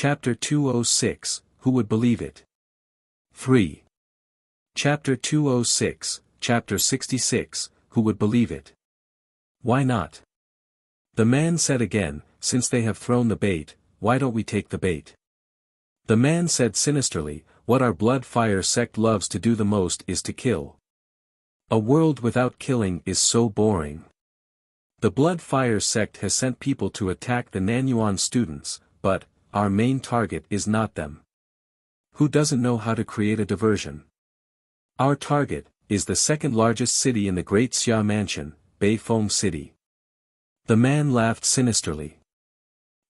Chapter 206, Who Would Believe It? 3. Chapter 206, Chapter 66, Who Would Believe It? Why not? The man said again, since they have thrown the bait, why don't we take the bait? The man said sinisterly, what our blood fire sect loves to do the most is to kill. A world without killing is so boring. The blood fire sect has sent people to attack the Nanyuan students, but our main target is not them. Who doesn't know how to create a diversion? Our target is the second largest city in the Great Xia Mansion, Beifeng City. The man laughed sinisterly.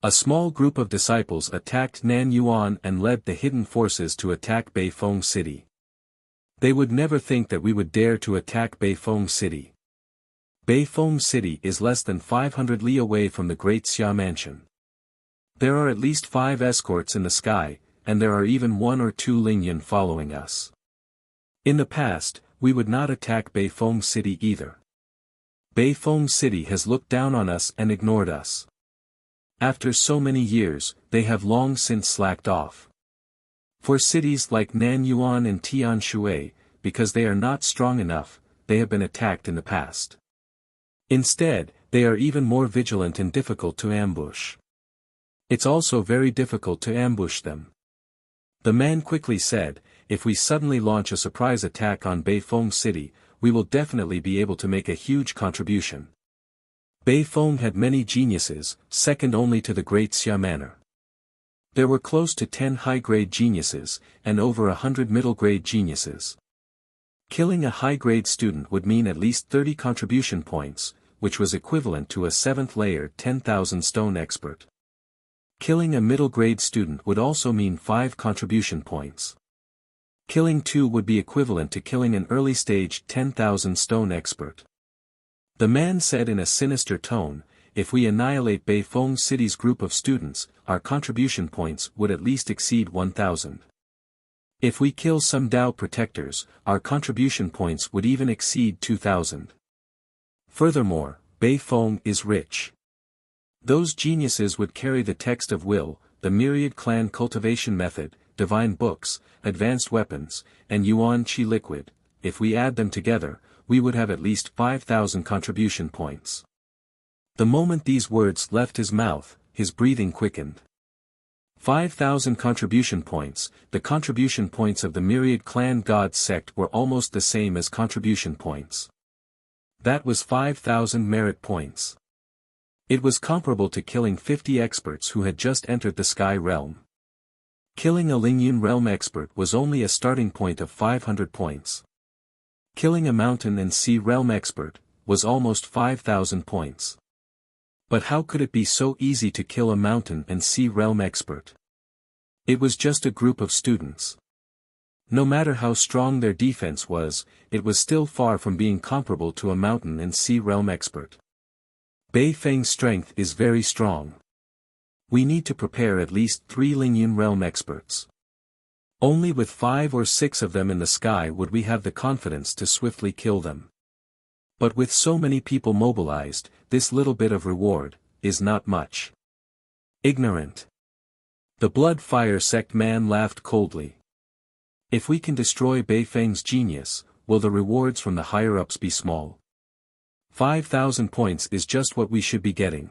A small group of disciples attacked Nanyuan and led the hidden forces to attack Beifeng City. They would never think that we would dare to attack Beifeng City. Beifeng City is less than 500 li away from the Great Xia Mansion. There are at least 5 escorts in the sky, and there are even 1 or 2 Lingyuan following us. In the past, we would not attack Beifeng City either. Beifeng City has looked down on us and ignored us. After so many years, they have long since slacked off. For cities like Nanyuan and Tianshui, because they are not strong enough, they have been attacked in the past. Instead, they are even more vigilant and difficult to ambush. It's also very difficult to ambush them. The man quickly said, if we suddenly launch a surprise attack on Beifeng City, we will definitely be able to make a huge contribution. Beifeng had many geniuses, second only to the Great Xia Manor. There were close to 10 high-grade geniuses, and over 100 middle-grade geniuses. Killing a high-grade student would mean at least 30 contribution points, which was equivalent to a 7th layer 10,000 stone expert. Killing a middle-grade student would also mean 5 contribution points. Killing 2 would be equivalent to killing an early-stage 10,000 stone expert. The man said in a sinister tone, if we annihilate Beifeng City's group of students, our contribution points would at least exceed 1,000. If we kill some Dao protectors, our contribution points would even exceed 2,000. Furthermore, Beifeng is rich. Those geniuses would carry the text of will, the myriad clan cultivation method, divine books, advanced weapons, and Yuan Qi liquid. If we add them together, we would have at least 5,000 contribution points. The moment these words left his mouth, his breathing quickened. 5,000 contribution points, the contribution points of the myriad clan god sect were almost the same as contribution points. That was 5,000 merit points. It was comparable to killing 50 experts who had just entered the sky realm. Killing a Lingyuan realm expert was only a starting point of 500 points. Killing a mountain and sea realm expert was almost 5,000 points. But how could it be so easy to kill a mountain and sea realm expert? It was just a group of students. No matter how strong their defense was, it was still far from being comparable to a mountain and sea realm expert. Beifeng's strength is very strong. We need to prepare at least 3 Lingyuan realm experts. Only with 5 or 6 of them in the sky would we have the confidence to swiftly kill them. But with so many people mobilized, this little bit of reward is not much. Ignorant. The blood fire sect man laughed coldly. If we can destroy Beifeng's genius, will the rewards from the higher-ups be small? 5,000 points is just what we should be getting.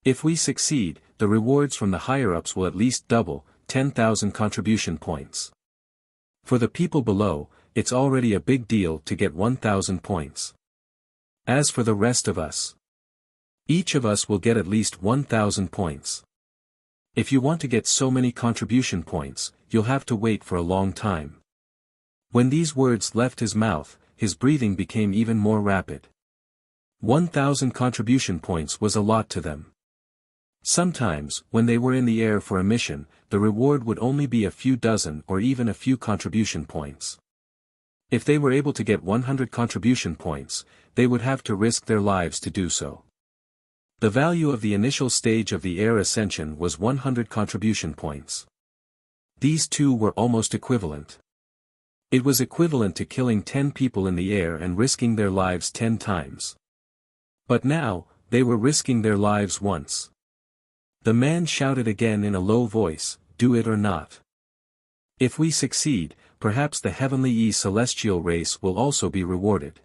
If we succeed, the rewards from the higher-ups will at least double, 10,000 contribution points. For the people below, it's already a big deal to get 1,000 points. As for the rest of us, each of us will get at least 1,000 points. If you want to get so many contribution points, you'll have to wait for a long time. When these words left his mouth, his breathing became even more rapid. 1,000 contribution points was a lot to them. Sometimes, when they were in the air for a mission, the reward would only be a few dozen or even a few contribution points. If they were able to get 100 contribution points, they would have to risk their lives to do so. The value of the initial stage of the air ascension was 100 contribution points. These two were almost equivalent. It was equivalent to killing 10 people in the air and risking their lives 10 times. But now, they were risking their lives once. The man shouted again in a low voice, "Do it or not. If we succeed, perhaps the heavenly celestial race will also be rewarded.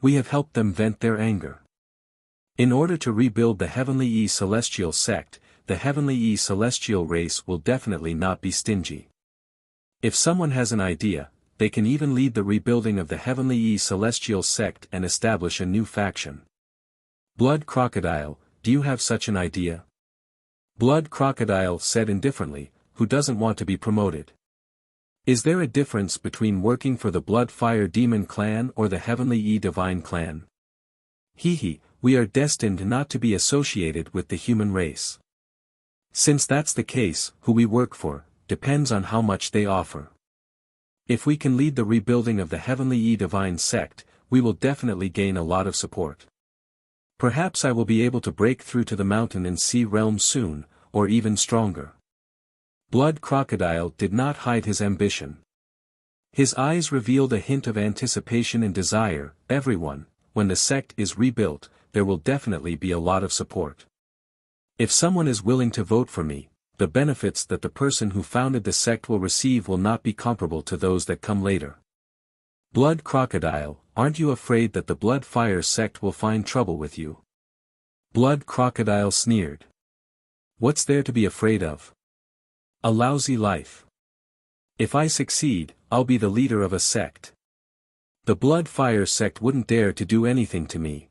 We have helped them vent their anger. In order to rebuild the heavenly celestial sect, the heavenly celestial race will definitely not be stingy. If someone has an idea, they can even lead the rebuilding of the heavenly celestial sect and establish a new faction." Blood Crocodile, do you have such an idea? Blood Crocodile said indifferently, who doesn't want to be promoted? Is there a difference between working for the Blood Fire Demon clan or the Heavenly Divine clan? Hehe, we are destined not to be associated with the human race. Since that's the case, who we work for, depends on how much they offer. If we can lead the rebuilding of the Heavenly Divine sect, we will definitely gain a lot of support. Perhaps I will be able to break through to the mountain and sea realm soon, or even stronger. Blood Crocodile did not hide his ambition. His eyes revealed a hint of anticipation and desire. Everyone, when the sect is rebuilt, there will definitely be a lot of support. If someone is willing to vote for me, the benefits that the person who founded the sect will receive will not be comparable to those that come later. Blood Crocodile, aren't you afraid that the Blood Fire sect will find trouble with you? Blood Crocodile sneered. What's there to be afraid of? A lousy life. If I succeed, I'll be the leader of a sect. The Blood Fire sect wouldn't dare to do anything to me.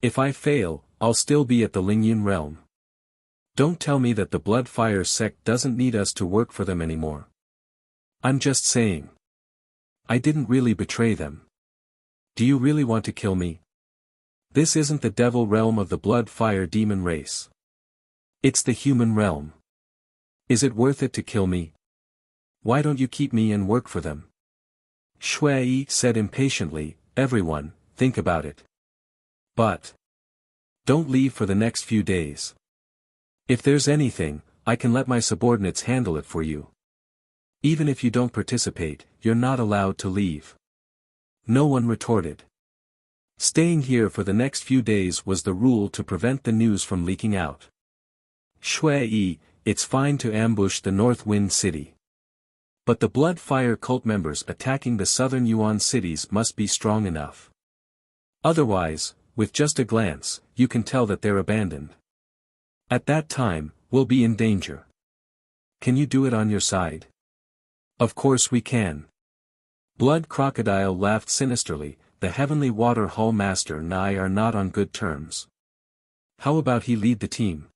If I fail, I'll still be at the Lingyun realm. Don't tell me that the Blood Fire sect doesn't need us to work for them anymore. I'm just saying. I didn't really betray them. Do you really want to kill me? This isn't the devil realm of the Blood Fire Demon race. It's the human realm. Is it worth it to kill me? Why don't you keep me and work for them? Shui said impatiently, everyone, think about it. But don't leave for the next few days. If there's anything, I can let my subordinates handle it for you. Even if you don't participate, you're not allowed to leave. No one retorted. Staying here for the next few days was the rule to prevent the news from leaking out. Shui, it's fine to ambush the North Wind City. But the Blood Fire cult members attacking the southern Yuan cities must be strong enough. Otherwise, with just a glance, you can tell that they're abandoned. At that time, we'll be in danger. Can you do it on your side? Of course we can. Blood Crocodile laughed sinisterly. The Heavenly Water Hall Master and I are not on good terms. How about he lead the team?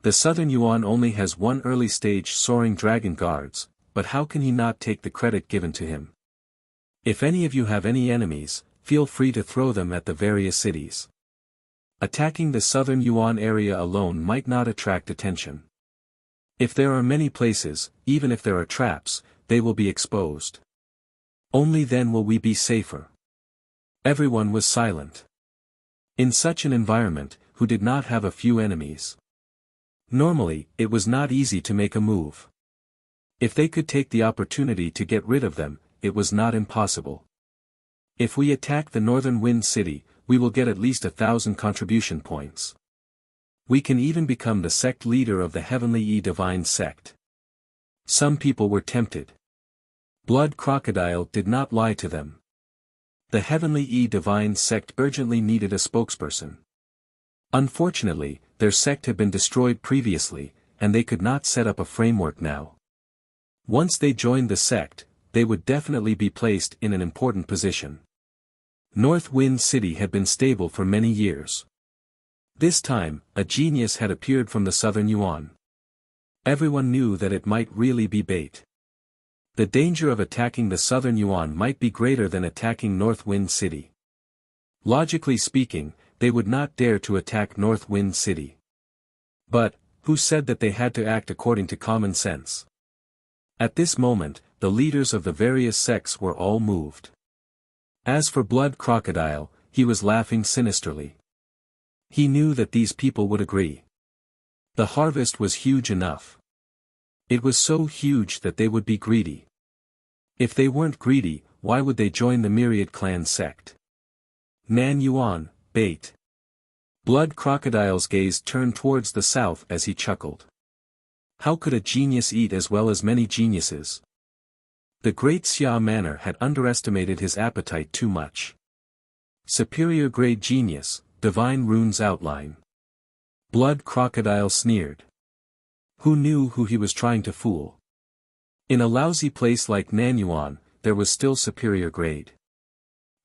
The Southern Yuan only has one early-stage soaring dragon guards, but how can he not take the credit given to him? If any of you have any enemies, feel free to throw them at the various cities. Attacking the Southern Yuan area alone might not attract attention. If there are many places, even if there are traps, they will be exposed. Only then will we be safer. Everyone was silent. In such an environment, who did not have a few enemies? Normally, it was not easy to make a move. If they could take the opportunity to get rid of them, it was not impossible. If we attack the Northern Wind City, we will get at least 1,000 contribution points. We can even become the sect leader of the Heavenly Divine sect. Some people were tempted. Blood Crocodile did not lie to them. The Heavenly Divine sect urgently needed a spokesperson. Unfortunately, their sect had been destroyed previously, and they could not set up a framework now. Once they joined the sect, they would definitely be placed in an important position. North Wind City had been stable for many years. This time, a genius had appeared from the Southern Yuan. Everyone knew that it might really be bait. The danger of attacking the Southern Yuan might be greater than attacking North Wind City. Logically speaking, they would not dare to attack North Wind City. But, who said that they had to act according to common sense? At this moment, the leaders of the various sects were all moved. As for Blood Crocodile, he was laughing sinisterly. He knew that these people would agree. The harvest was huge enough. It was so huge that they would be greedy. If they weren't greedy, why would they join the Myriad Clan sect? Nan Yuan, bait. Blood Crocodile's gaze turned towards the south as he chuckled. How could a genius eat as well as many geniuses? The great Xia Manor had underestimated his appetite too much. Superior grade genius, divine runes outline. Blood Crocodile sneered. Who knew who he was trying to fool? In a lousy place like Nanyuan, there was still superior grade.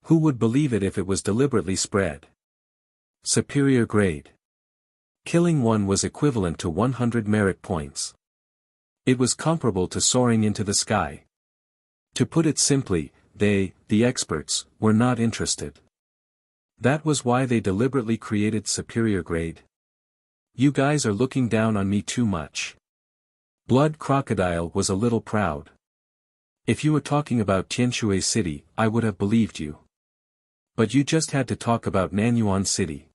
Who would believe it if it was deliberately spread? Superior grade. Killing one was equivalent to 100 merit points. It was comparable to soaring into the sky. To put it simply, they, the experts, were not interested. That was why they deliberately created superior grade. You guys are looking down on me too much. Blood Crocodile was a little proud. If you were talking about Tianshui City, I would have believed you. But you just had to talk about Nanyuan City.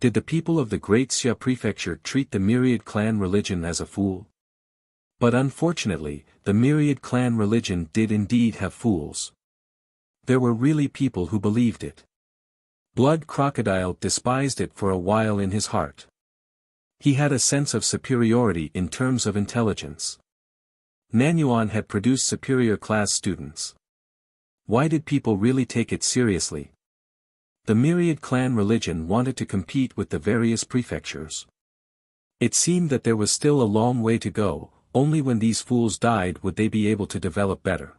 Did the people of the Great Xia Prefecture treat the Myriad Clan religion as a fool? But unfortunately, the Myriad Clan religion did indeed have fools. There were really people who believed it. Blood Crocodile despised it for a while in his heart. He had a sense of superiority in terms of intelligence. Nanyuan had produced superior class students. Why did people really take it seriously? The Myriad Clan religion wanted to compete with the various prefectures. It seemed that there was still a long way to go, only when these fools died would they be able to develop better.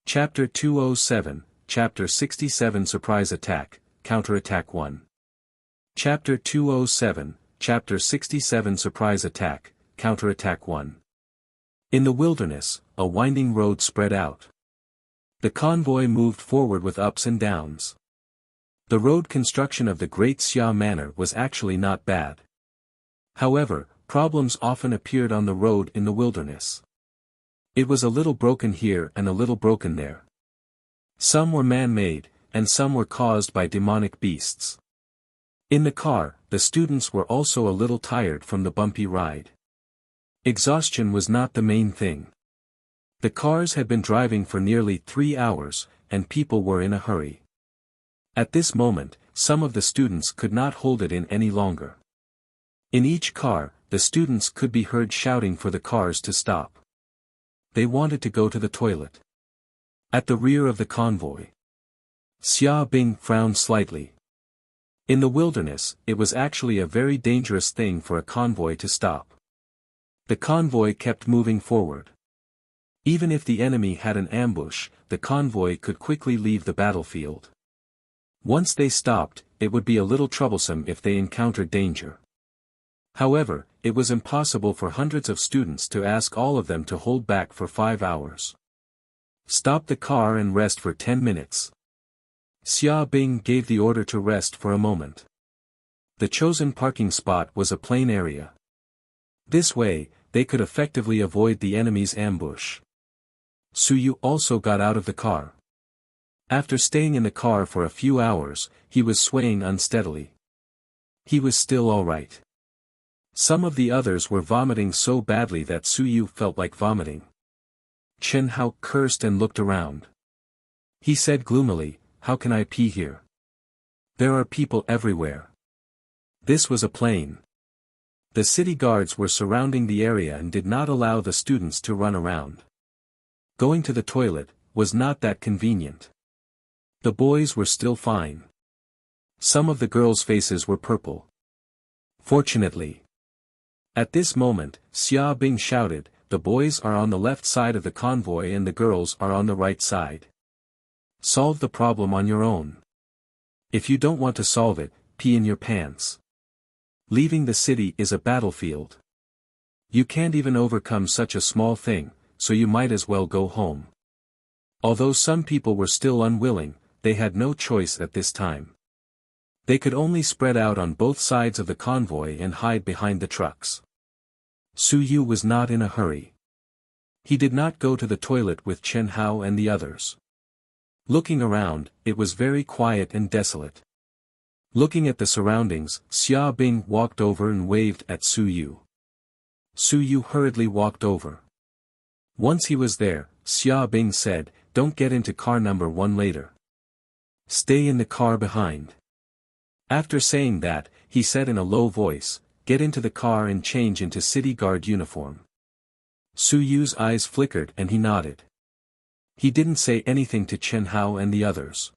Chapter 207, Chapter 67 Surprise Attack, Counterattack 1. Chapter 207, Chapter 67 Surprise Attack, Counterattack 1. In the wilderness, a winding road spread out. The convoy moved forward with ups and downs. The road construction of the Great Xia Manor was actually not bad. However, problems often appeared on the road in the wilderness. It was a little broken here and a little broken there. Some were man-made, and some were caused by demonic beasts. In the car, the students were also a little tired from the bumpy ride. Exhaustion was not the main thing. The cars had been driving for nearly 3 hours, and people were in a hurry. At this moment, some of the students could not hold it in any longer. In each car, the students could be heard shouting for the cars to stop. They wanted to go to the toilet. At the rear of the convoy, Xia Bing frowned slightly. In the wilderness, it was actually a very dangerous thing for a convoy to stop. The convoy kept moving forward. Even if the enemy had an ambush, the convoy could quickly leave the battlefield. Once they stopped, it would be a little troublesome if they encountered danger. However, it was impossible for hundreds of students to ask all of them to hold back for 5 hours. Stop the car and rest for 10 minutes. Xia Bing gave the order to rest for a moment. The chosen parking spot was a plain area. This way, they could effectively avoid the enemy's ambush. Suyu also got out of the car. After staying in the car for a few hours, he was swaying unsteadily. He was still all right. Some of the others were vomiting so badly that Suyu felt like vomiting. Chen Hao cursed and looked around. He said gloomily, "How can I pee here? There are people everywhere." This was a plain. The city guards were surrounding the area and did not allow the students to run around. Going to the toilet was not that convenient. The boys were still fine. Some of the girls' faces were purple. Fortunately. At this moment, Xia Bing shouted, "The boys are on the left side of the convoy and the girls are on the right side. Solve the problem on your own. If you don't want to solve it, pee in your pants. Leaving the city is a battlefield. You can't even overcome such a small thing, so you might as well go home." Although some people were still unwilling, they had no choice at this time. They could only spread out on both sides of the convoy and hide behind the trucks. Suyu was not in a hurry. He did not go to the toilet with Chen Hao and the others. Looking around, it was very quiet and desolate. Looking at the surroundings, Xia Bing walked over and waved at Suyu. Suyu hurriedly walked over. Once he was there, Xia Bing said, "Don't get into car number 1 later. Stay in the car behind." After saying that, he said in a low voice, "Get into the car and change into city guard uniform." Su Yu's eyes flickered and he nodded. He didn't say anything to Chen Hao and the others.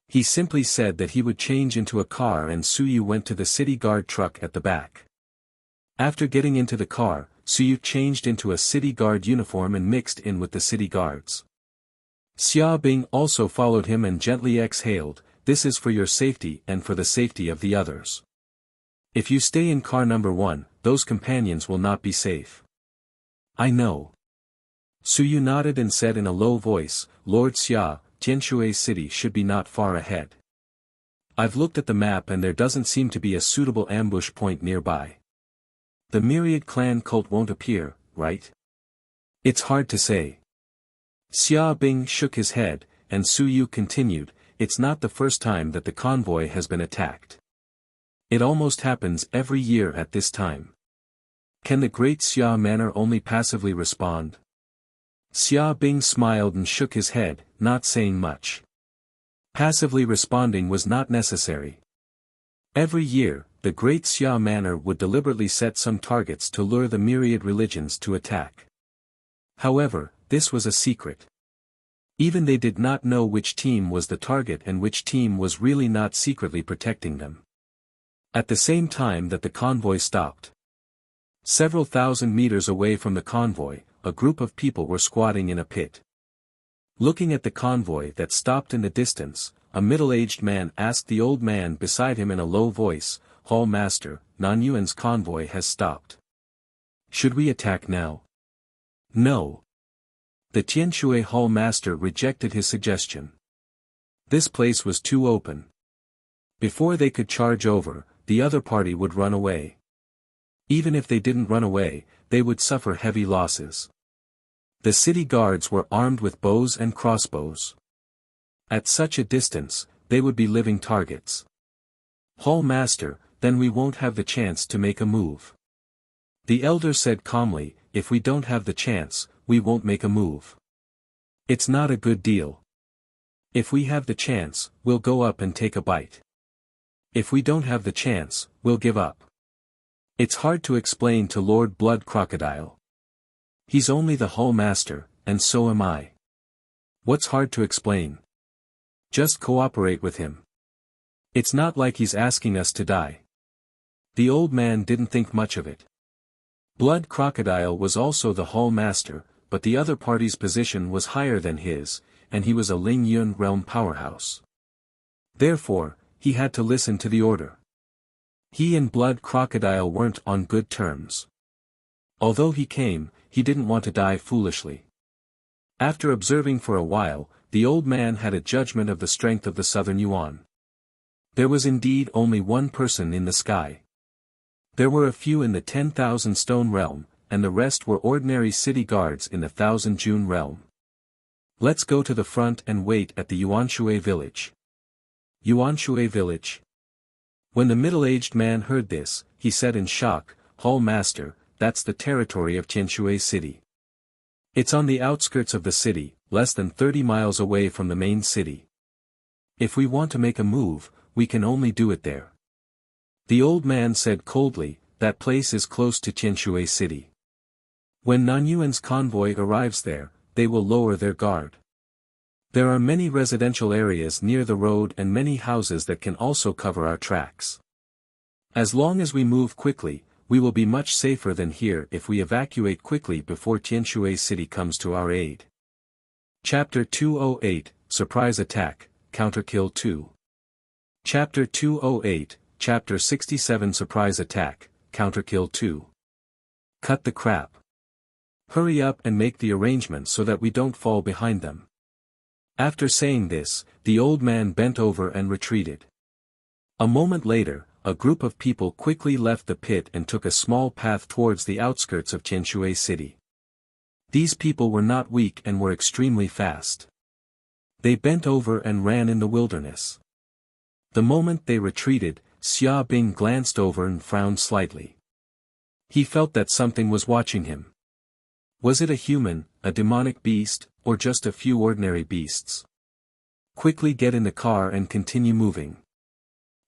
He simply said that he would change into a car and Su Yu went to the city guard truck at the back. After getting into the car, Su Yu changed into a city guard uniform and mixed in with the city guards. Xia Bing also followed him and gently exhaled, "This is for your safety and for the safety of the others. If you stay in car number 1, those companions will not be safe." "I know." Su Yu nodded and said in a low voice, "Lord Xia, Tianshui City should be not far ahead. I've looked at the map and there doesn't seem to be a suitable ambush point nearby. The myriad clan cult won't appear, right?" "It's hard to say." Xia Bing shook his head, and Su Yu continued, "It's not the first time that the convoy has been attacked. It almost happens every year at this time. Can the great Xia Manor only passively respond?" Xia Bing smiled and shook his head, not saying much. Passively responding was not necessary. Every year, the great Xia Manor would deliberately set some targets to lure the myriad religions to attack. However, this was a secret. Even they did not know which team was the target and which team was really not secretly protecting them. At the same time that the convoy stopped, several thousand meters away from the convoy, a group of people were squatting in a pit. Looking at the convoy that stopped in the distance, a middle-aged man asked the old man beside him in a low voice, "Hall Master, Nanyuan's convoy has stopped. Should we attack now?" "No." The Tianshui Hall Master rejected his suggestion. This place was too open. Before they could charge over, the other party would run away. Even if they didn't run away, they would suffer heavy losses. The city guards were armed with bows and crossbows. At such a distance, they would be living targets. "Hall Master, then we won't have the chance to make a move." The elder said calmly, "If we don't have the chance, we won't make a move. It's not a good deal. If we have the chance, we'll go up and take a bite. If we don't have the chance, we'll give up." It's hard to explain to Lord Blood Crocodile. He's only the Hall Master, and so am I. What's hard to explain? Just cooperate with him. It's not like he's asking us to die. The old man didn't think much of it. Blood Crocodile was also the Hall Master, but the other party's position was higher than his, and he was a Ling Yun realm powerhouse. Therefore, he had to listen to the order. He and Blood Crocodile weren't on good terms. Although he came, he didn't want to die foolishly. After observing for a while, the old man had a judgment of the strength of the Southern Yuan. There was indeed only one person in the sky. There were a few in the 10,000 stone realm, and the rest were ordinary city guards in the 1,000 June realm. "Let's go to the front and wait at the Yuanshui village." Yuanshui village? When the middle-aged man heard this, he said in shock, "Hall Master, that's the territory of Tianshui City. It's on the outskirts of the city, less than 30 miles away from the main city. If we want to make a move, we can only do it there." The old man said coldly, "That place is close to Tianshui City. When Nanyuan's convoy arrives there, they will lower their guard. There are many residential areas near the road and many houses that can also cover our tracks. As long as we move quickly, we will be much safer than here if we evacuate quickly before Tianshui City comes to our aid." Chapter 208, Surprise Attack, Counterkill 2. Chapter 208, Chapter 67 Surprise Attack, Counterkill 2. Cut the crap. Hurry up and make the arrangements so that we don't fall behind them. After saying this, the old man bent over and retreated. A moment later, a group of people quickly left the pit and took a small path towards the outskirts of Tianshui City. These people were not weak and were extremely fast. They bent over and ran in the wilderness. The moment they retreated, Xia Bing glanced over and frowned slightly. He felt that something was watching him. Was it a human, a demonic beast, or just a few ordinary beasts? Quickly get in the car and continue moving.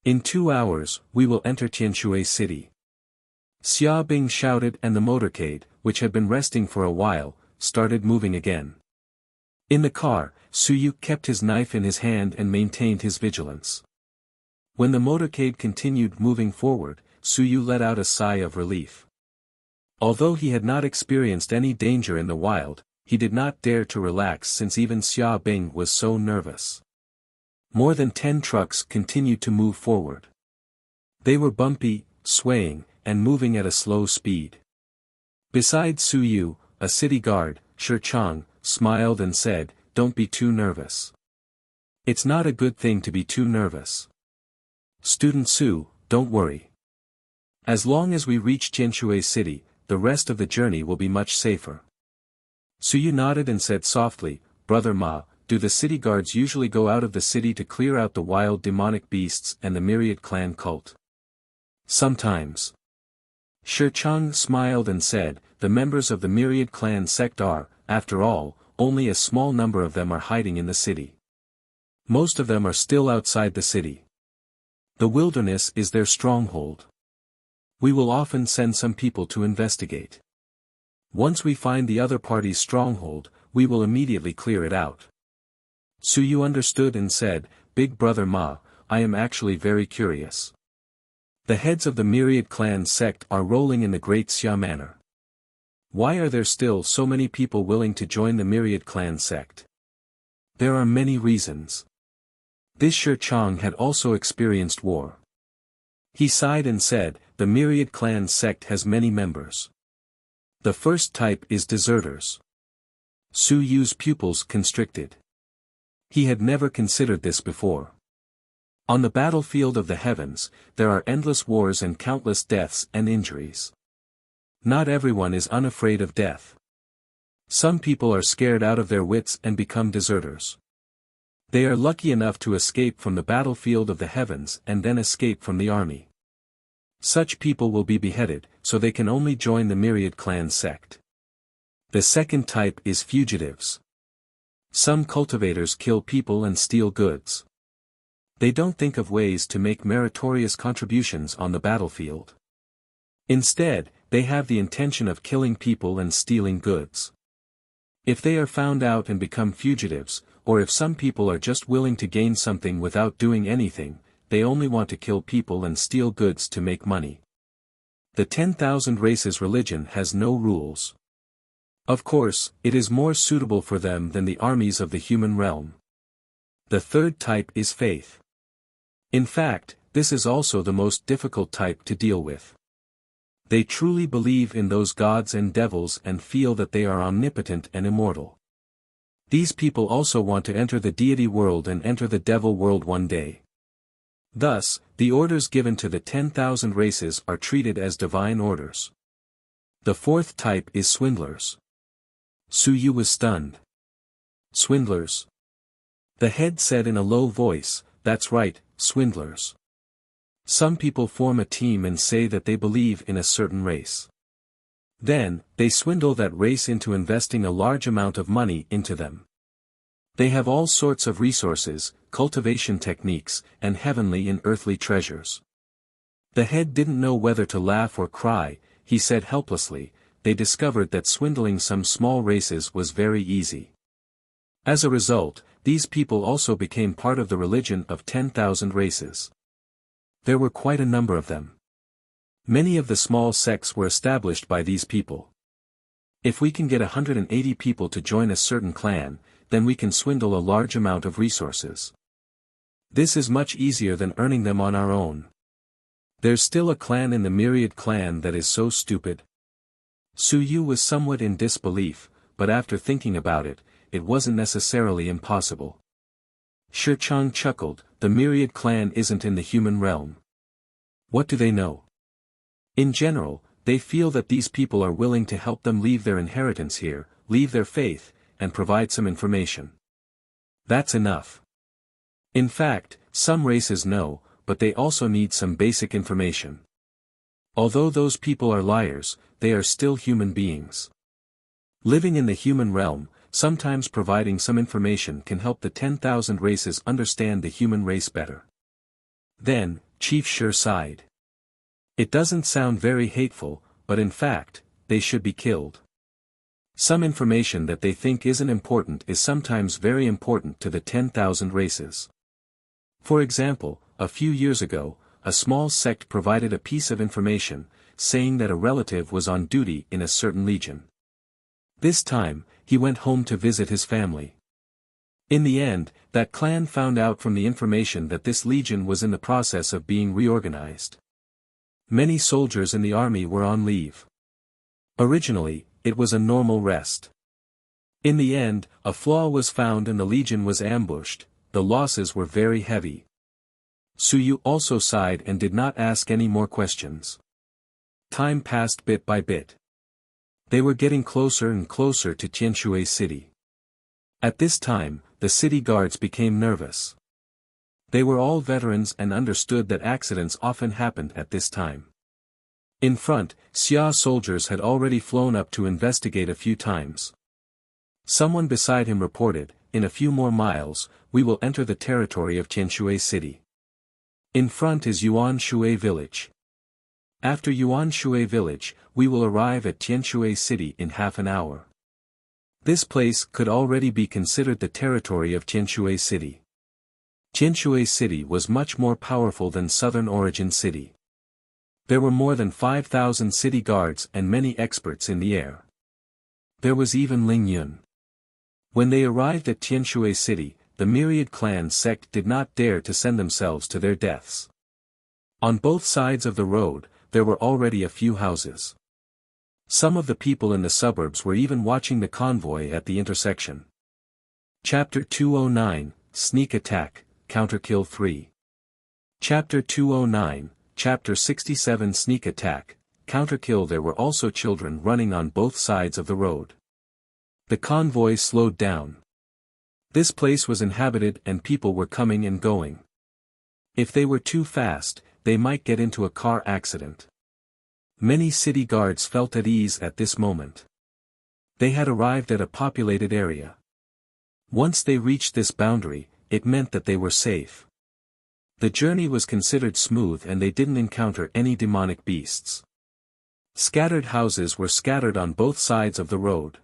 In 2 hours, we will enter Tianshui City. Xia Bing shouted, and the motorcade, which had been resting for a while, started moving again. In the car, Suyu kept his knife in his hand and maintained his vigilance. When the motorcade continued moving forward, Suyu let out a sigh of relief. Although he had not experienced any danger in the wild, he did not dare to relax since even Xia Bing was so nervous. More than 10 trucks continued to move forward. They were bumpy, swaying, and moving at a slow speed. Besides Suyu, a city guard, Shi Chang, smiled and said, "Don't be too nervous. It's not a good thing to be too nervous. Student Su, don't worry. As long as we reach Tianshui City, the rest of the journey will be much safer." Suyu nodded and said softly, "Brother Ma, do the city guards usually go out of the city to clear out the wild demonic beasts and the myriad clan cult?" "Sometimes." Shi Chang smiled and said, "The members of the myriad clan sect are, after all, only a small number of them are hiding in the city. Most of them are still outside the city. The wilderness is their stronghold. We will often send some people to investigate. Once we find the other party's stronghold, we will immediately clear it out." Suyu understood and said, "Big Brother Ma, I am actually very curious. The heads of the myriad clan sect are rolling in the Great Xia manner. Why are there still so many people willing to join the myriad clan sect? There are many reasons." This Shi Chang had also experienced war. He sighed and said, "The myriad clan sect has many members. The first type is deserters." Su Yu's pupils constricted. He had never considered this before. On the battlefield of the heavens, there are endless wars and countless deaths and injuries. Not everyone is unafraid of death. Some people are scared out of their wits and become deserters. They are lucky enough to escape from the battlefield of the heavens and then escape from the army. Such people will be beheaded, so they can only join the myriad clan sect. The second type is fugitives. Some cultivators kill people and steal goods. They don't think of ways to make meritorious contributions on the battlefield. Instead, they have the intention of killing people and stealing goods. If they are found out and become fugitives, or if some people are just willing to gain something without doing anything, they only want to kill people and steal goods to make money. The 10,000 races religion has no rules. Of course, it is more suitable for them than the armies of the human realm. The third type is faith. In fact, this is also the most difficult type to deal with. They truly believe in those gods and devils and feel that they are omnipotent and immortal. These people also want to enter the deity world and enter the devil world one day. Thus, the orders given to the 10,000 races are treated as divine orders. The fourth type is swindlers. Suyu was stunned. Swindlers? The head said in a low voice, "That's right, swindlers. Some people form a team and say that they believe in a certain race. Then, they swindle that race into investing a large amount of money into them. They have all sorts of resources, cultivation techniques, and heavenly and earthly treasures." The head didn't know whether to laugh or cry. He said helplessly, "They discovered that swindling some small races was very easy. As a result, these people also became part of the religion of 10,000 races. There were quite a number of them. Many of the small sects were established by these people. If we can get 180 people to join a certain clan, then we can swindle a large amount of resources. This is much easier than earning them on our own. There's still a clan in the myriad clan that is so stupid." Suyu was somewhat in disbelief, but after thinking about it, it wasn't necessarily impossible. Shi Chang chuckled, "The myriad clan isn't in the human realm. What do they know? In general, they feel that these people are willing to help them leave their inheritance here, leave their faith, and provide some information. That's enough. In fact, some races know, but they also need some basic information. Although those people are liars, they are still human beings. Living in the human realm, sometimes providing some information can help the 10,000 races understand the human race better. Then, Chief Shi sighed. It doesn't sound very hateful, but in fact, they should be killed. Some information that they think isn't important is sometimes very important to the 10,000 races. For example, a few years ago, a small sect provided a piece of information, saying that a relative was on duty in a certain legion. This time, he went home to visit his family. In the end, that clan found out from the information that this legion was in the process of being reorganized. Many soldiers in the army were on leave. Originally, it was a normal rest. In the end, a flaw was found and the legion was ambushed. The losses were very heavy. Su Yu also sighed and did not ask any more questions. Time passed bit by bit. They were getting closer and closer to Tianshui City. At this time, the city guards became nervous. They were all veterans and understood that accidents often happened at this time. In front, Xia soldiers had already flown up to investigate a few times. Someone beside him reported, "In a few more miles, we will enter the territory of Tianshui City. In front is Yuan Shui Village. After Yuan Shui Village, we will arrive at Tianshui City in half an hour." This place could already be considered the territory of Tianshui City. Tianshui City was much more powerful than Southern Origin City. There were more than 5,000 city guards and many experts in the air. There was even Ling Yun. When they arrived at Tianshui City, the myriad clan sect did not dare to send themselves to their deaths. On both sides of the road, there were already a few houses. Some of the people in the suburbs were even watching the convoy at the intersection. Chapter 209, Sneak Attack, Counterkill 3. Chapter 209, Chapter 67 Sneak Attack, Counterkill. There were also children running on both sides of the road. The convoy slowed down. This place was inhabited and people were coming and going. If they were too fast, they might get into a car accident. Many city guards felt at ease at this moment. They had arrived at a populated area. Once they reached this boundary, it meant that they were safe. The journey was considered smooth and they didn't encounter any demonic beasts. Scattered houses were scattered on both sides of the road.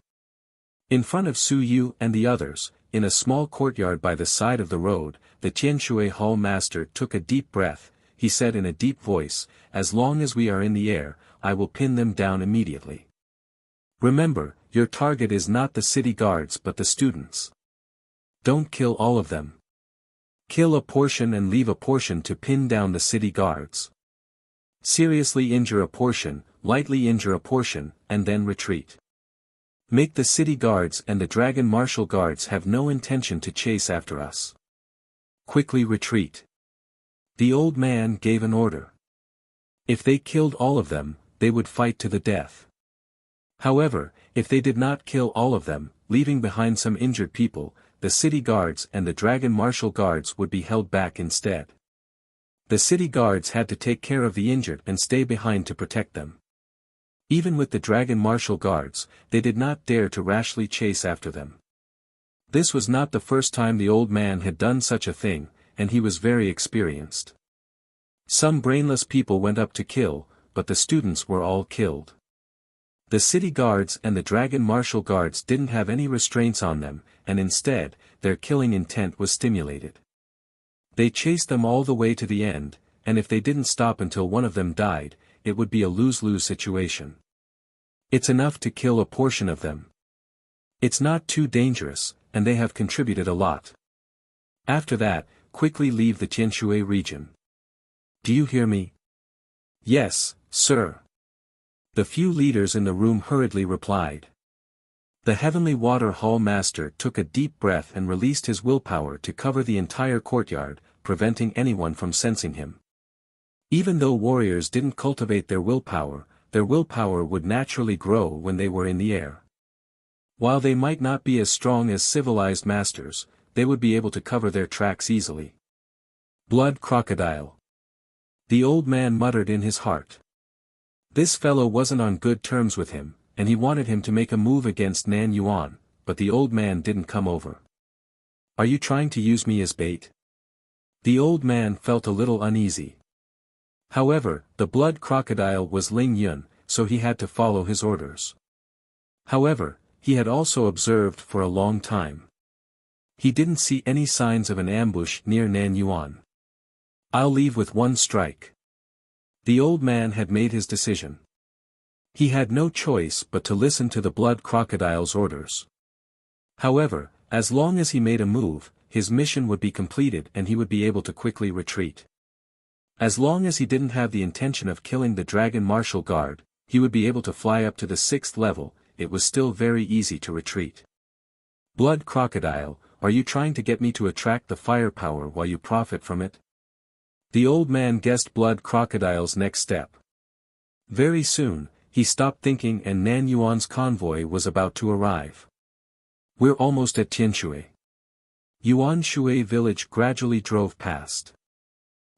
In front of Su Yu and the others, in a small courtyard by the side of the road, the Tianshui Hall master took a deep breath. He said in a deep voice, "As long as we are in the air, I will pin them down immediately. Remember, your target is not the city guards but the students. Don't kill all of them. Kill a portion and leave a portion to pin down the city guards. Seriously injure a portion, lightly injure a portion, and then retreat. Make the city guards and the dragon martial guards have no intention to chase after us. Quickly retreat." The old man gave an order. If they killed all of them, they would fight to the death. However, if they did not kill all of them, leaving behind some injured people, the city guards and the dragon martial guards would be held back instead. The city guards had to take care of the injured and stay behind to protect them. Even with the dragon martial guards, they did not dare to rashly chase after them. This was not the first time the old man had done such a thing, and he was very experienced. Some brainless people went up to kill, but the students were all killed. The city guards and the dragon martial guards didn't have any restraints on them, and instead, their killing intent was stimulated. They chased them all the way to the end, and if they didn't stop until one of them died, it would be a lose-lose situation. It's enough to kill a portion of them. It's not too dangerous, and they have contributed a lot. After that, quickly leave the Tianshui region. Do you hear me? Yes, sir. The few leaders in the room hurriedly replied. The Heavenly Water Hall Master took a deep breath and released his willpower to cover the entire courtyard, preventing anyone from sensing him. Even though warriors didn't cultivate their willpower would naturally grow when they were in the air. While they might not be as strong as civilized masters, they would be able to cover their tracks easily. Blood crocodile. The old man muttered in his heart. This fellow wasn't on good terms with him, and he wanted him to make a move against Nan Yuan, but the old man didn't come over. Are you trying to use me as bait? The old man felt a little uneasy. However, the blood crocodile was Ling Yun, so he had to follow his orders. However, he had also observed for a long time. He didn't see any signs of an ambush near Nan Yuan. "I'll leave with one strike." The old man had made his decision. He had no choice but to listen to the blood crocodile's orders. However, as long as he made a move, his mission would be completed and he would be able to quickly retreat. As long as he didn't have the intention of killing the dragon martial guard, he would be able to fly up to the 6th level. It was still very easy to retreat. "Blood crocodile, are you trying to get me to attract the firepower while you profit from it?" The old man guessed blood crocodile's next step. Very soon, he stopped thinking and Nan Yuan's convoy was about to arrive. "We're almost at Tianshui." Yuan Shui village gradually drove past.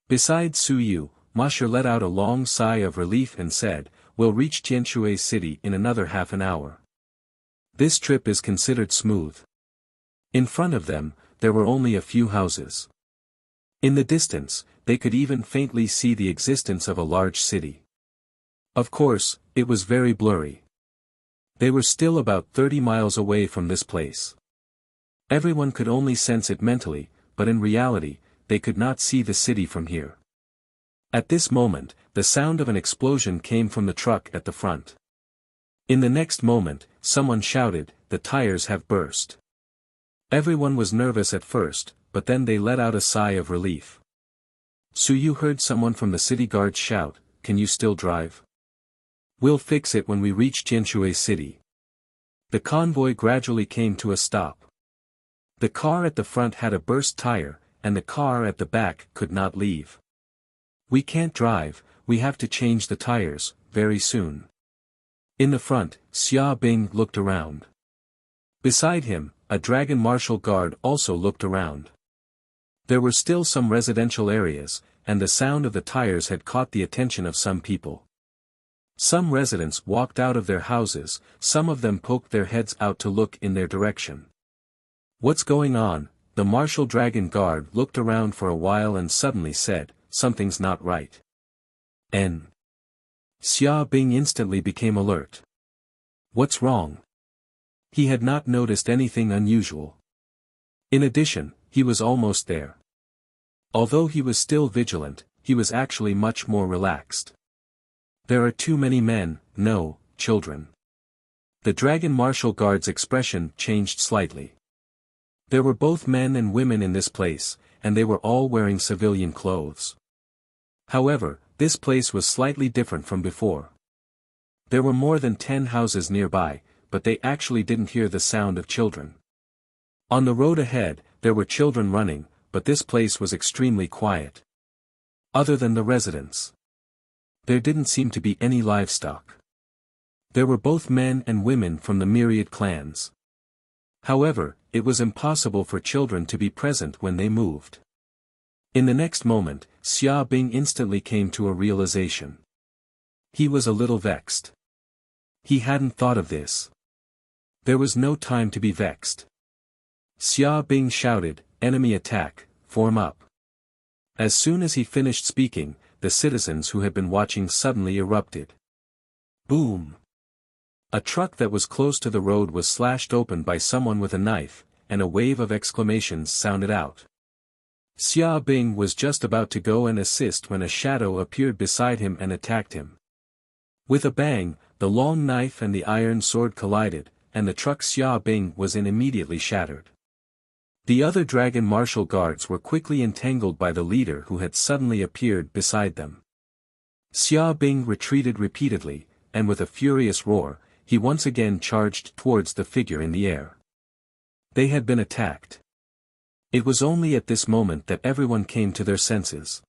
Beside Su Yu, Ma Shi let out a long sigh of relief and said, "We'll reach Tianshui city in another half an hour." This trip is considered smooth. In front of them, there were only a few houses. In the distance, they could even faintly see the existence of a large city. Of course, it was very blurry. They were still about 30 miles away from this place. Everyone could only sense it mentally, but in reality, they could not see the city from here. At this moment, the sound of an explosion came from the truck at the front. In the next moment, someone shouted, "The tires have burst." Everyone was nervous at first, but then they let out a sigh of relief. Su Yu heard someone from the city guards shout, "Can you still drive? We'll fix it when we reach Tianshui city." The convoy gradually came to a stop. The car at the front had a burst tire, and the car at the back could not leave. "We can't drive, we have to change the tires, very soon." In the front, Xia Bing looked around. Beside him, a dragon martial guard also looked around. There were still some residential areas, and the sound of the tires had caught the attention of some people. Some residents walked out of their houses, some of them poked their heads out to look in their direction. "What's going on?" The martial dragon guard looked around for a while and suddenly said, "Something's not right." Xia Bing instantly became alert. "What's wrong?" He had not noticed anything unusual. In addition, he was almost there. Although he was still vigilant, he was actually much more relaxed. "There are too many men, no, children." The dragon martial guard's expression changed slightly. There were both men and women in this place, and they were all wearing civilian clothes. However, this place was slightly different from before. There were more than 10 houses nearby, but they actually didn't hear the sound of children. On the road ahead, there were children running, but this place was extremely quiet. Other than the residents, there didn't seem to be any livestock. There were both men and women from the myriad clans. However, it was impossible for children to be present when they moved. In the next moment, Xia Bing instantly came to a realization. He was a little vexed. He hadn't thought of this. There was no time to be vexed. Xia Bing shouted, "Enemy attack, form up." As soon as he finished speaking, the citizens who had been watching suddenly erupted. Boom! A truck that was close to the road was slashed open by someone with a knife, and a wave of exclamations sounded out. Xia Bing was just about to go and assist when a shadow appeared beside him and attacked him. With a bang, the long knife and the iron sword collided, and the truck Xia Bing was in immediately shattered. The other dragon martial guards were quickly entangled by the leader who had suddenly appeared beside them. Xia Bing retreated repeatedly, and with a furious roar, he once again charged towards the figure in the air. They had been attacked. It was only at this moment that everyone came to their senses.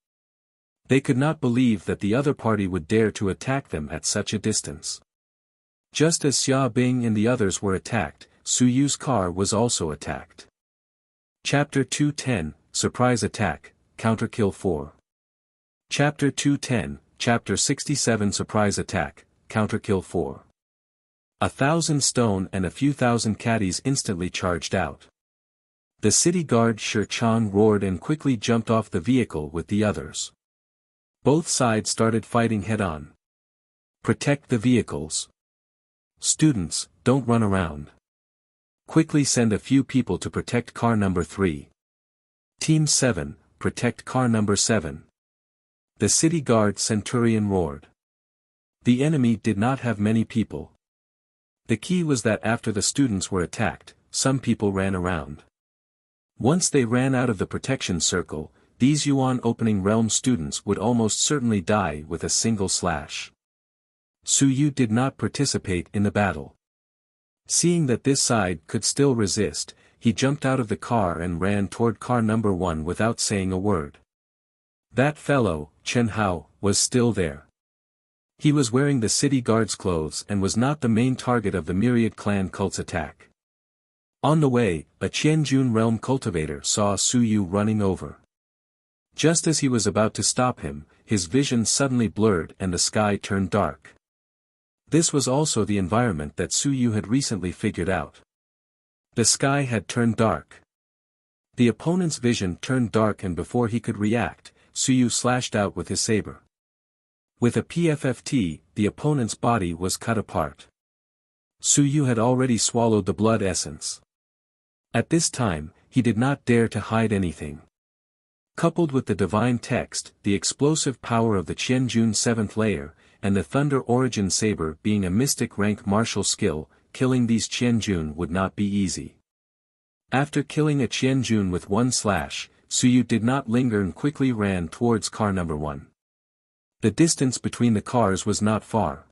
They could not believe that the other party would dare to attack them at such a distance. Just as Xia Bing and the others were attacked, Su Yu's car was also attacked. Chapter 210, Surprise Attack, Counterkill 4. Chapter 210, Chapter 67 Surprise Attack, Counterkill 4. 1,000 stone and a few thousand caddies instantly charged out. The city guard Shi Chan roared and quickly jumped off the vehicle with the others. Both sides started fighting head-on. Protect the vehicles. Students, don't run around. Quickly send a few people to protect car number 3. Team 7, protect car number 7. The city guard centurion roared. The enemy did not have many people. The key was that after the students were attacked, some people ran around. Once they ran out of the protection circle, these Yuan opening realm students would almost certainly die with a single slash. Su Yu did not participate in the battle. Seeing that this side could still resist, he jumped out of the car and ran toward car number 1 without saying a word. That fellow, Chen Hao, was still there. He was wearing the city guard's clothes and was not the main target of the myriad clan cult's attack. On the way, a Qianjun realm cultivator saw Su Yu running over. Just as he was about to stop him, his vision suddenly blurred and the sky turned dark. This was also the environment that Su Yu had recently figured out. The sky had turned dark. The opponent's vision turned dark, and before he could react, Su Yu slashed out with his saber. With a PFFT, the opponent's body was cut apart. Su Yu had already swallowed the blood essence. At this time, he did not dare to hide anything. Coupled with the divine text, the explosive power of the Qianjun 7th layer, and the Thunder Origin Saber being a mystic rank martial skill, killing these Qianjun would not be easy. After killing a Qianjun with one slash, Su Yu did not linger and quickly ran towards car number 1. The distance between the cars was not far.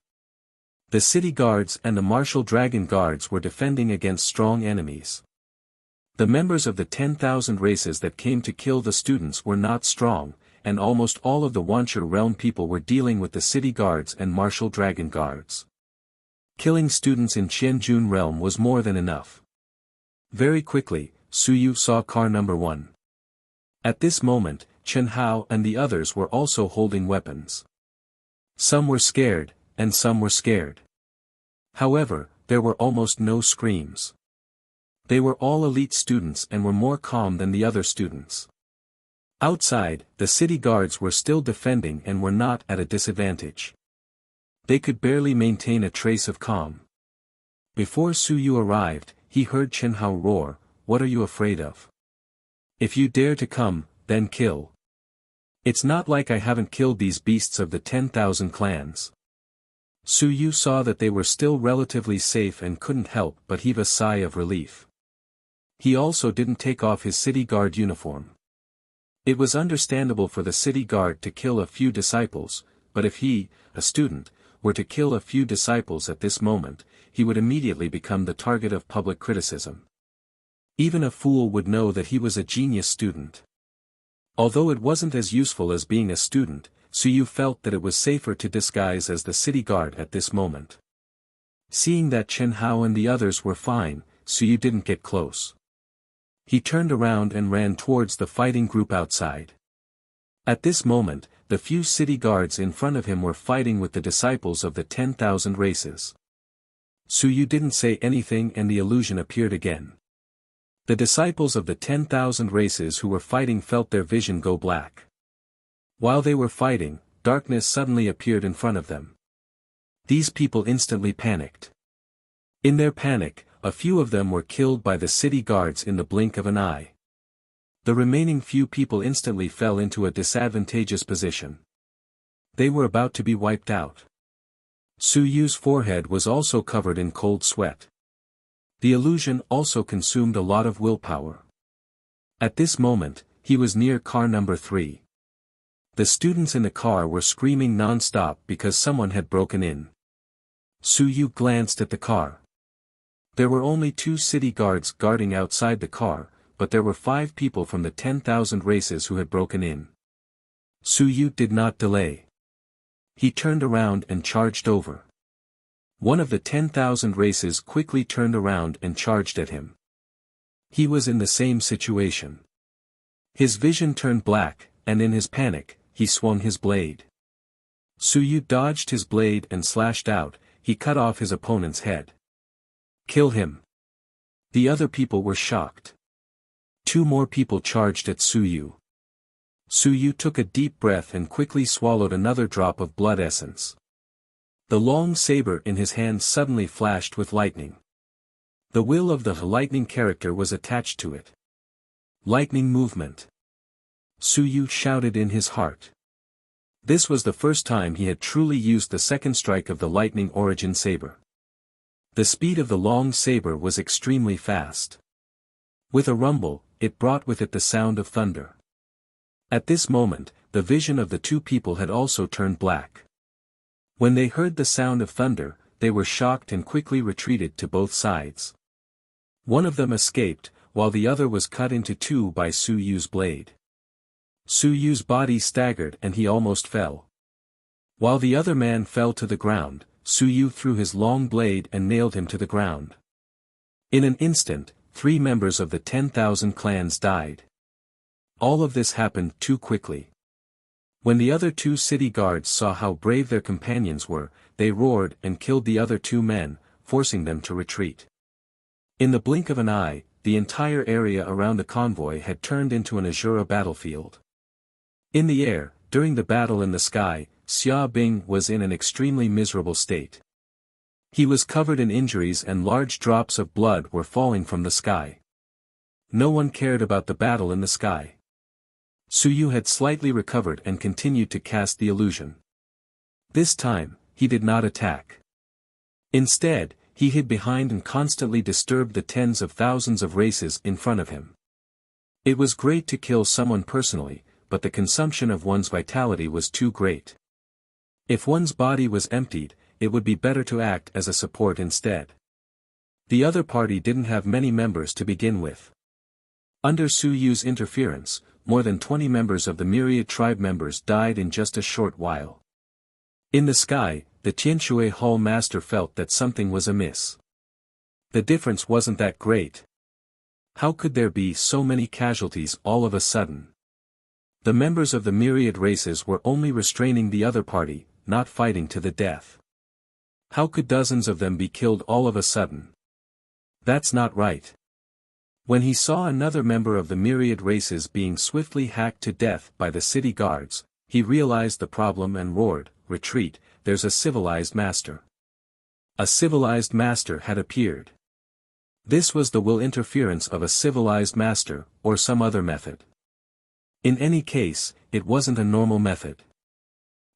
The city guards and the martial dragon guards were defending against strong enemies. The members of the 10,000 races that came to kill the students were not strong, and almost all of the Wancha realm people were dealing with the city guards and martial dragon guards. Killing students in Qianjun realm was more than enough. Very quickly, Su Yu saw car number 1. At this moment, Chen Hao and the others were also holding weapons. Some were scared, and some were scared. However, there were almost no screams. They were all elite students and were more calm than the other students. Outside, the city guards were still defending and were not at a disadvantage. They could barely maintain a trace of calm. Before Su Yu arrived, he heard Chen Hao roar, "What are you afraid of? If you dare to come, then kill. It's not like I haven't killed these beasts of the 10,000 clans." Su Yu saw that they were still relatively safe and couldn't help but heave a sigh of relief. He also didn't take off his city guard uniform. It was understandable for the city guard to kill a few disciples, but if he, a student, were to kill a few disciples at this moment, he would immediately become the target of public criticism. Even a fool would know that he was a genius student. Although it wasn't as useful as being a student, Su Yu felt that it was safer to disguise as the city guard at this moment. Seeing that Chen Hao and the others were fine, Su Yu didn't get close. He turned around and ran towards the fighting group outside. At this moment, the few city guards in front of him were fighting with the disciples of the 10,000 races. Su Yu didn't say anything and the illusion appeared again. The disciples of the 10,000 races who were fighting felt their vision go black. While they were fighting, darkness suddenly appeared in front of them. These people instantly panicked. In their panic, a few of them were killed by the city guards in the blink of an eye. The remaining few people instantly fell into a disadvantageous position. They were about to be wiped out. Su Yu's forehead was also covered in cold sweat. The illusion also consumed a lot of willpower. At this moment, he was near car number 3. The students in the car were screaming non-stop because someone had broken in. Su Yu glanced at the car. There were only 2 city guards guarding outside the car, but there were 5 people from the 10,000 races who had broken in. Su Yu did not delay. He turned around and charged over. One of the 10,000 races quickly turned around and charged at him. He was in the same situation. His vision turned black, and in his panic, he swung his blade. Su Yu dodged his blade and slashed out. He cut off his opponent's head. "Kill him." The other people were shocked. 2 more people charged at Su Yu. Su Yu took a deep breath and quickly swallowed another drop of blood essence. The long saber in his hand suddenly flashed with lightning. The will of the lightning character was attached to it. Lightning movement. Su Yu shouted in his heart. This was the first time he had truly used the second strike of the lightning origin saber. The speed of the long saber was extremely fast. With a rumble, it brought with it the sound of thunder. At this moment, the vision of the two people had also turned black. When they heard the sound of thunder, they were shocked and quickly retreated to both sides. One of them escaped, while the other was cut into two by Su Yu's blade. Su Yu's body staggered and he almost fell. While the other man fell to the ground, Su Yu threw his long blade and nailed him to the ground. In an instant, 3 members of the 10,000 clans died. All of this happened too quickly. When the other 2 city guards saw how brave their companions were, they roared and killed the other 2 men, forcing them to retreat. In the blink of an eye, the entire area around the convoy had turned into an Azura battlefield. In the air, during the battle in the sky, Xia Bing was in an extremely miserable state. He was covered in injuries and large drops of blood were falling from the sky. No one cared about the battle in the sky. Su Yu had slightly recovered and continued to cast the illusion. This time, he did not attack. Instead, he hid behind and constantly disturbed the tens of thousands of races in front of him. It was great to kill someone personally, but the consumption of one's vitality was too great. If one's body was emptied, it would be better to act as a support instead. The other party didn't have many members to begin with. Under Su Yu's interference, more than 20 members of the myriad tribe members died in just a short while. In the sky, the Tianshui Hall master felt that something was amiss. The difference wasn't that great. How could there be so many casualties all of a sudden? The members of the myriad races were only restraining the other party, not fighting to the death. How could dozens of them be killed all of a sudden? That's not right. When he saw another member of the myriad races being swiftly hacked to death by the city guards, he realized the problem and roared, "Retreat, there's a civilized master." A civilized master had appeared. This was the will interference of a civilized master, or some other method. In any case, it wasn't a normal method.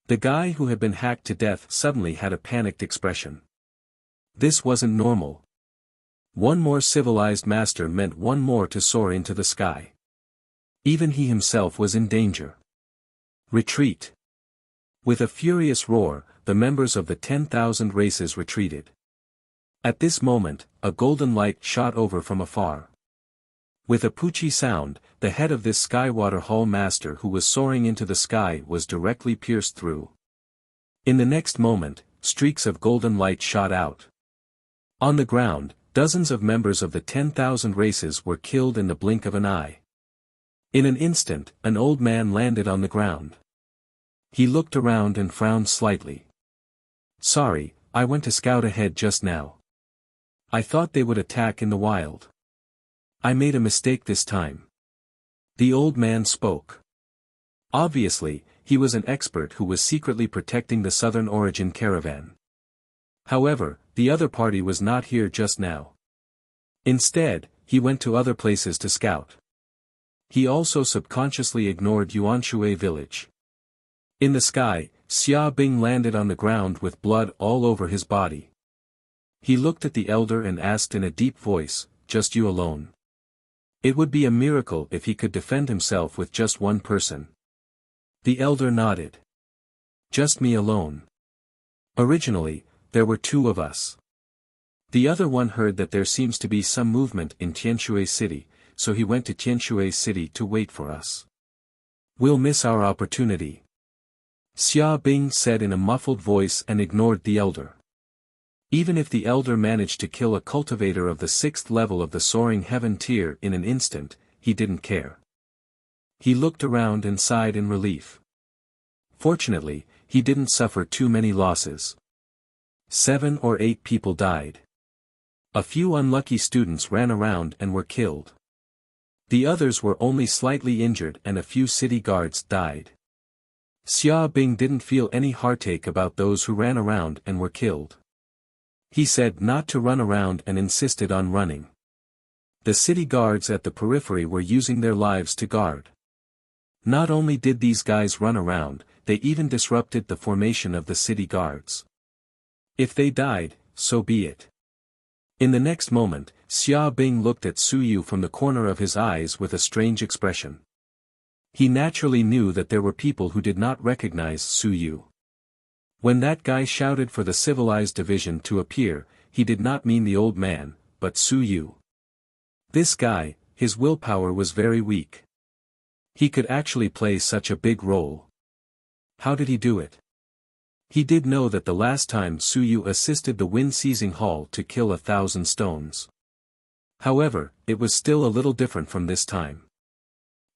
The guy who had been hacked to death suddenly had a panicked expression. This wasn't normal. One more civilized master meant one more to soar into the sky. Even he himself was in danger. Retreat. With a furious roar, the members of the 10,000 races retreated. At this moment, a golden light shot over from afar. With a poochie sound, the head of this Skywater Hall master who was soaring into the sky was directly pierced through. In the next moment, streaks of golden light shot out. On the ground, dozens of members of the 10,000 races were killed in the blink of an eye. In an instant, an old man landed on the ground. He looked around and frowned slightly. "Sorry, I went to scout ahead just now. I thought they would attack in the wild. I made a mistake this time." The old man spoke. Obviously, he was an expert who was secretly protecting the Southern Origin caravan. However, the other party was not here just now. Instead, he went to other places to scout. He also subconsciously ignored Yuanshui village. In the sky, Xia Bing landed on the ground with blood all over his body. He looked at the elder and asked in a deep voice, "Just you alone?" It would be a miracle if he could defend himself with just one person. The elder nodded. "Just me alone. Originally, there were 2 of us. The other one heard that there seems to be some movement in Tianshui City, so he went to Tianshui City to wait for us. We'll miss our opportunity," Xia Bing said in a muffled voice and ignored the elder. Even if the elder managed to kill a cultivator of the 6th level of the soaring heaven tier in an instant, he didn't care. He looked around and sighed in relief. Fortunately, he didn't suffer too many losses. 7 or 8 people died. A few unlucky students ran around and were killed. The others were only slightly injured and a few city guards died. Xia Bing didn't feel any heartache about those who ran around and were killed. He said not to run around and insisted on running. The city guards at the periphery were using their lives to guard. Not only did these guys run around, they even disrupted the formation of the city guards. If they died, so be it. In the next moment, Xia Bing looked at Su Yu from the corner of his eyes with a strange expression. He naturally knew that there were people who did not recognize Su Yu. When that guy shouted for the civilized division to appear, he did not mean the old man, but Su Yu. This guy, his willpower was very weak. He could actually play such a big role. How did he do it? He did know that the last time Su Yu assisted the wind-seizing hall to kill 1,000 stones. However, it was still a little different from this time.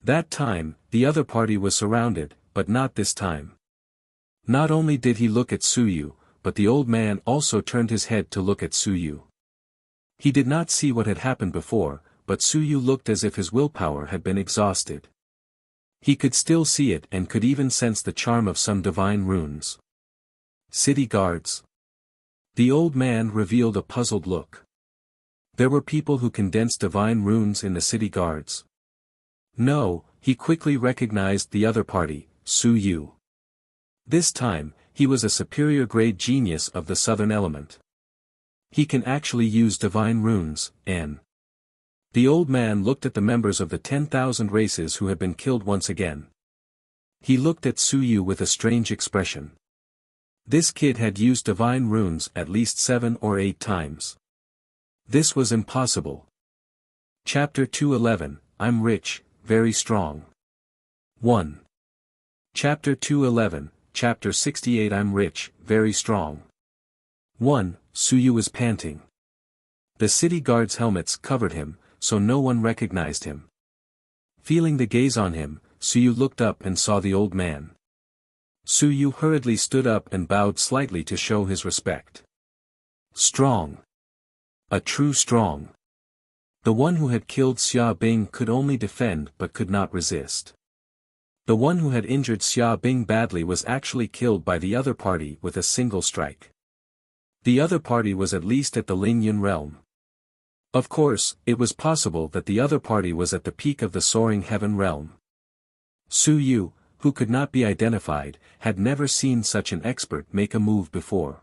That time, the other party was surrounded, but not this time. Not only did he look at Su Yu, but the old man also turned his head to look at Su Yu. He did not see what had happened before, but Su Yu looked as if his willpower had been exhausted. He could still see it and could even sense the charm of some divine runes. City guards. The old man revealed a puzzled look. There were people who condensed divine runes in the city guards. No, he quickly recognized the other party, Su Yu. This time, he was a superior grade genius of the southern element. He can actually use divine runes, and the old man looked at the members of the 10,000 races who had been killed once again. He looked at Su Yu with a strange expression. This kid had used divine runes at least 7 or 8 times. This was impossible. Chapter 211, I'm rich, very strong. 1. Chapter 211, Chapter 68 I'm rich, very strong. 1. Su Yu was panting. The city guards' helmets covered him, so no one recognized him. Feeling the gaze on him, Su Yu looked up and saw the old man. Su Yu hurriedly stood up and bowed slightly to show his respect. Strong. A true strong. The one who had killed Xia Bing could only defend but could not resist. The one who had injured Xia Bing badly was actually killed by the other party with a single strike. The other party was at least at the Lingyun realm. Of course, it was possible that the other party was at the peak of the soaring heaven realm. Su Yu, who could not be identified, had never seen such an expert make a move before.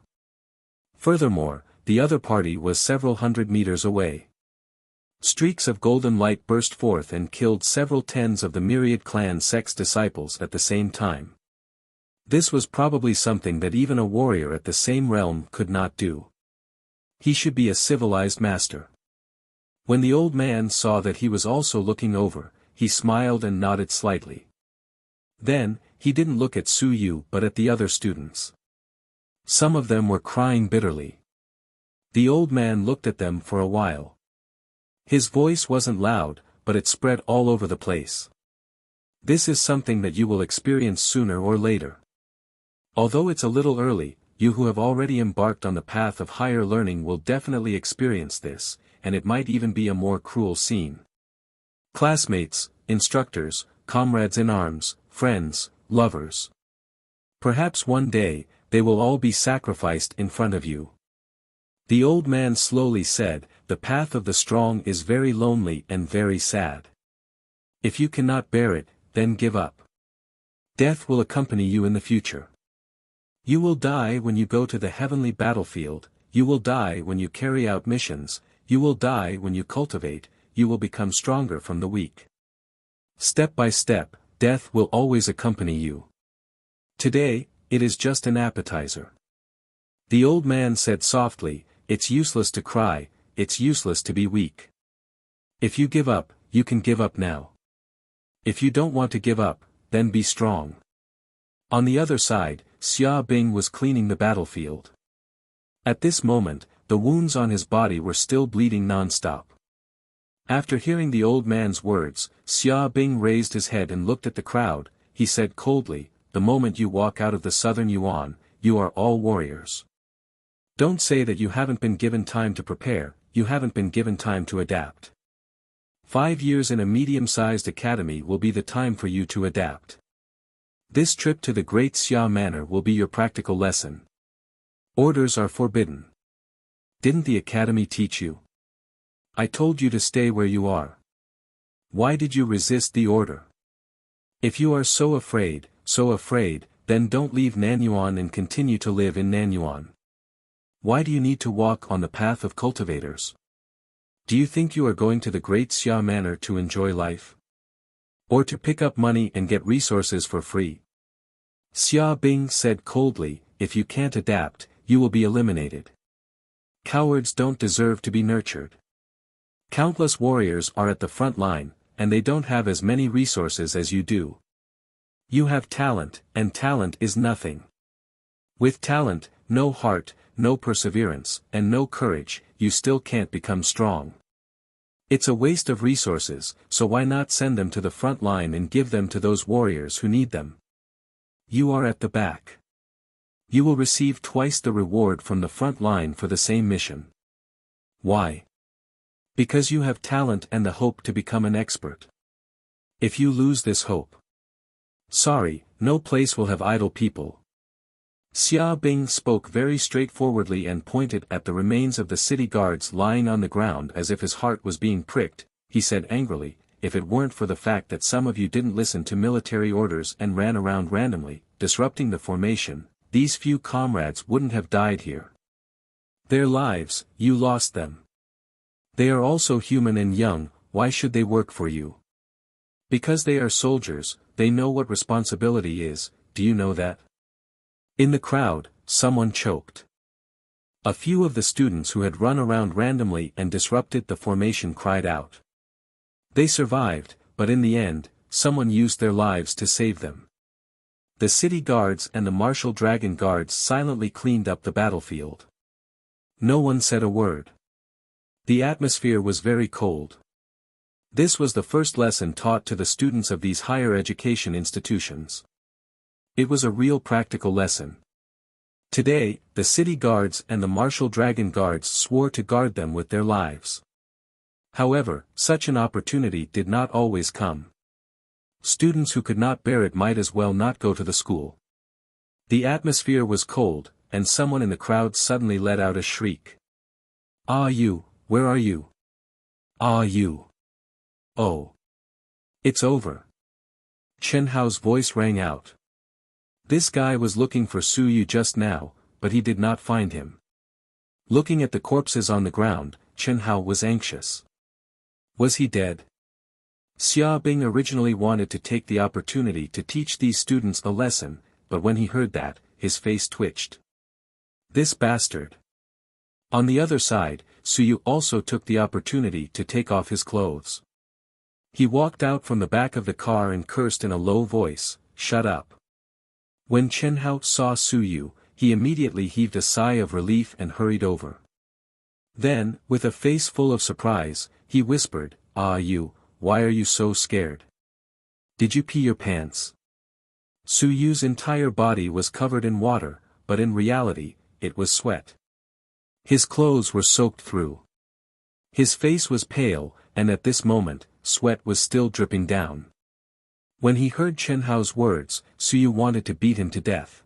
Furthermore, the other party was several hundred meters away. Streaks of golden light burst forth and killed several tens of the myriad clan sect's disciples at the same time. This was probably something that even a warrior at the same realm could not do. He should be a civilized master. When the old man saw that he was also looking over, he smiled and nodded slightly. Then, he didn't look at Su Yu but at the other students. Some of them were crying bitterly. The old man looked at them for a while. His voice wasn't loud, but it spread all over the place. This is something that you will experience sooner or later. Although it's a little early, you who have already embarked on the path of higher learning will definitely experience this, and it might even be a more cruel scene. Classmates, instructors, comrades in arms, friends, lovers. Perhaps one day, they will all be sacrificed in front of you. The old man slowly said, the path of the strong is very lonely and very sad. If you cannot bear it, then give up. Death will accompany you in the future. You will die when you go to the heavenly battlefield, you will die when you carry out missions, you will die when you cultivate, you will become stronger from the weak. Step by step, death will always accompany you. Today, it is just an appetizer. The old man said softly, it's useless to cry, it's useless to be weak. If you give up, you can give up now. If you don't want to give up, then be strong. On the other side, Xia Bing was cleaning the battlefield. At this moment, the wounds on his body were still bleeding non-stop. After hearing the old man's words, Xia Bing raised his head and looked at the crowd. He said coldly, the moment you walk out of the southern Yuan, you are all warriors. Don't say that you haven't been given time to prepare, you haven't been given time to adapt. 5 years in a medium-sized academy will be the time for you to adapt. This trip to the Great Xia Manor will be your practical lesson. Orders are forbidden. Didn't the academy teach you? I told you to stay where you are. Why did you resist the order? If you are so afraid, then don't leave Nanyuan and continue to live in Nanyuan. Why do you need to walk on the path of cultivators? Do you think you are going to the Great Xia Manor to enjoy life? Or to pick up money and get resources for free? Xia Bing said coldly, if you can't adapt, you will be eliminated. Cowards don't deserve to be nurtured. Countless warriors are at the front line, and they don't have as many resources as you do. You have talent, and talent is nothing. With talent, no heart, no perseverance, and no courage, you still can't become strong. It's a waste of resources, so why not send them to the front line and give them to those warriors who need them? You are at the back. You will receive twice the reward from the front line for the same mission. Why? Because you have talent and the hope to become an expert. If you lose this hope, sorry, no place will have idle people. Xia Bing spoke very straightforwardly and pointed at the remains of the city guards lying on the ground as if his heart was being pricked. He said angrily, if it weren't for the fact that some of you didn't listen to military orders and ran around randomly, disrupting the formation, these few comrades wouldn't have died here. Their lives, you lost them. They are also human and young, why should they work for you? Because they are soldiers, they know what responsibility is, do you know that? In the crowd, someone choked. A few of the students who had run around randomly and disrupted the formation cried out. They survived, but in the end, someone used their lives to save them. The city guards and the martial dragon guards silently cleaned up the battlefield. No one said a word. The atmosphere was very cold. This was the first lesson taught to the students of these higher education institutions. It was a real practical lesson. Today, the city guards and the martial dragon guards swore to guard them with their lives. However, such an opportunity did not always come. Students who could not bear it might as well not go to the school. The atmosphere was cold, and someone in the crowd suddenly let out a shriek. Ah you, where are you? Ah you. Oh. It's over. Chen Hao's voice rang out. This guy was looking for Su Yu just now, but he did not find him. Looking at the corpses on the ground, Chen Hao was anxious. Was he dead? Xia Bing originally wanted to take the opportunity to teach these students a lesson, but when he heard that, his face twitched. This bastard. On the other side, Su Yu also took the opportunity to take off his clothes. He walked out from the back of the car and cursed in a low voice, "Shut up." When Chen Hao saw Su Yu, he immediately heaved a sigh of relief and hurried over. Then, with a face full of surprise, he whispered, "Ah you, why are you so scared? Did you pee your pants?" Su Yu's entire body was covered in water, but in reality, it was sweat. His clothes were soaked through. His face was pale, and at this moment, sweat was still dripping down. When he heard Chen Hao's words, Su Yu wanted to beat him to death.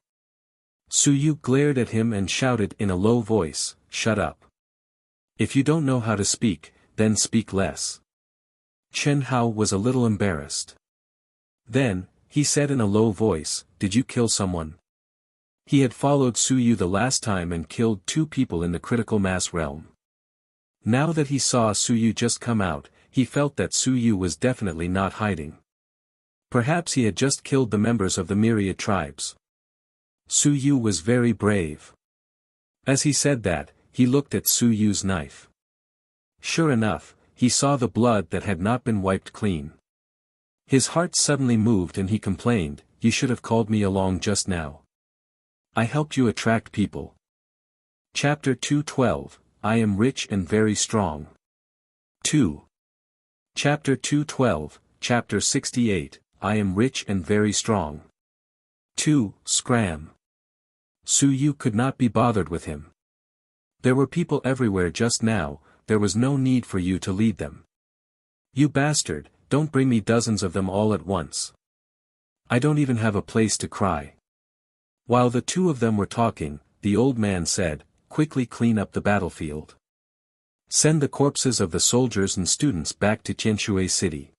Su Yu glared at him and shouted in a low voice, "Shut up. If you don't know how to speak, then speak less." Chen Hao was a little embarrassed. Then, he said in a low voice, "Did you kill someone?" He had followed Su Yu the last time and killed 2 people in the critical mass realm. Now that he saw Su Yu just come out, he felt that Su Yu was definitely not hiding. Perhaps he had just killed the members of the myriad tribes. Su Yu was very brave. As he said that, he looked at Su Yu's knife. Sure enough, he saw the blood that had not been wiped clean. His heart suddenly moved and he complained, "You should have called me along just now. I helped you attract people." Chapter 212, I am rich and very strong. 2. Chapter 212, Chapter 68, I am rich and very strong. 2. Scram. Su Yu could not be bothered with him. There were people everywhere just now, there was no need for you to lead them. You bastard, don't bring me dozens of them all at once. I don't even have a place to cry. While the two of them were talking, the old man said, quickly clean up the battlefield. Send the corpses of the soldiers and students back to Qianshui City.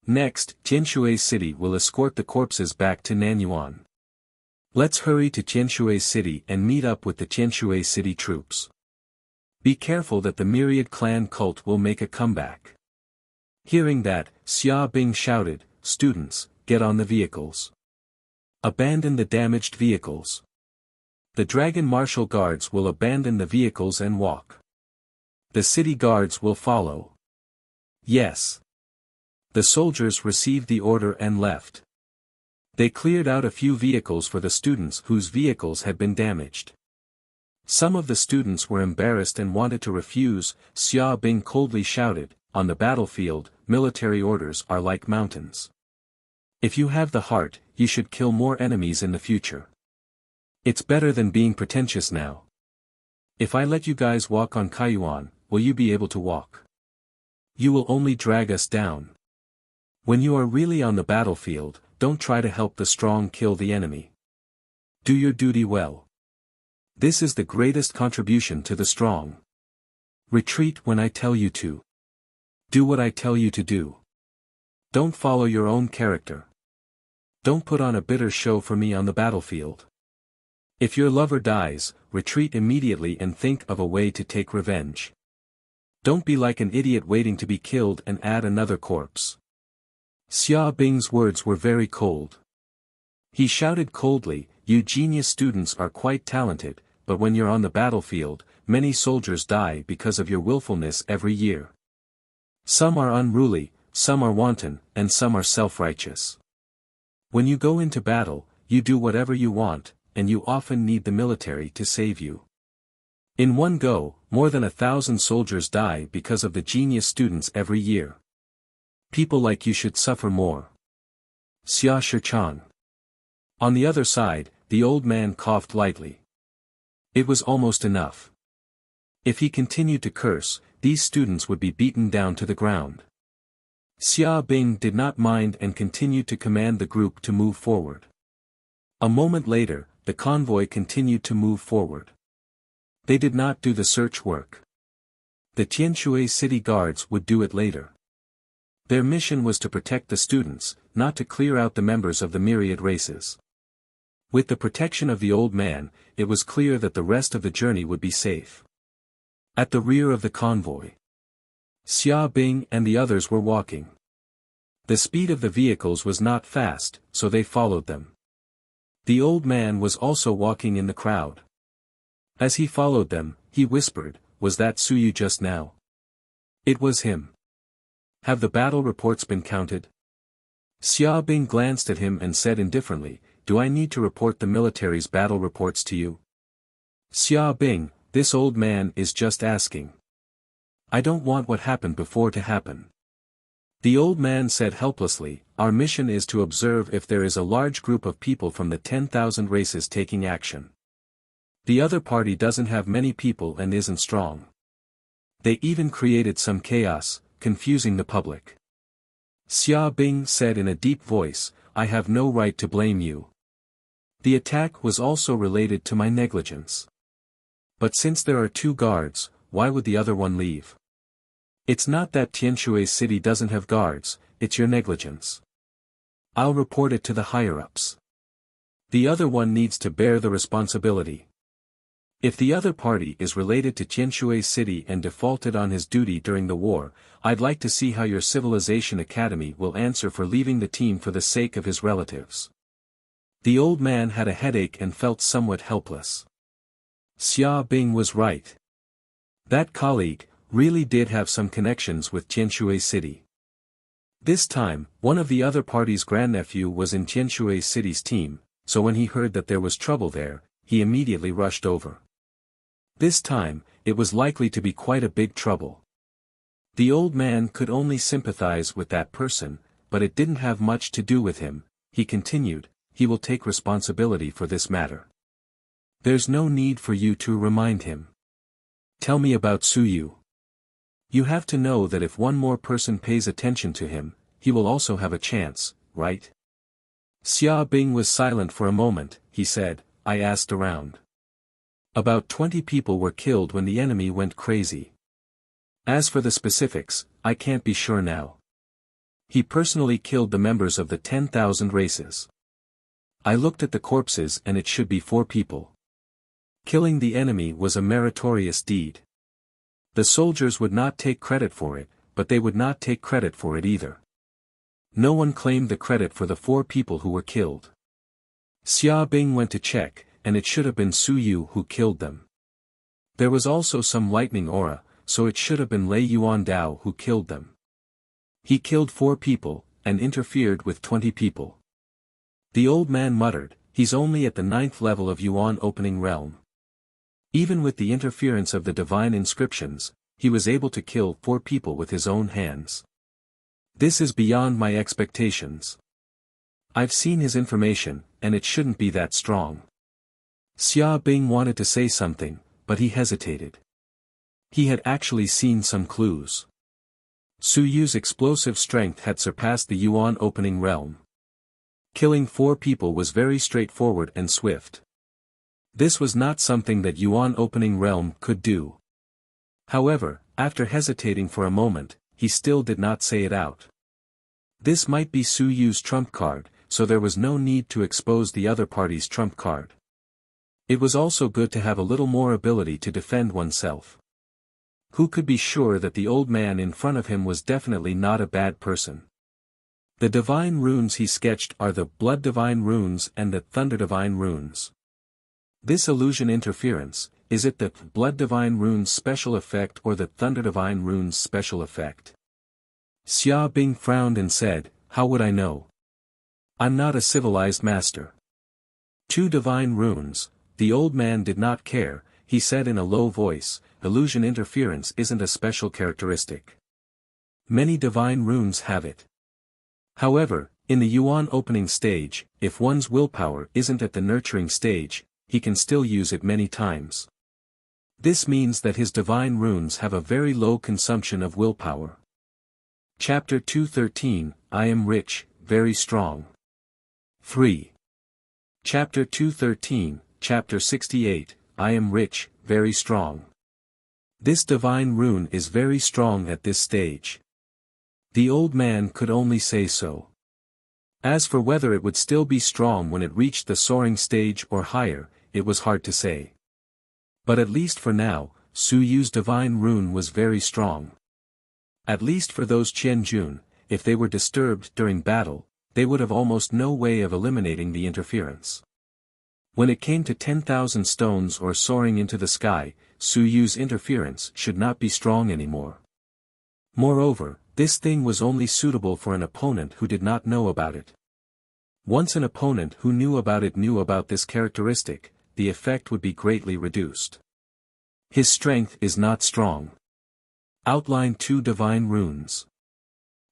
Next, Qianshui City will escort the corpses back to Nanyuan. Let's hurry to Qianshui City and meet up with the Qianshui City troops. Be careful that the myriad clan cult will make a comeback. Hearing that, Xia Bing shouted, students, get on the vehicles. Abandon the damaged vehicles. The dragon martial guards will abandon the vehicles and walk. The city guards will follow. Yes. The soldiers received the order and left. They cleared out a few vehicles for the students whose vehicles had been damaged. Some of the students were embarrassed and wanted to refuse. Xia Bing coldly shouted, on the battlefield, military orders are like mountains. If you have the heart, you should kill more enemies in the future. It's better than being pretentious now. If I let you guys walk on Kaiyuan, will you be able to walk? You will only drag us down. When you are really on the battlefield, don't try to help the strong kill the enemy. Do your duty well. This is the greatest contribution to the strong. Retreat when I tell you to. Do what I tell you to do. Don't follow your own character. Don't put on a bitter show for me on the battlefield. If your lover dies, retreat immediately and think of a way to take revenge. Don't be like an idiot waiting to be killed and add another corpse. Xia Bing's words were very cold. He shouted coldly, you genius students are quite talented, but when you're on the battlefield, many soldiers die because of your willfulness every year. Some are unruly, some are wanton, and some are self-righteous. When you go into battle, you do whatever you want, and you often need the military to save you. In one go, more than 1,000 soldiers die because of the genius students every year. People like you should suffer more. Xia Shichang. On the other side, the old man coughed lightly. It was almost enough. If he continued to curse, these students would be beaten down to the ground. Xia Bing did not mind and continued to command the group to move forward. A moment later, the convoy continued to move forward. They did not do the search work. The Qianshui city guards would do it later. Their mission was to protect the students, not to clear out the members of the myriad races. With the protection of the old man, it was clear that the rest of the journey would be safe. At the rear of the convoy, Xia Bing and the others were walking. The speed of the vehicles was not fast, so they followed them. The old man was also walking in the crowd. As he followed them, he whispered, was that Suyu just now? It was him. Have the battle reports been counted? Xia Bing glanced at him and said indifferently, do I need to report the military's battle reports to you? Xia Bing, this old man is just asking. I don't want what happened before to happen. The old man said helplessly, our mission is to observe if there is a large group of people from the 10,000 races taking action. The other party doesn't have many people and isn't strong. They even created some chaos, confusing the public. Xia Bing said in a deep voice, I have no right to blame you. The attack was also related to my negligence. But since there are two guards, why would the other one leave? It's not that Qianshui City doesn't have guards, it's your negligence. I'll report it to the higher-ups. The other one needs to bear the responsibility. If the other party is related to Qianshui City and defaulted on his duty during the war, I'd like to see how your Civilization Academy will answer for leaving the team for the sake of his relatives. The old man had a headache and felt somewhat helpless. Xia Bing was right. That colleague really did have some connections with Qianshui City. This time, one of the other party's grandnephew was in Qianshui City's team, so when he heard that there was trouble there, he immediately rushed over. This time, it was likely to be quite a big trouble. The old man could only sympathize with that person, but it didn't have much to do with him. He continued, he will take responsibility for this matter. There's no need for you to remind him. Tell me about Suyu. You have to know that if one more person pays attention to him, he will also have a chance, right? Xia Bing was silent for a moment. He said, I asked around. About 20 people were killed when the enemy went crazy. As for the specifics, I can't be sure now. He personally killed the members of the 10,000 races. I looked at the corpses and it should be 4 people. Killing the enemy was a meritorious deed. The soldiers would not take credit for it, but they would not take credit for it either. No one claimed the credit for the 4 people who were killed. Xia Bing went to check, and it should have been Su Yu who killed them. There was also some lightning aura, so it should have been Lei Yuan Dao who killed them. He killed 4 people, and interfered with 20 people. The old man muttered, he's only at the 9th level of Yuan opening realm. Even with the interference of the divine inscriptions, he was able to kill 4 people with his own hands. This is beyond my expectations. I've seen his information, and it shouldn't be that strong. Xia Bing wanted to say something, but he hesitated. He had actually seen some clues. Su Yu's explosive strength had surpassed the Yuan opening realm. Killing 4 people was very straightforward and swift. This was not something that Yuan opening realm could do. However, after hesitating for a moment, he still did not say it out. This might be Su Yu's trump card, so there was no need to expose the other party's trump card. It was also good to have a little more ability to defend oneself. Who could be sure that the old man in front of him was definitely not a bad person? The divine runes he sketched are the blood divine runes and the thunder divine runes. This illusion interference, is it the blood divine runes special effect or the thunder divine runes special effect? Xia Bing frowned and said, how would I know? I'm not a civilized master. 2 divine runes, the old man did not care, he said in a low voice, illusion interference isn't a special characteristic. Many divine runes have it. However, in the Yuan opening stage, if one's willpower isn't at the nurturing stage, he can still use it many times. This means that his divine runes have a very low consumption of willpower. Chapter 213, I am rich, very strong. 3. Chapter 213, Chapter 68, I am rich, very strong. This divine rune is very strong at this stage. The old man could only say so. As for whether it would still be strong when it reached the soaring stage or higher, it was hard to say. But at least for now, Su Yu's divine rune was very strong. At least for those Qianjun, if they were disturbed during battle, they would have almost no way of eliminating the interference. When it came to 10,000 stones or soaring into the sky, Su Yu's interference should not be strong anymore. Moreover, this thing was only suitable for an opponent who did not know about it. Once an opponent who knew about it knew about this characteristic, the effect would be greatly reduced. His strength is not strong. Outline 2 divine runes.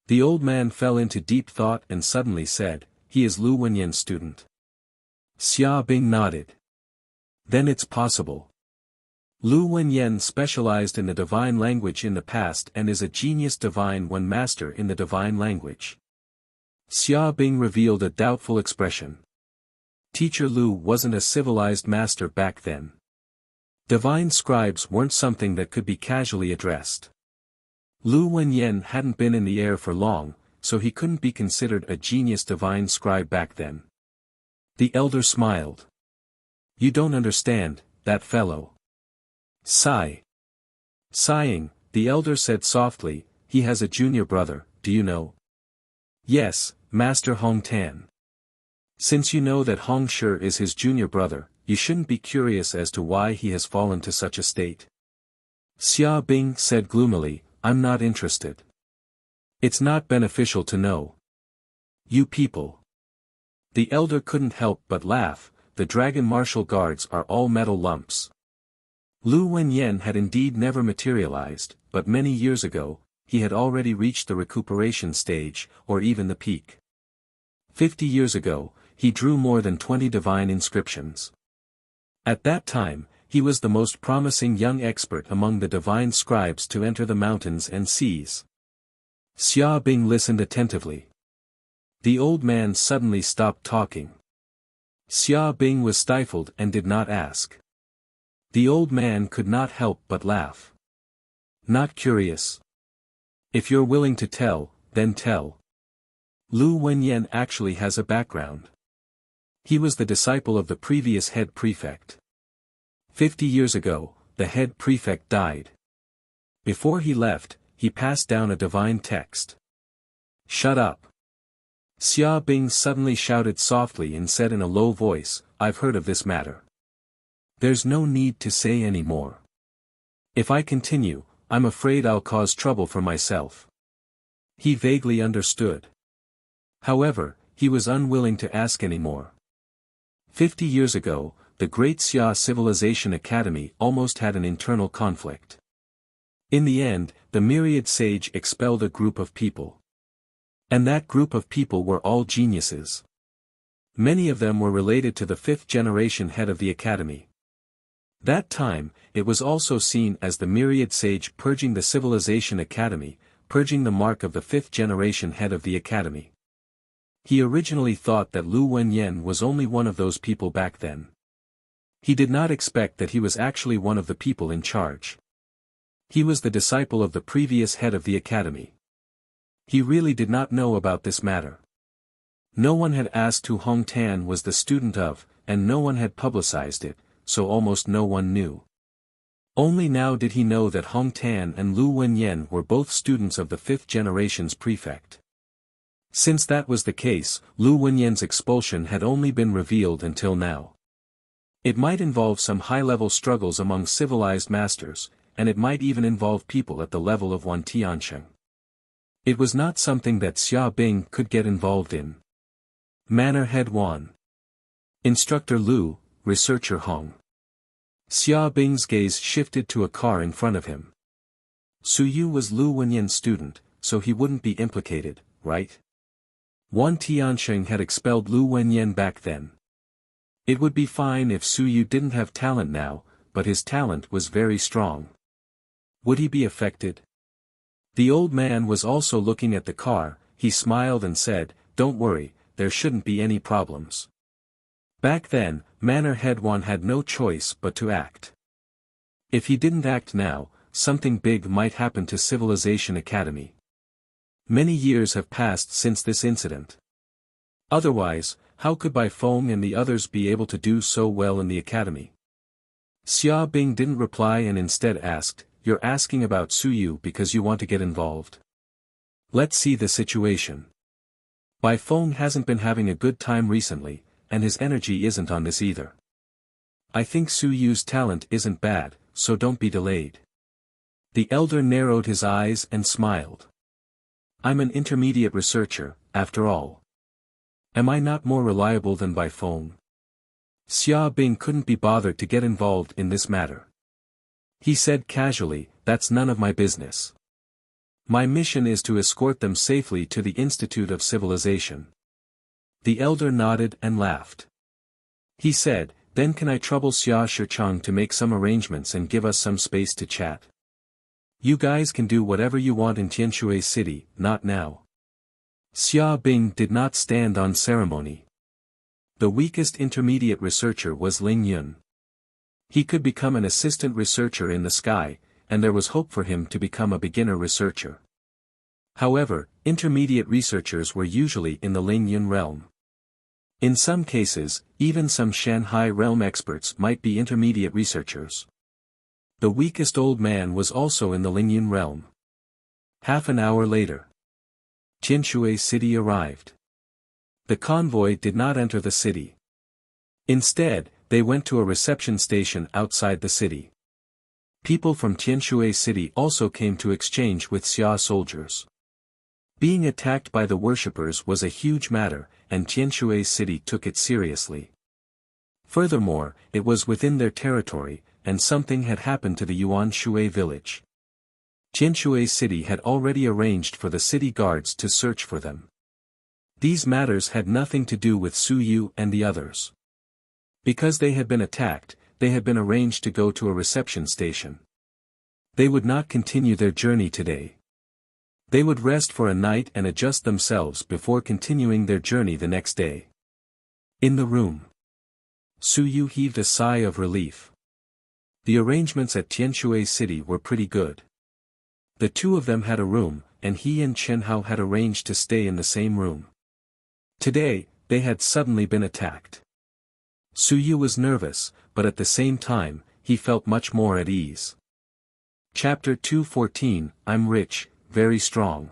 The old man fell into deep thought and suddenly said, he is Lu Wenyan's student. Xia Bing nodded. Then it's possible. Lu Wenyan specialized in the divine language in the past and is a genius divine one master in the divine language. Xia Bing revealed a doubtful expression. Teacher Lu wasn't a civilized master back then. Divine scribes weren't something that could be casually addressed. Lu Wenyan hadn't been in the air for long, so he couldn't be considered a genius divine scribe back then. The elder smiled. You don't understand, that fellow. Sigh. Sighing, the elder said softly, he has a junior brother, do you know? Yes, Master Hong Tan. Since you know that Hong Shi is his junior brother, you shouldn't be curious as to why he has fallen to such a state. Xia Bing said gloomily, I'm not interested. It's not beneficial to know. You people. The elder couldn't help but laugh, the dragon martial guards are all metal lumps. Lu Wenyan had indeed never materialized, but many years ago, he had already reached the recuperation stage, or even the peak. 50 years ago, he drew more than 20 divine inscriptions. At that time, He was the most promising young expert among the divine scribes to enter the mountains and seas. Xia Bing listened attentively. The old man suddenly stopped talking. Xia Bing was stifled and did not ask. The old man could not help but laugh. Not curious. If you're willing to tell, then tell. Lu Wenyan actually has a background. He was the disciple of the previous head prefect. 50 years ago, the head prefect died. Before he left, he passed down a divine text. Shut up. Xia Bing suddenly shouted softly and said in a low voice, I've heard of this matter. There's no need to say any more. If I continue, I'm afraid I'll cause trouble for myself. He vaguely understood. However, he was unwilling to ask any more. 50 years ago, the Great Xia Civilization Academy almost had an internal conflict. In the end, the myriad sage expelled a group of people. And that group of people were all geniuses. Many of them were related to the fifth-generation head of the academy. That time, it was also seen as the myriad sage purging the Civilization Academy, purging the mark of the fifth-generation head of the academy. He originally thought that Lu Wenyan was only one of those people back then. He did not expect that he was actually one of the people in charge. He was the disciple of the previous head of the academy. He really did not know about this matter. No one had asked who Hong Tan was the student of, and no one had publicized it, so almost no one knew. Only now did he know that Hong Tan and Lu Wenyan were both students of the fifth generation's prefect. Since that was the case, Lu Wenyan's expulsion had only been revealed until now. It might involve some high-level struggles among civilized masters, and it might even involve people at the level of Wan Tiansheng. It was not something that Xia Bing could get involved in. Manor Head Wan. Instructor Lu, Researcher Hong. Xia Bing's gaze shifted to a car in front of him. Su Yu was Lu Wenyan's student, so he wouldn't be implicated, right? Wan Tiansheng had expelled Lu Wenyan back then. It would be fine if Su Yu didn't have talent now, but his talent was very strong. Would he be affected? The old man was also looking at the car. He smiled and said, Don't worry, there shouldn't be any problems. Back then, Manor Head Wan had no choice but to act. If he didn't act now, something big might happen to Civilization Academy. Many years have passed since this incident. Otherwise, how could Bai Feng and the others be able to do so well in the academy? Xia Bing didn't reply and instead asked, You're asking about Su Yu because you want to get involved? Let's see the situation. Bai Feng hasn't been having a good time recently, and his energy isn't on this either. I think Su Yu's talent isn't bad, so don't be delayed. The elder narrowed his eyes and smiled. I'm an intermediate researcher, after all. Am I not more reliable than Bai Feng? Xia Bing couldn't be bothered to get involved in this matter. He said casually, That's none of my business. My mission is to escort them safely to the Institute of Civilization. The elder nodded and laughed. He said, Then can I trouble Xia Shichang to make some arrangements and give us some space to chat? You guys can do whatever you want in Tianshui City, not now. Xia Bing did not stand on ceremony. The weakest intermediate researcher was Ling Yun. He could become an assistant researcher in the sky, and there was hope for him to become a beginner researcher. However, intermediate researchers were usually in the Ling Yun realm. In some cases, even some Shanghai realm experts might be intermediate researchers. The weakest old man was also in the Ling Yun realm. Half an hour later, Tianshui City arrived. The convoy did not enter the city. Instead, they went to a reception station outside the city. People from Tianshui City also came to exchange with Xia soldiers. Being attacked by the worshippers was a huge matter, and Tianshui City took it seriously. Furthermore, it was within their territory, and something had happened to the Yuan Shui village. Tianshui City had already arranged for the city guards to search for them. These matters had nothing to do with Su Yu and the others. Because they had been attacked, they had been arranged to go to a reception station. They would not continue their journey today. They would rest for a night and adjust themselves before continuing their journey the next day. In the room, Su Yu heaved a sigh of relief. The arrangements at Tianshui City were pretty good. The two of them had a room, and he and Chen Hao had arranged to stay in the same room. Today, they had suddenly been attacked. Su Yu was nervous, but at the same time, he felt much more at ease. Chapter 214, I'm rich, very strong.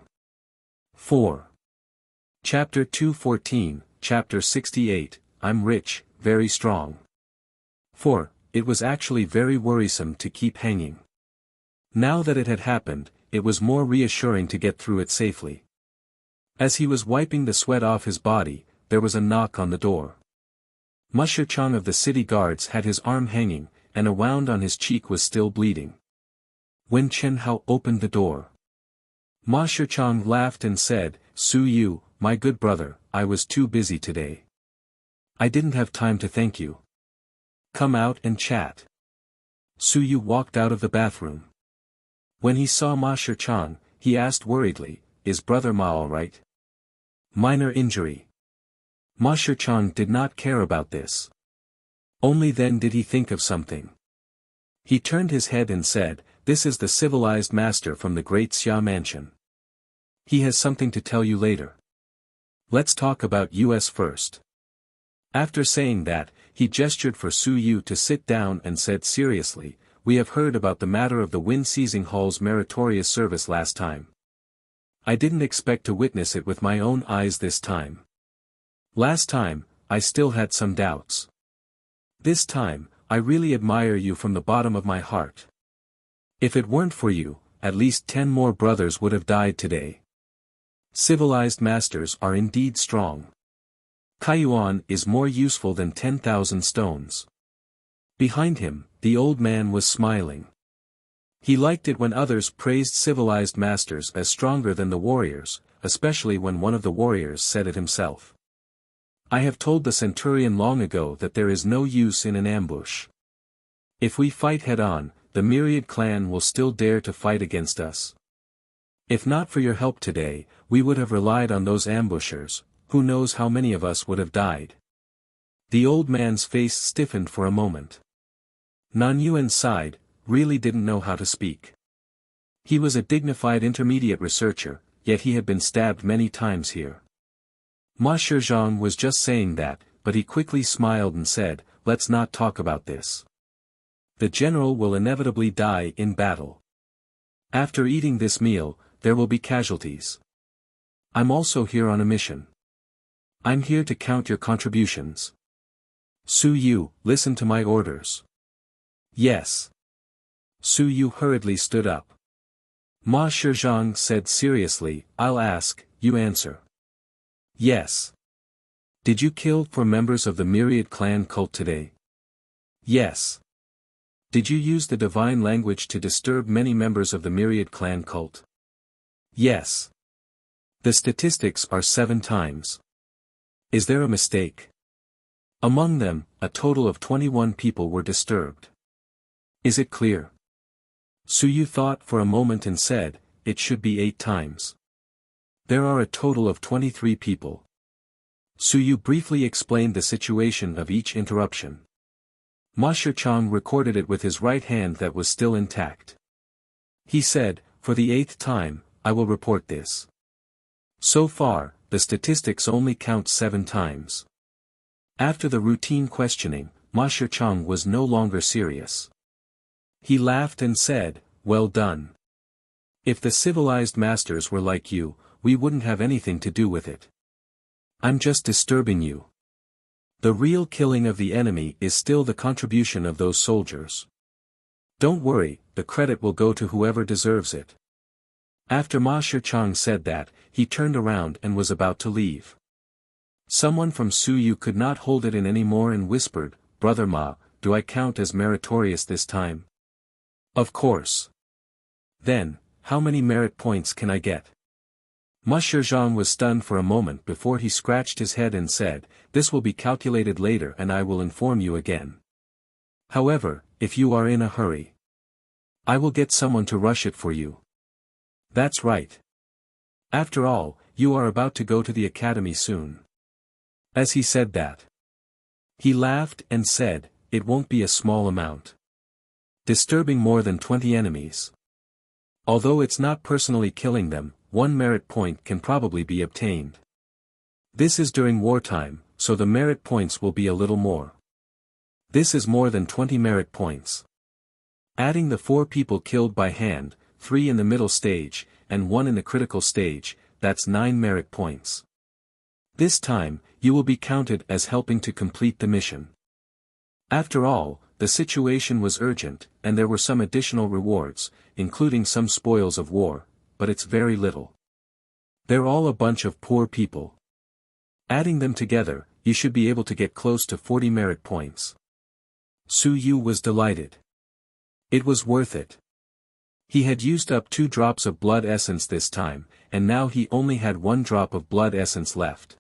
4. Chapter 214, Chapter 68, I'm rich, very strong. 4. It was actually very worrisome to keep hanging. Now that it had happened, it was more reassuring to get through it safely. As he was wiping the sweat off his body, there was a knock on the door. Ma Shichang of the city guards had his arm hanging, and a wound on his cheek was still bleeding. When Chen Hao opened the door, Ma Shichang laughed and said, Su Yu, my good brother, I was too busy today. I didn't have time to thank you. Come out and chat. Su Yu walked out of the bathroom. When he saw Ma Shichang, he asked worriedly, is Brother Ma all right? Minor injury. Ma Shichang did not care about this. Only then did he think of something. He turned his head and said, this is the civilized master from the great Xia mansion. He has something to tell you later. Let's talk about us first. After saying that, he gestured for Su Yu to sit down and said seriously, we have heard about the matter of the Wind Seizing Hall's meritorious service last time. I didn't expect to witness it with my own eyes this time. Last time, I still had some doubts. This time, I really admire you from the bottom of my heart. If it weren't for you, at least 10 more brothers would have died today. Civilized masters are indeed strong. Kaiyuan is more useful than 10,000 stones. Behind him, the old man was smiling. He liked it when others praised civilized masters as stronger than the warriors, especially when one of the warriors said it himself. I have told the centurion long ago that there is no use in an ambush. If we fight head-on, the myriad clan will still dare to fight against us. If not for your help today, we would have relied on those ambushers, who knows how many of us would have died. The old man's face stiffened for a moment. Nan Yuan sighed, really didn't know how to speak. He was a dignified intermediate researcher, yet he had been stabbed many times here. Ma Shizhong was just saying that, but he quickly smiled and said, let's not talk about this. The general will inevitably die in battle. After eating this meal, there will be casualties. I'm also here on a mission. I'm here to count your contributions. Su Yu, listen to my orders. Yes. Su Yu hurriedly stood up. Ma Shizhong said seriously, I'll ask, you answer. Yes. Did you kill 4 members of the Myriad clan cult today? Yes. Did you use the divine language to disturb many members of the Myriad clan cult? Yes. The statistics are 7 times. Is there a mistake? Among them, a total of 21 people were disturbed. Is it clear? Su Yu thought for a moment and said, it should be 8 times. There are a total of 23 people. Su Yu briefly explained the situation of each interruption. Ma Shichang recorded it with his right hand that was still intact. He said, for the 8th time, I will report this. So far, the statistics only count 7 times. After the routine questioning, Ma Shichang was no longer serious. He laughed and said, well done. If the civilized masters were like you, we wouldn't have anything to do with it. I'm just disturbing you. The real killing of the enemy is still the contribution of those soldiers. Don't worry, the credit will go to whoever deserves it. After Ma Shichang said that, he turned around and was about to leave. Someone from Su Yu could not hold it in any more and whispered, Brother Ma, do I count as meritorious this time? Of course. Then, how many merit points can I get? Ma Shizhong was stunned for a moment before he scratched his head and said, this will be calculated later and I will inform you again. However, if you are in a hurry, I will get someone to rush it for you. That's right. After all, you are about to go to the academy soon. As he said that, he laughed and said, it won't be a small amount. Disturbing more than 20 enemies. Although it's not personally killing them, 1 merit point can probably be obtained. This is during wartime, so the merit points will be a little more. This is more than 20 merit points. Adding the 4 people killed by hand, 3 in the middle stage, and 1 in the critical stage, that's 9 merit points. This time, you will be counted as helping to complete the mission. After all, the situation was urgent, and there were some additional rewards, including some spoils of war, but it's very little. They're all a bunch of poor people. Adding them together, you should be able to get close to 40 merit points. Su Yu was delighted. It was worth it. He had used up 2 drops of blood essence this time, and now he only had 1 drop of blood essence left.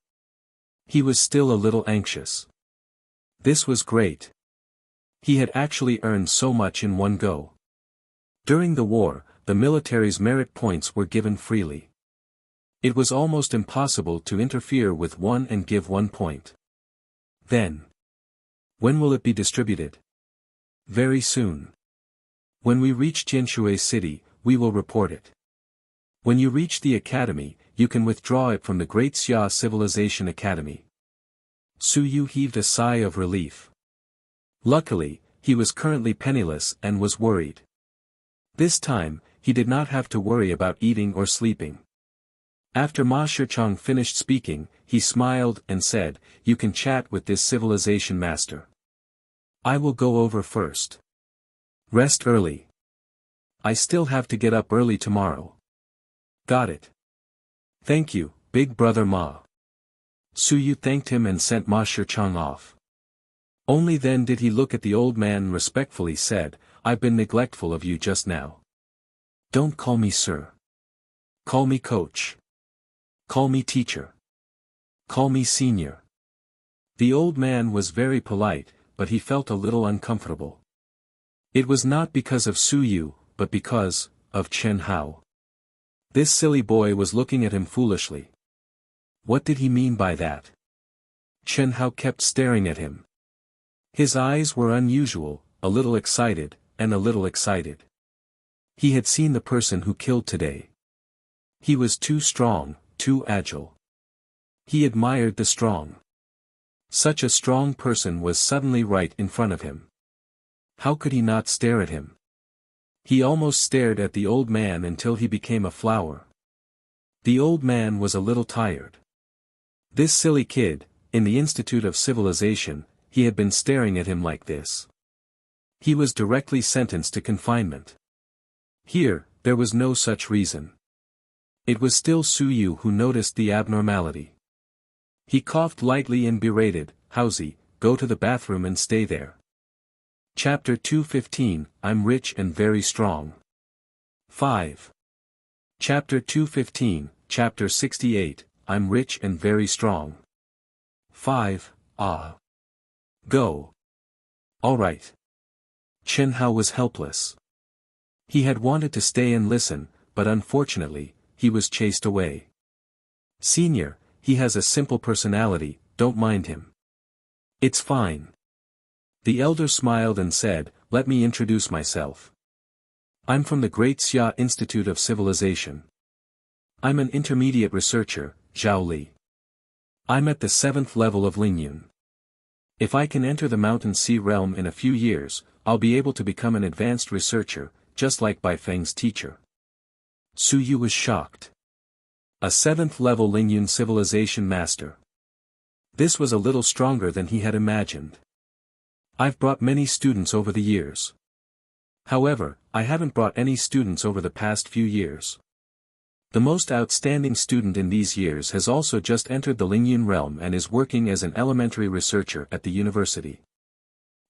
He was still a little anxious. This was great. He had actually earned so much in one go. During the war, the military's merit points were given freely. It was almost impossible to interfere with one and give 1 point. Then, when will it be distributed? Very soon. When we reach Jinshui City, we will report it. When you reach the academy, you can withdraw it from the Great Xia Civilization Academy. Su Yu heaved a sigh of relief. Luckily, he was currently penniless and was worried. This time, he did not have to worry about eating or sleeping. After Ma Shichong finished speaking, he smiled and said, you can chat with this civilization master. I will go over first. Rest early. I still have to get up early tomorrow. Got it. Thank you, big brother Ma. Su Yu thanked him and sent Ma Shichong off. Only then did he look at the old man and respectfully said, I've been neglectful of you just now. Don't call me sir. Call me coach. Call me teacher. Call me senior. The old man was very polite, but he felt a little uncomfortable. It was not because of Su Yu, but because of Chen Hao. This silly boy was looking at him foolishly. What did he mean by that? Chen Hao kept staring at him. His eyes were unusual, a little excited, and a little excited. He had seen the person who killed today. He was too strong, too agile. He admired the strong. Such a strong person was suddenly right in front of him. How could he not stare at him? He almost stared at the old man until he became a flower. The old man was a little tired. This silly kid, in the Institute of Civilization, he had been staring at him like this. He was directly sentenced to confinement. Here, there was no such reason. It was still Su Yu who noticed the abnormality. He coughed lightly and berated, Howsy, go to the bathroom and stay there. Chapter 215, I'm rich and very strong. 5. Chapter 215, Chapter 68, I'm rich and very strong. 5, Go. Alright. Chen Hao was helpless. He had wanted to stay and listen, but unfortunately, he was chased away. Senior, he has a simple personality, don't mind him. It's fine. The elder smiled and said, let me introduce myself. I'm from the Great Xia Institute of Civilization. I'm an intermediate researcher, Zhao Li. I'm at the 7th level of Lingyun. If I can enter the Mountain Sea realm in a few years, I'll be able to become an advanced researcher, just like Bai Feng's teacher. Su Yu was shocked. A 7th level Lingyun civilization master. This was a little stronger than he had imagined. I've brought many students over the years. However, I haven't brought any students over the past few years. The most outstanding student in these years has also just entered the Lingyun realm and is working as an elementary researcher at the university.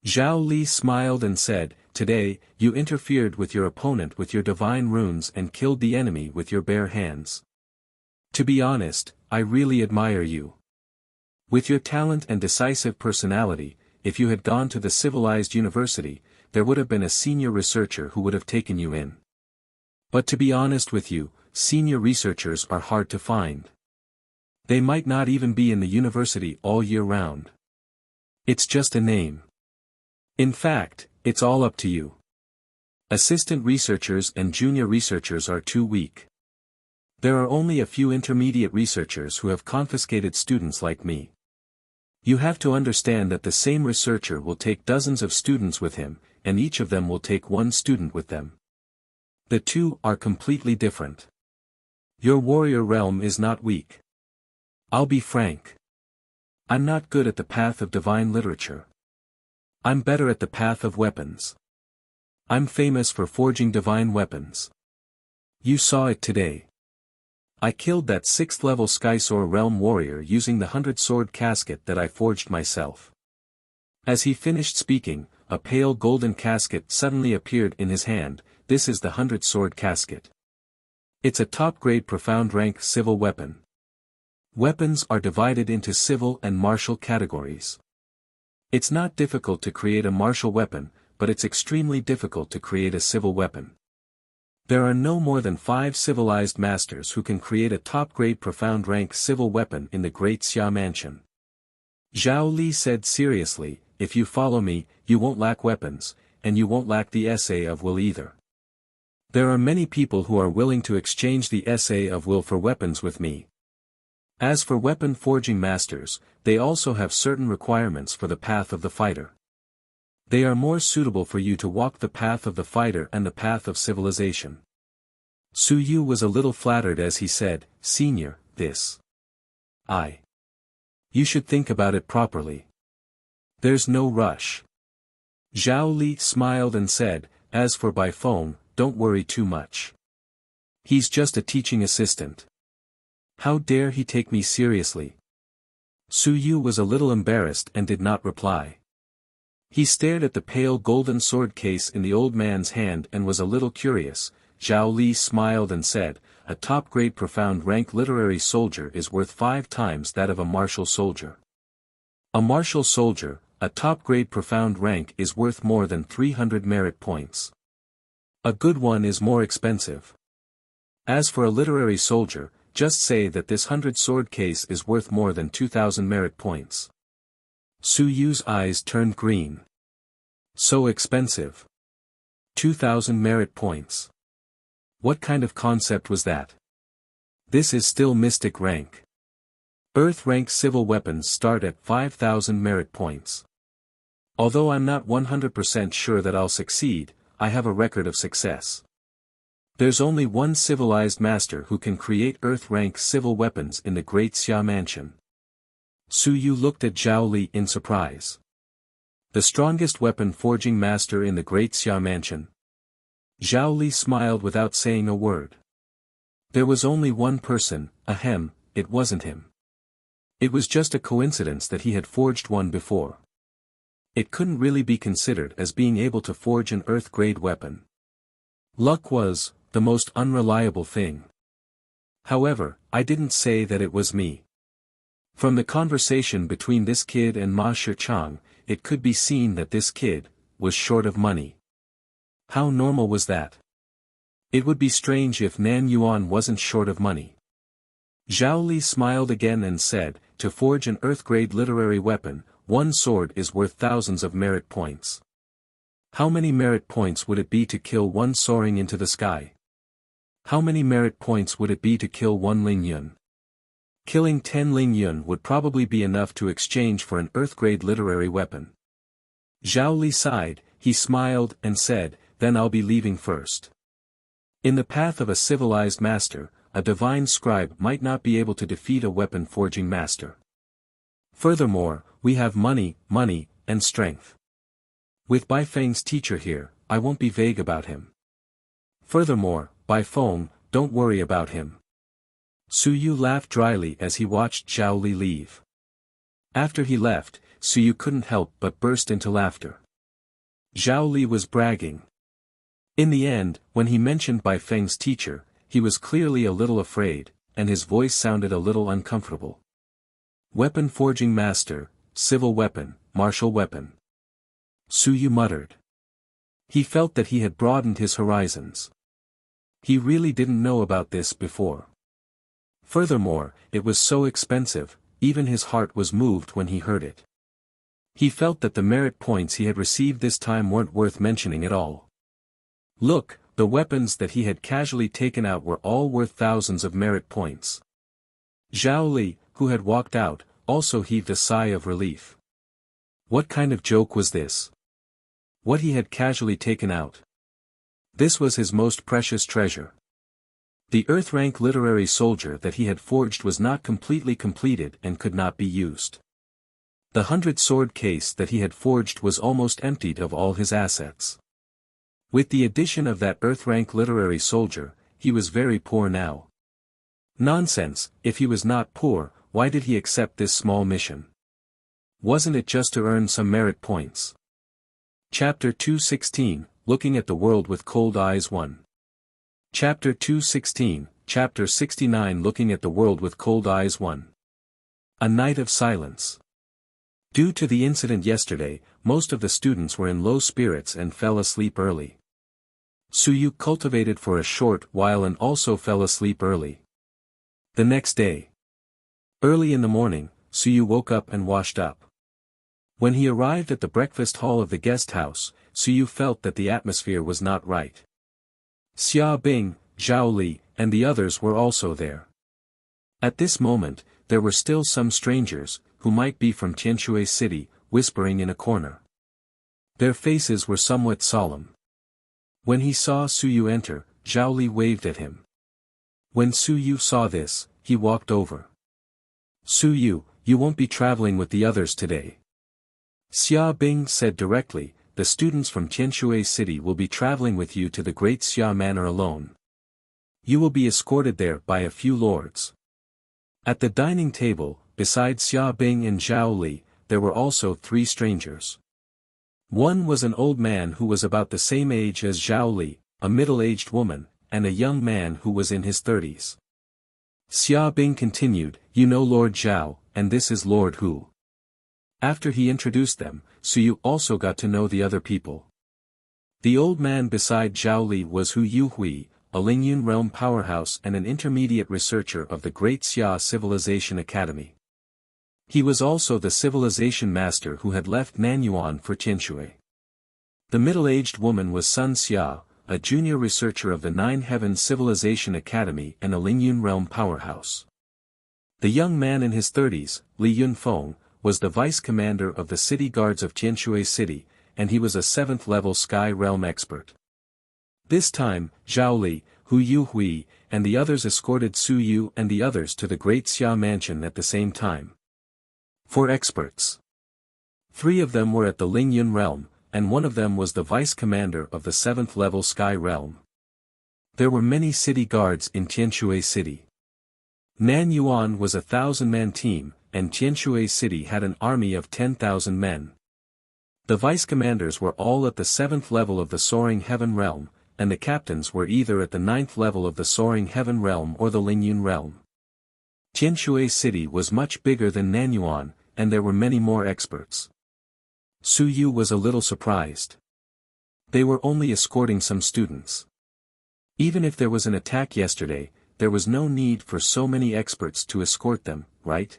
Zhao Li smiled and said, today, you interfered with your opponent with your divine runes and killed the enemy with your bare hands. To be honest, I really admire you. With your talent and decisive personality, if you had gone to the civilized university, there would have been a senior researcher who would have taken you in. But to be honest with you, senior researchers are hard to find. They might not even be in the university all year round. It's just a name. In fact, it's all up to you. Assistant researchers and junior researchers are too weak. There are only a few intermediate researchers who have confiscated students like me. You have to understand that the same researcher will take dozens of students with him, and each of them will take one student with them. The two are completely different. Your warrior realm is not weak. I'll be frank. I'm not good at the path of divine literature. I'm better at the path of weapons. I'm famous for forging divine weapons. You saw it today. I killed that 6th level Skysore realm warrior using the 100-sword casket that I forged myself. As he finished speaking, a pale golden casket suddenly appeared in his hand. This is the 100-sword casket. It's a top-grade profound rank civil weapon. Weapons are divided into civil and martial categories. It's not difficult to create a martial weapon, but it's extremely difficult to create a civil weapon. There are no more than 5 civilized masters who can create a top-grade profound rank civil weapon in the Great Xia Mansion. Zhao Li said seriously, if you follow me, you won't lack weapons, and you won't lack the essay of will either. There are many people who are willing to exchange the essay of will for weapons with me. As for weapon forging masters, they also have certain requirements for the path of the fighter. They are more suitable for you to walk the path of the fighter and the path of civilization. Su Yu was a little flattered as he said, Senior, this. You should think about it properly. There's no rush. Zhao Li smiled and said, as for by phone, don't worry too much. He's just a teaching assistant. How dare he take me seriously? Su Yu was a little embarrassed and did not reply. He stared at the pale golden sword case in the old man's hand and was a little curious. Zhao Li smiled and said, a top-grade profound rank literary soldier is worth 5 times that of a martial soldier. A martial soldier, a top-grade profound rank is worth more than 300 merit points. A good one is more expensive. As for a literary soldier, just say that this 100-sword case is worth more than 2,000 merit points. Su Yu's eyes turned green. So expensive. 2,000 merit points. What kind of concept was that? This is still mystic rank. Earth rank civil weapons start at 5,000 merit points. Although I'm not 100% sure that I'll succeed, I have a record of success. There's only one civilized master who can create Earth-rank civil weapons in the Great Xia Mansion. Su Yu looked at Zhao Li in surprise. The strongest weapon forging master in the Great Xia Mansion? Zhao Li smiled without saying a word. There was only one person, ahem, it wasn't him. It was just a coincidence that he had forged one before. It couldn't really be considered as being able to forge an Earth-grade weapon. Luck was the most unreliable thing. However, I didn't say that it was me. From the conversation between this kid and Ma Shichang, it could be seen that this kid was short of money. How normal was that? It would be strange if Nan Yuan wasn't short of money. Zhao Li smiled again and said, to forge an Earth-grade literary weapon, one sword is worth thousands of merit points. How many merit points would it be to kill one soaring into the sky? How many merit points would it be to kill one Ling Yun? Killing 10 Ling Yun would probably be enough to exchange for an Earth-grade literary weapon. Zhao Li sighed, he smiled and said, then I'll be leaving first. In the path of a civilized master, a divine scribe might not be able to defeat a weapon forging master. Furthermore, we have money, and strength. With Bai Feng's teacher here, I won't be vague about him. Furthermore, Bai Feng, don't worry about him. Su Yu laughed dryly as he watched Zhao Li leave. After he left, Su Yu couldn't help but burst into laughter. Zhao Li was bragging. In the end, when he mentioned Bai Feng's teacher, he was clearly a little afraid, and his voice sounded a little uncomfortable. Weapon forging master, civil weapon, martial weapon. Su Yu muttered. He felt that he had broadened his horizons. He really didn't know about this before. Furthermore, it was so expensive, even his heart was moved when he heard it. He felt that the merit points he had received this time weren't worth mentioning at all. Look, the weapons that he had casually taken out were all worth thousands of merit points. Zhao Li, who had walked out, also heaved a sigh of relief. What kind of joke was this? What he had casually taken out? This was his most precious treasure. The Earth-rank literary soldier that he had forged was not completely completed and could not be used. The 100-sword case that he had forged was almost emptied of all his assets. With the addition of that Earth-rank literary soldier, he was very poor now. Nonsense, if he was not poor, why did he accept this small mission? Wasn't it just to earn some merit points? Chapter 216, Looking at the World with Cold Eyes 1. Chapter 216, Chapter 69 Looking at the World with Cold Eyes 1. A night of silence. Due to the incident yesterday, most of the students were in low spirits and fell asleep early. Su Yu cultivated for a short while and also fell asleep early. The next day. Early in the morning, Su Yu woke up and washed up. When he arrived at the breakfast hall of the guest house, Su Yu felt that the atmosphere was not right. Xia Bing, Zhao Li, and the others were also there. At this moment, there were still some strangers, who might be from Tianshui City, whispering in a corner. Their faces were somewhat solemn. When he saw Su Yu enter, Zhao Li waved at him. When Su Yu saw this, he walked over. Su Yu, you won't be traveling with the others today. Xia Bing said directly, the students from Tianshui City will be traveling with you to the Great Xia Manor alone. You will be escorted there by a few lords. At the dining table, besides Xia Bing and Zhao Li, there were also 3 strangers. One was an old man who was about the same age as Zhao Li, a middle-aged woman, and a young man who was in his 30s. Xia Bing continued, you know Lord Zhao, and this is Lord Hu. After he introduced them, Su Yu also got to know the other people. The old man beside Zhao Li was Hu Yuhui, a Lingyun realm powerhouse and an intermediate researcher of the Great Xia Civilization Academy. He was also the civilization master who had left Nanyuan for Tianshui. The middle-aged woman was Sun Xia, a junior researcher of the Nine Heavens Civilization Academy and a Lingyun realm powerhouse. The young man in his 30s, Li Yunfeng, was the vice commander of the city guards of Tianshui City, and he was a 7th-level sky realm expert. This time, Zhao Li, Hu Yuhui, and the others escorted Su Yu and the others to the Great Xia Mansion at the same time. 4 experts. 3 of them were at the Lingyun realm, and one of them was the vice commander of the 7th-level sky realm. There were many city guards in Tianshui City. Nanyuan was a 1,000-man team, and Tianshui City had an army of 10,000 men. The vice-commanders were all at the 7th level of the Soaring Heaven Realm, and the captains were either at the 9th level of the Soaring Heaven Realm or the Lingyun Realm. Tianshui City was much bigger than Nanyuan, and there were many more experts. Su Yu was a little surprised. They were only escorting some students. Even if there was an attack yesterday, there was no need for so many experts to escort them, right?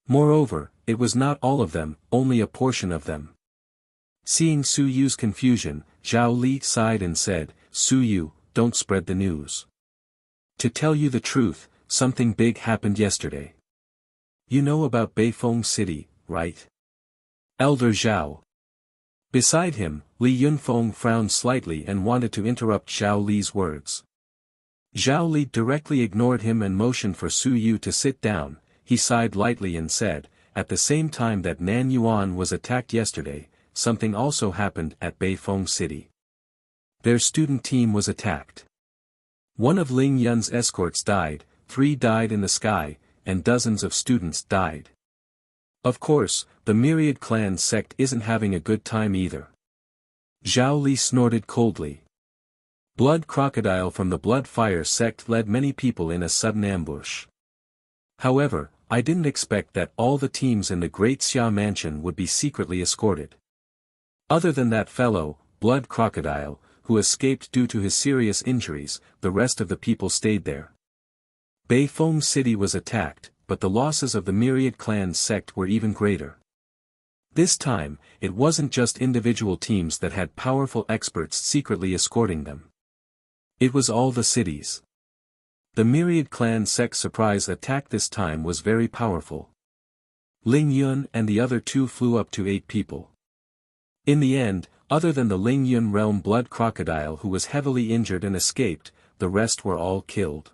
Moreover, it was not all of them, only a portion of them. Seeing Su Yu's confusion, Zhao Li sighed and said, Su Yu, don't spread the news. To tell you the truth, something big happened yesterday. You know about Beifeng City, right? Elder Zhao. Beside him, Li Yunfeng frowned slightly and wanted to interrupt Zhao Li's words. Zhao Li directly ignored him and motioned for Su Yu to sit down. He sighed lightly and said, at the same time that Nanyuan was attacked yesterday, something also happened at Beifeng City. Their student team was attacked. One of Ling Yun's escorts died, 3 died in the sky, and dozens of students died. Of course, the Myriad Clan sect isn't having a good time either. Zhao Li snorted coldly. Blood Crocodile from the Blood Fire sect led many people in a sudden ambush. However, I didn't expect that all the teams in the Great Xia Mansion would be secretly escorted. Other than that fellow, Blood Crocodile, who escaped due to his serious injuries, the rest of the people stayed there. Beifeng City was attacked, but the losses of the Myriad Clan sect were even greater. This time, it wasn't just individual teams that had powerful experts secretly escorting them. It was all the cities. The Myriad Clan sect's surprise attack this time was very powerful. Ling Yun and the other two flew up to 8 people. In the end, other than the Ling Yun realm Blood Crocodile who was heavily injured and escaped, the rest were all killed.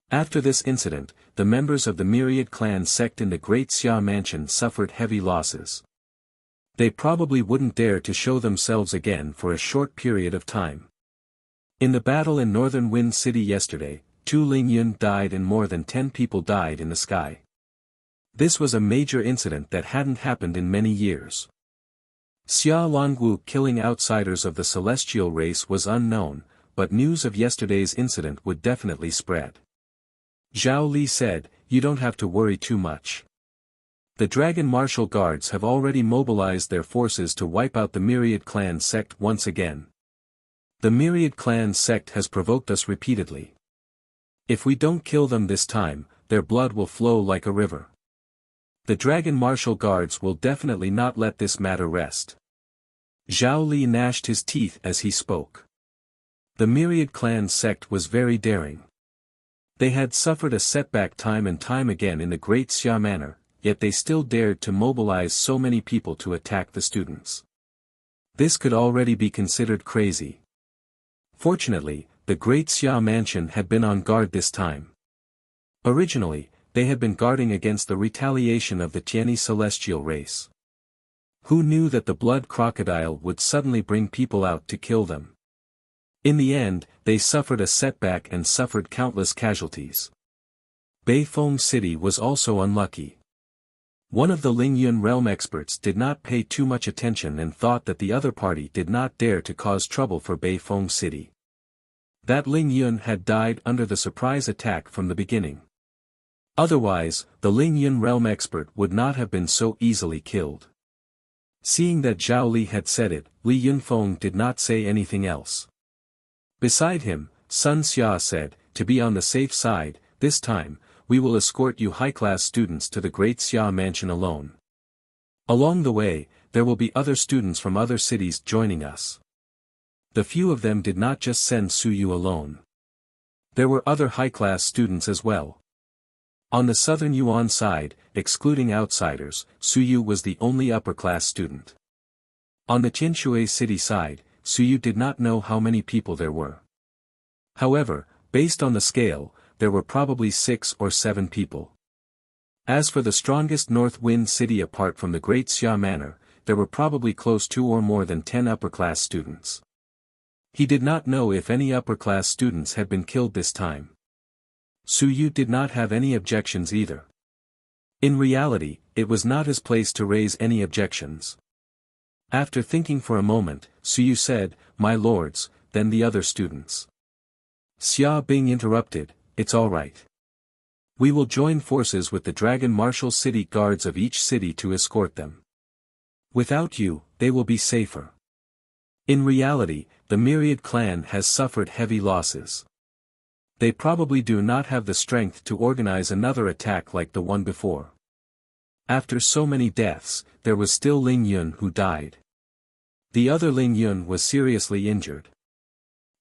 After this incident, the members of the Myriad Clan sect in the Great Xia Mansion suffered heavy losses. They probably wouldn't dare to show themselves again for a short period of time. In the battle in Northern Wind City yesterday, 2 Ling Yun died and more than 10 people died in the sky. This was a major incident that hadn't happened in many years. Xia Longwu killing outsiders of the celestial race was unknown, but news of yesterday's incident would definitely spread. Zhao Li said, "You don't have to worry too much. The Dragon Martial Guards have already mobilized their forces to wipe out the Myriad Clan sect once again. The Myriad Clan sect has provoked us repeatedly. If we don't kill them this time, their blood will flow like a river. The Dragon Martial Guards will definitely not let this matter rest." Zhao Li gnashed his teeth as he spoke. The Myriad Clan sect was very daring. They had suffered a setback time and time again in the Great Xia Manor, yet they still dared to mobilize so many people to attack the students. This could already be considered crazy. Fortunately, the Great Xia Mansion had been on guard this time. Originally, they had been guarding against the retaliation of the Tianyi celestial race. Who knew that the Blood Crocodile would suddenly bring people out to kill them? In the end, they suffered a setback and suffered countless casualties. Beifeng City was also unlucky. One of the Ling Yun realm experts did not pay too much attention and thought that the other party did not dare to cause trouble for Beifeng City. That Ling Yun had died under the surprise attack from the beginning. Otherwise, the Ling Yun realm expert would not have been so easily killed. Seeing that Zhao Li had said it, Li Yunfeng did not say anything else. Beside him, Sun Xia said, "To be on the safe side, this time, we will escort you high-class students to the Great Xia Mansion alone. Along the way, there will be other students from other cities joining us." The few of them did not just send Su Yu alone. There were other high-class students as well. On the southern Yuan side, excluding outsiders, Su Yu was the only upper-class student. On the Tianshui city side, Su Yu did not know how many people there were. However, based on the scale, there were probably 6 or 7 people. As for the strongest North Wind City apart from the Great Xia Manor, there were probably close to or more than 10 upper-class students. He did not know if any upper-class students had been killed this time. Su Yu did not have any objections either. In reality, it was not his place to raise any objections. After thinking for a moment, Su Yu said, "My lords, then the other students." Xia Bing interrupted, "It's all right. We will join forces with the Dragon Martial City guards of each city to escort them. Without you, they will be safer." In reality, the Myriad clan has suffered heavy losses. They probably do not have the strength to organize another attack like the one before. After so many deaths, there was still Ling Yun who died. The other Ling Yun was seriously injured.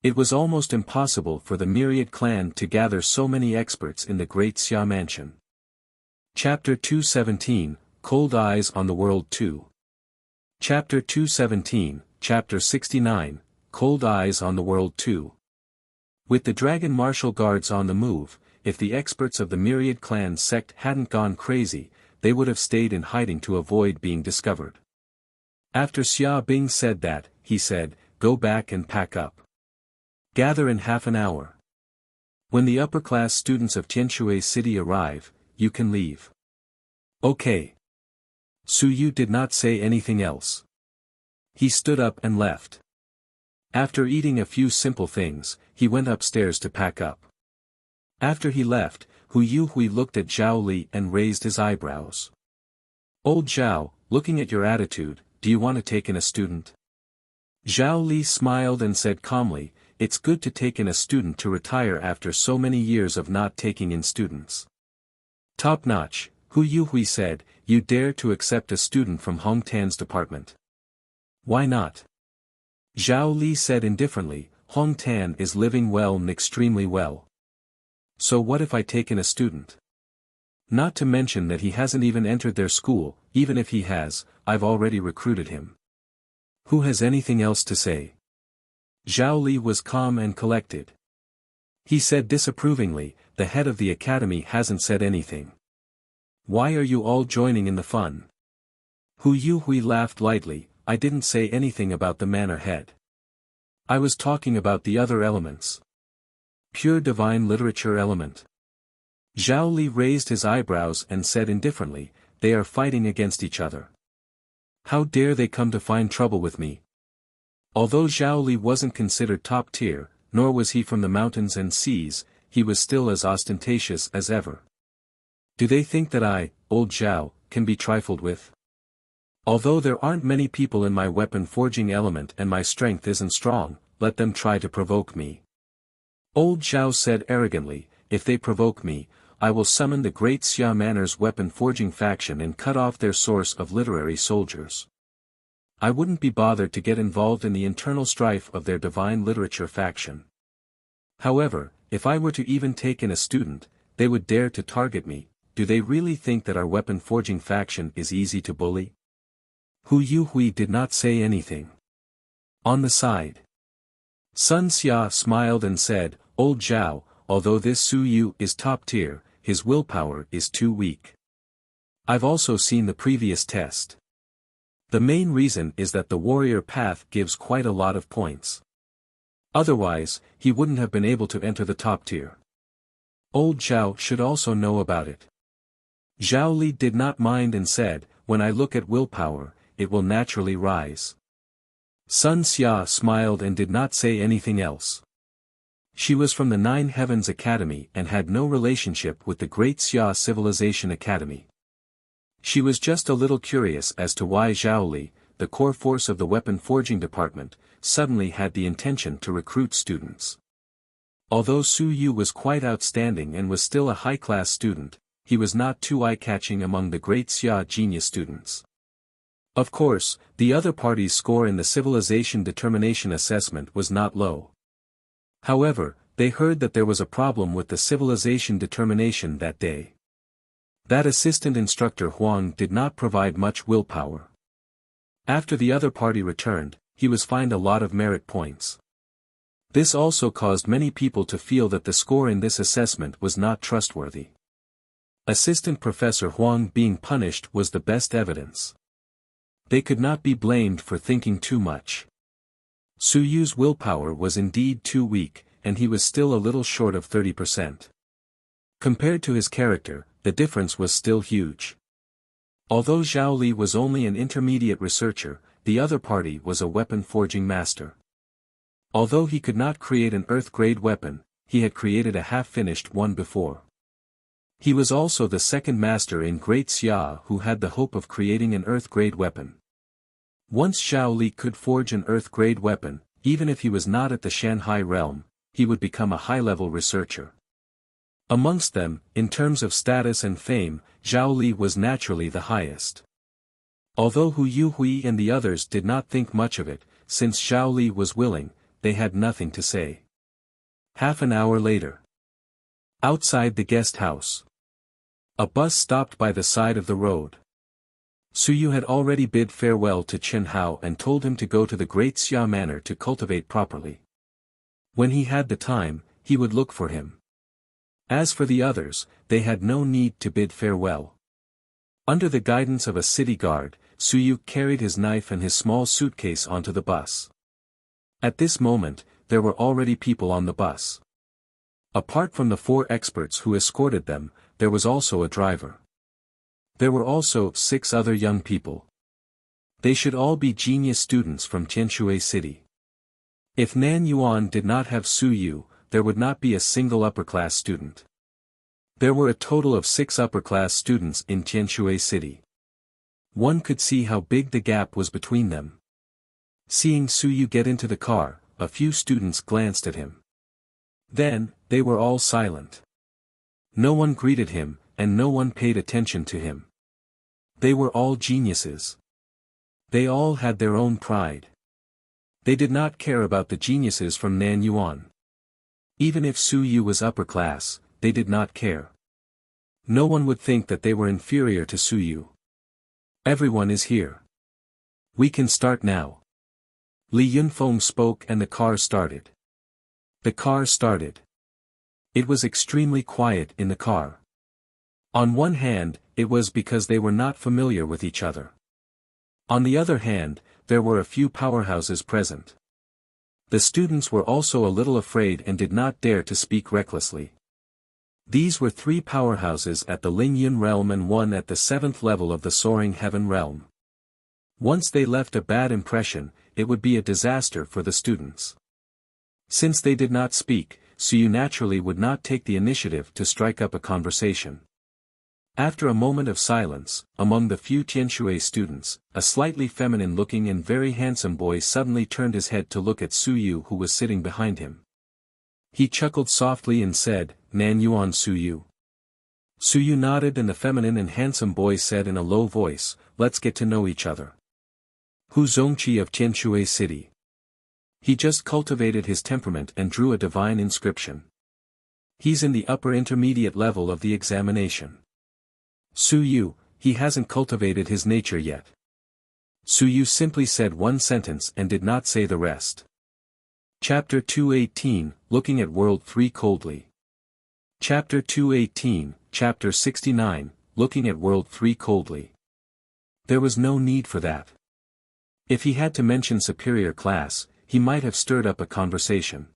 It was almost impossible for the Myriad clan to gather so many experts in the Great Xia Mansion. Chapter 217, Cold Eyes on the World 2. Chapter 217, Chapter 69, Cold Eyes on the World 2. With the Dragon Martial Guards on the move, if the experts of the Myriad clan sect hadn't gone crazy, they would have stayed in hiding to avoid being discovered. After Xia Bing said that, he said, "Go back and pack up. Gather in half an hour. When the upper-class students of Tianshui City arrive, you can leave." "Okay." Su Yu did not say anything else. He stood up and left. After eating a few simple things, he went upstairs to pack up. After he left, Hu Yuhui looked at Zhao Li and raised his eyebrows. Old Zhao, looking at your attitude, do you want to take in a student? Zhao Li smiled and said calmly, it's good to take in a student to retire after so many years of not taking in students. Top notch, Hu Yuhui said, you dare to accept a student from Hong Tan's department. Why not? Zhao Li said indifferently, Hong Tan is living well and extremely well. So what if I take in a student? Not to mention that he hasn't even entered their school, even if he has, I've already recruited him. Who has anything else to say? Zhao Li was calm and collected. He said disapprovingly, the head of the academy hasn't said anything. Why are you all joining in the fun? Hu Yuhui laughed lightly, I didn't say anything about the manor head. I was talking about the other elements. Pure divine literature element. Zhao Li raised his eyebrows and said indifferently, they are fighting against each other. How dare they come to find trouble with me? Although Zhao Li wasn't considered top tier, nor was he from the mountains and seas, he was still as ostentatious as ever. Do they think that I, old Zhao, can be trifled with? Although there aren't many people in my weapon forging element and my strength isn't strong, let them try to provoke me. Old Zhao said arrogantly, if they provoke me, I will summon the great Xia Manor's weapon forging faction and cut off their source of literary soldiers. I wouldn't be bothered to get involved in the internal strife of their divine literature faction. However, if I were to even take in a student, they would dare to target me. Do they really think that our weapon forging faction is easy to bully? Hu Yuhui did not say anything. On the side, Sun Xia smiled and said, Old Zhao, although this Su Yu is top tier, his willpower is too weak. I've also seen the previous test. The main reason is that the warrior path gives quite a lot of points. Otherwise, he wouldn't have been able to enter the top tier. Old Zhao should also know about it. Zhao Li did not mind and said, when I look at willpower, it will naturally rise. Sun Xia smiled and did not say anything else. She was from the Nine Heavens Academy and had no relationship with the Great Xia Civilization Academy. She was just a little curious as to why Zhao Li, the core force of the weapon forging department, suddenly had the intention to recruit students. Although Su Yu was quite outstanding and was still a high-class student, he was not too eye-catching among the Great Xia genius students. Of course, the other party's score in the Civilization Determination Assessment was not low. However, they heard that there was a problem with the Civilization Determination that day. That assistant instructor Huang did not provide much willpower. After the other party returned, he was fined a lot of merit points. This also caused many people to feel that the score in this assessment was not trustworthy. Assistant Professor Huang being punished was the best evidence. They could not be blamed for thinking too much. Su Yu's willpower was indeed too weak, and he was still a little short of 30%. Compared to his character, the difference was still huge. Although Zhao Li was only an intermediate researcher, the other party was a weapon forging master. Although he could not create an Earth-grade weapon, he had created a half-finished one before. He was also the second master in Great Xia who had the hope of creating an Earth-grade weapon. Once Zhao Li could forge an Earth-grade weapon, even if he was not at the Shanghai realm, he would become a high-level researcher. Amongst them, in terms of status and fame, Zhao Li was naturally the highest. Although Hu Yuhui and the others did not think much of it, since Zhao Li was willing, they had nothing to say. Half an hour later. Outside the guest house. A bus stopped by the side of the road. Su Yu had already bid farewell to Chen Hao and told him to go to the Great Xia Manor to cultivate properly. When he had the time, he would look for him. As for the others, they had no need to bid farewell. Under the guidance of a city guard, Su Yu carried his knife and his small suitcase onto the bus. At this moment, there were already people on the bus. Apart from the 4 experts who escorted them, there was also a driver. There were also 6 other young people. They should all be genius students from Tianshui City. If Nan Yuan did not have Su Yu, there would not be a single upper-class student. There were a total of 6 upper-class students in Tianshui City. One could see how big the gap was between them. Seeing Su Yu get into the car, a few students glanced at him. Then, they were all silent. No one greeted him, and no one paid attention to him. They were all geniuses. They all had their own pride. They did not care about the geniuses from Nanyuan. Even if Su Yu was upper class, they did not care. No one would think that they were inferior to Su Yu. Everyone is here. We can start now. Li Yunfeng spoke and the car started. The car started. It was extremely quiet in the car. On one hand, it was because they were not familiar with each other. On the other hand, there were a few powerhouses present. The students were also a little afraid and did not dare to speak recklessly. These were 3 powerhouses at the Lingyun realm and 1 at the 7th level of the Soaring Heaven realm. Once they left a bad impression, it would be a disaster for the students. Since they did not speak, Su Yu naturally would not take the initiative to strike up a conversation. After a moment of silence, among the few Tianshui students, a slightly feminine-looking and very handsome boy suddenly turned his head to look at Su Yu, who was sitting behind him. He chuckled softly and said, "Nanyuan Su Yu." Su Yu nodded and the feminine and handsome boy said in a low voice, "Let's get to know each other." Hu Zongqi of Tianshui City. He just cultivated his temperament and drew a divine inscription. He's in the upper intermediate level of the examination. Su Yu, he hasn't cultivated his nature yet. Su Yu simply said one sentence and did not say the rest. Chapter 218, Looking at World 3 Coldly. Chapter 218, Chapter 69, Looking at World 3 Coldly. There was no need for that. If he had to mention superior class, he might have stirred up a conversation.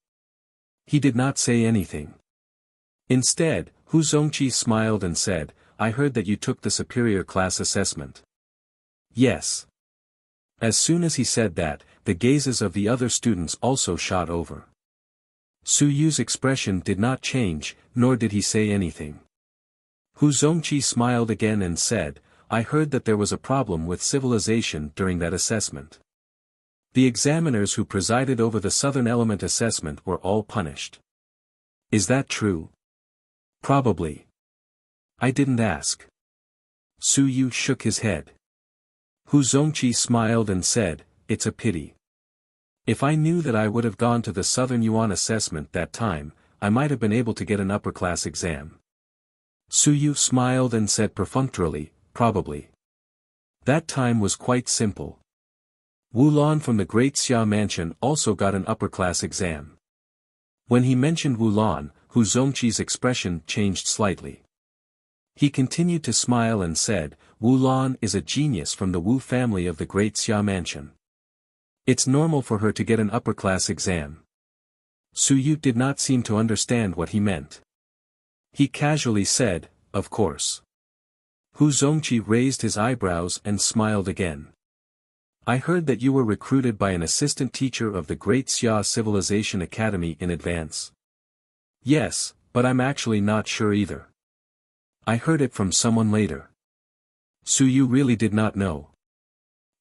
He did not say anything. Instead, Hu Zongqi smiled and said, "I heard that you took the superior class assessment." Yes. As soon as he said that, the gazes of the other students also shot over. Su Yu's expression did not change, nor did he say anything. Hu Zongqi smiled again and said, "I heard that there was a problem with civilization during that assessment. The examiners who presided over the Southern Element assessment were all punished. Is that true?" "Probably. I didn't ask." Su Yu shook his head. Hu Zongqi smiled and said, "It's a pity. If I knew that I would have gone to the Southern Yuan assessment that time, I might have been able to get an upper-class exam." Su Yu smiled and said perfunctorily, "Probably. That time was quite simple. Wu Lan from the Great Xia Mansion also got an upper-class exam." When he mentioned Wu Lan, Hu Zongqi's expression changed slightly. He continued to smile and said, "Wu Lan is a genius from the Wu family of the Great Xia Mansion. It's normal for her to get an upper-class exam." Su Yu did not seem to understand what he meant. He casually said, "Of course." Hu Zongqi raised his eyebrows and smiled again. "I heard that you were recruited by an assistant teacher of the Great Xia Civilization Academy in advance." "Yes, but I'm actually not sure either. I heard it from someone later." Su Yu really did not know.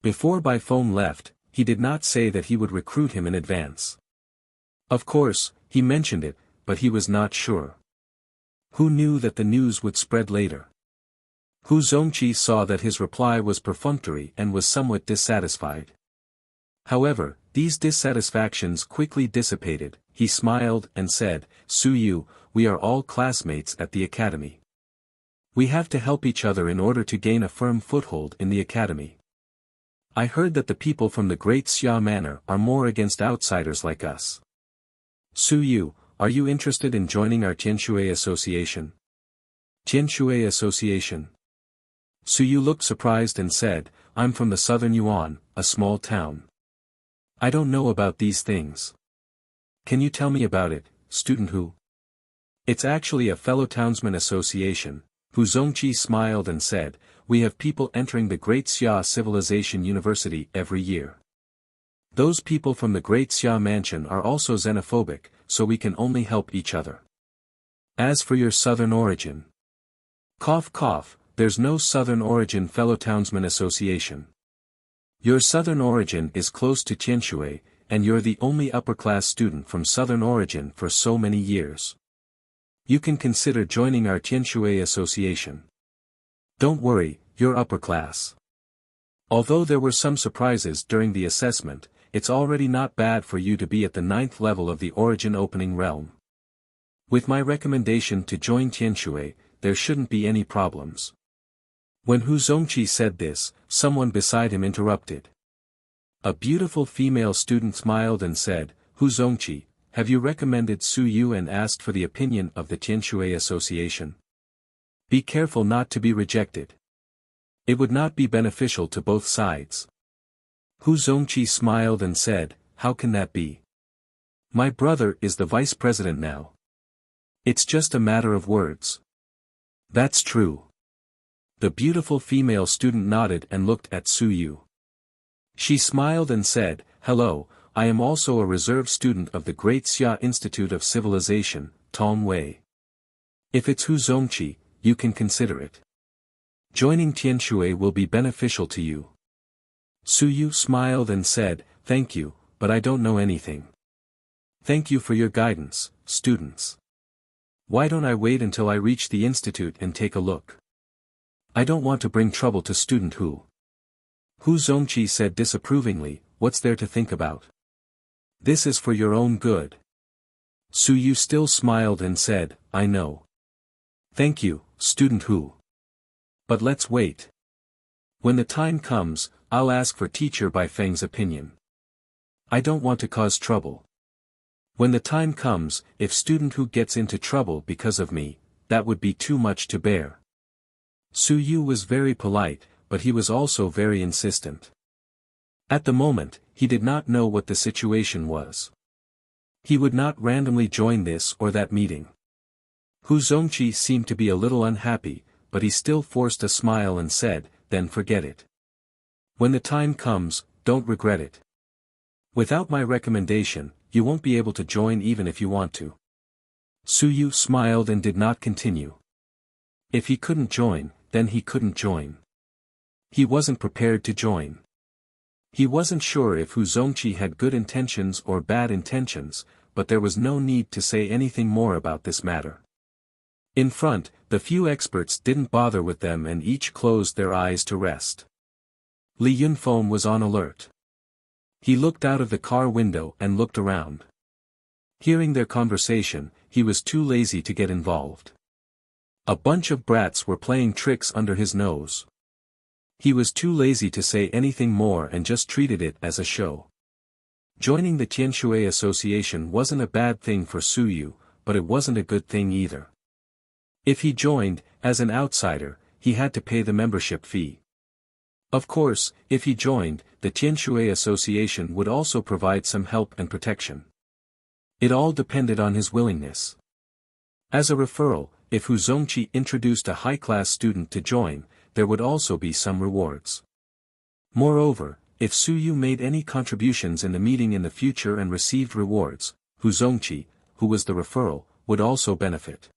Before Bai Feng left, he did not say that he would recruit him in advance. Of course, he mentioned it, but he was not sure. Who knew that the news would spread later? Hu Zongqi saw that his reply was perfunctory and was somewhat dissatisfied. However, these dissatisfactions quickly dissipated. He smiled and said, "Su Yu, we are all classmates at the academy. We have to help each other in order to gain a firm foothold in the academy. I heard that the people from the Great Xia Manor are more against outsiders like us. Su Yu, are you interested in joining our Tianshui Association?" "Tianshui Association?" Su Yu looked surprised and said, "I'm from the Southern Yuan, a small town. I don't know about these things." "Can you tell me about it, student Hu?" "It's actually a fellow townsman association." Hu Zongqi smiled and said, "We have people entering the Great Xia Civilization University every year. Those people from the Great Xia Mansion are also xenophobic, so we can only help each other. As for your southern origin, Cough cough, there's no Southern Origin Fellow Townsmen Association. Your Southern Origin is close to Tianshui, and you're the only upper-class student from Southern Origin for so many years. You can consider joining our Tianshui Association. Don't worry, you're upper class. Although there were some surprises during the assessment, it's already not bad for you to be at the 9th level of the Origin Opening Realm. With my recommendation to join Tianshui, there shouldn't be any problems. When Hu Zongqi said this, someone beside him interrupted. A beautiful female student smiled and said, Hu Zongqi, have you recommended Su Yu and asked for the opinion of the Tianshui Association? Be careful not to be rejected. It would not be beneficial to both sides. Hu Zongqi smiled and said, how can that be? My brother is the vice president now. It's just a matter of words. That's true. The beautiful female student nodded and looked at Su Yu. She smiled and said, hello, I am also a reserve student of the Great Xia Institute of Civilization, Tongwei. If it's Hu Zongqi, you can consider it. Joining Tianshui will be beneficial to you. Su Yu smiled and said, thank you, but I don't know anything. Thank you for your guidance, students. Why don't I wait until I reach the institute and take a look? I don't want to bring trouble to student Hu. Hu Zongqi said disapprovingly, what's there to think about? This is for your own good. Su Yu still smiled and said, I know. Thank you, student Hu. But let's wait. When the time comes, I'll ask for teacher Bai Feng's opinion. I don't want to cause trouble. When the time comes, if student Hu gets into trouble because of me, that would be too much to bear. Su Yu was very polite, but he was also very insistent. At the moment, he did not know what the situation was. He would not randomly join this or that meeting. Hu Zongqi seemed to be a little unhappy, but he still forced a smile and said, then forget it. When the time comes, don't regret it. Without my recommendation, you won't be able to join even if you want to. Su Yu smiled and did not continue. If he couldn't join, then he couldn't join. He wasn't prepared to join. He wasn't sure if Hu Zongqi had good intentions or bad intentions, but there was no need to say anything more about this matter. In front, the few experts didn't bother with them and each closed their eyes to rest. Li Yunfeng was on alert. He looked out of the car window and looked around. Hearing their conversation, he was too lazy to get involved. A bunch of brats were playing tricks under his nose. He was too lazy to say anything more and just treated it as a show. Joining the Tianshui Association wasn't a bad thing for Su Yu, but it wasn't a good thing either. If he joined, as an outsider, he had to pay the membership fee. Of course, if he joined, the Tianshui Association would also provide some help and protection. It all depended on his willingness. As a referral, if Hu Zongqi introduced a high-class student to join, there would also be some rewards. Moreover, if Su Yu made any contributions in the meeting in the future and received rewards, Hu Zongqi, who was the referral, would also benefit.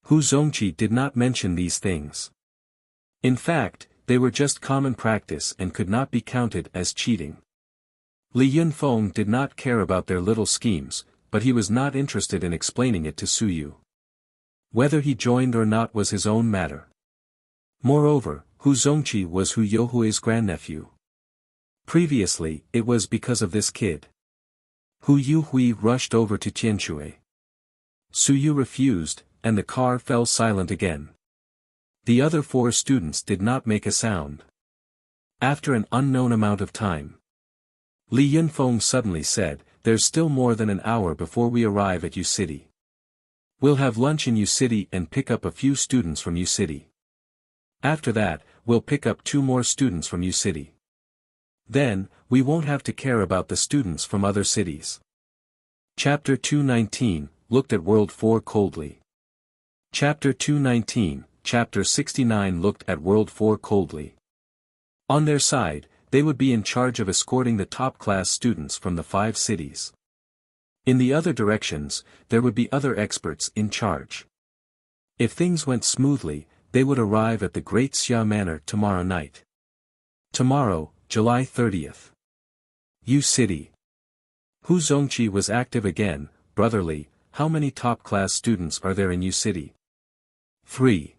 Hu Zongqi did not mention these things. In fact, they were just common practice and could not be counted as cheating. Li Yunfeng did not care about their little schemes, but he was not interested in explaining it to Su Yu. Whether he joined or not was his own matter. Moreover, Hu Zongqi was Hu Youhui's grandnephew. Previously, it was because of this kid. Hu Youhui rushed over to Tianshui. Su Yu refused, and the car fell silent again. The other 4 students did not make a sound. After an unknown amount of time, Li Yunfeng suddenly said, there's still more than an hour before we arrive at U City. We'll have lunch in U City and pick up a few students from U City. After that, we'll pick up 2 more students from U City. Then, we won't have to care about the students from other cities. Chapter 219, looked at World 4 coldly. Chapter 219, Chapter 69 looked at World 4 coldly. On their side, they would be in charge of escorting the top-class students from the 5 cities. In the other directions, there would be other experts in charge. If things went smoothly, They would arrive at the Great Xia Manor tomorrow night. Tomorrow, July 30th. U City. Hu Zongqi was active again. Brotherly, how many top-class students are there in U City? 3.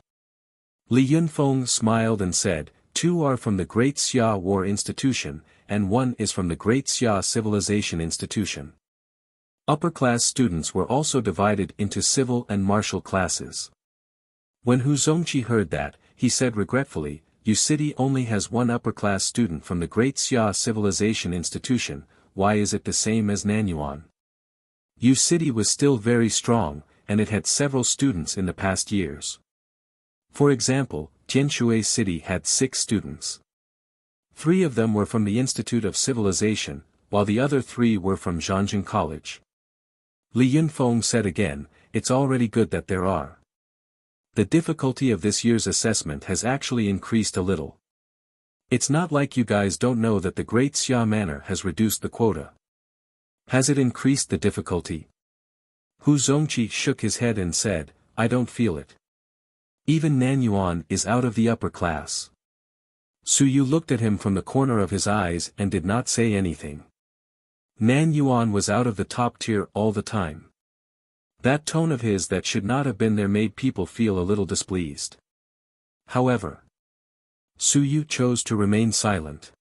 Li Yunfeng smiled and said, 2 are from the Great Xia War Institution, and 1 is from the Great Xia Civilization Institution. Upper-class students were also divided into civil and martial classes. When Hu Zongqi heard that, he said regretfully, U City only has 1 upper-class student from the Great Xia Civilization Institution. Why is it the same as Nanyuan? U City was still very strong, and it had several students in the past years. For example, Tianshui City had 6 students. 3 of them were from the Institute of Civilization, while the other 3 were from Zhangjin College. Li Yunfeng said again, it's already good that there are. The difficulty of this year's assessment has actually increased a little. It's not like you guys don't know that the Great Xia Manor has reduced the quota. Has it increased the difficulty? Hu Zongqi shook his head and said, I don't feel it. Even Nanyuan is out of the upper class. Su Yu looked at him from the corner of his eyes and did not say anything. Nanyuan was out of the top tier all the time. That tone of his that should not have been there made people feel a little displeased. However, Su Yu chose to remain silent.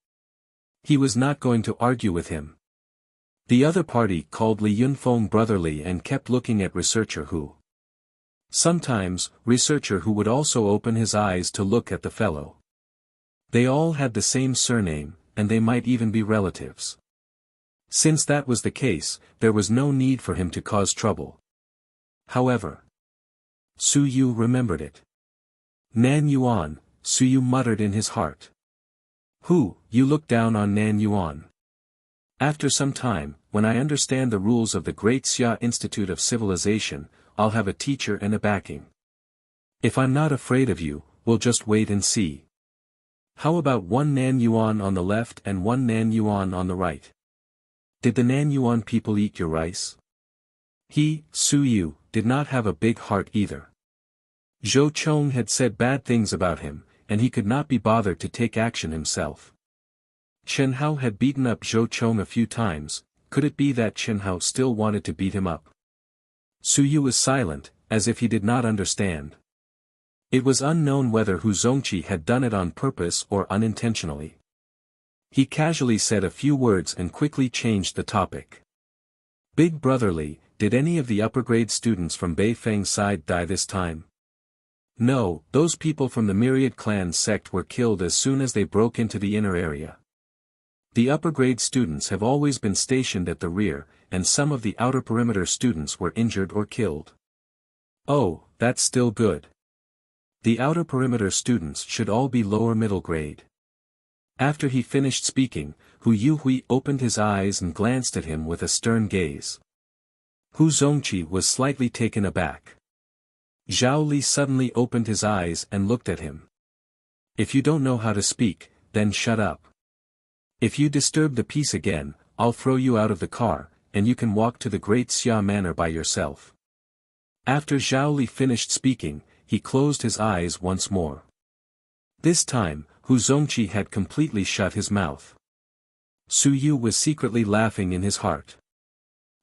He was not going to argue with him. The other party called Li Yunfeng brotherly and kept looking at Researcher Hu. Sometimes, Researcher Hu would also open his eyes to look at the fellow. They all had the same surname, and they might even be relatives. Since that was the case, there was no need for him to cause trouble. However, Su Yu remembered it. Nanyuan, Su Yu muttered in his heart. Hu, you look down on Nanyuan. After some time, when I understand the rules of the Great Xia Institute of Civilization, I'll have a teacher and a backing. If I'm not afraid of you, we'll just wait and see. How about 1 Nanyuan on the left and 1 Nanyuan on the right? Did the Nanyuan people eat your rice? He, Su Yu, did not have a big heart either. Zhou Chong had said bad things about him, and he could not be bothered to take action himself. Chen Hao had beaten up Zhou Chong a few times. Could it be that Chen Hao still wanted to beat him up? Su Yu was silent, as if he did not understand. It was unknown whether Hu Zongqi had done it on purpose or unintentionally. He casually said a few words and quickly changed the topic. Big brotherly, did any of the upper-grade students from Beifeng's side die this time? No, those people from the Myriad Clan sect were killed as soon as they broke into the inner area. The upper-grade students have always been stationed at the rear, and some of the outer perimeter students were injured or killed. Oh, that's still good. The outer perimeter students should all be lower middle grade. After he finished speaking, Hu Yuhui opened his eyes and glanced at him with a stern gaze. Hu Zongqi was slightly taken aback. Zhao Li suddenly opened his eyes and looked at him. If you don't know how to speak, then shut up. If you disturb the peace again, I'll throw you out of the car, and you can walk to the Great Xia Manor by yourself. After Zhao Li finished speaking, he closed his eyes once more. This time, Hu Zongqi had completely shut his mouth. Su Yu was secretly laughing in his heart.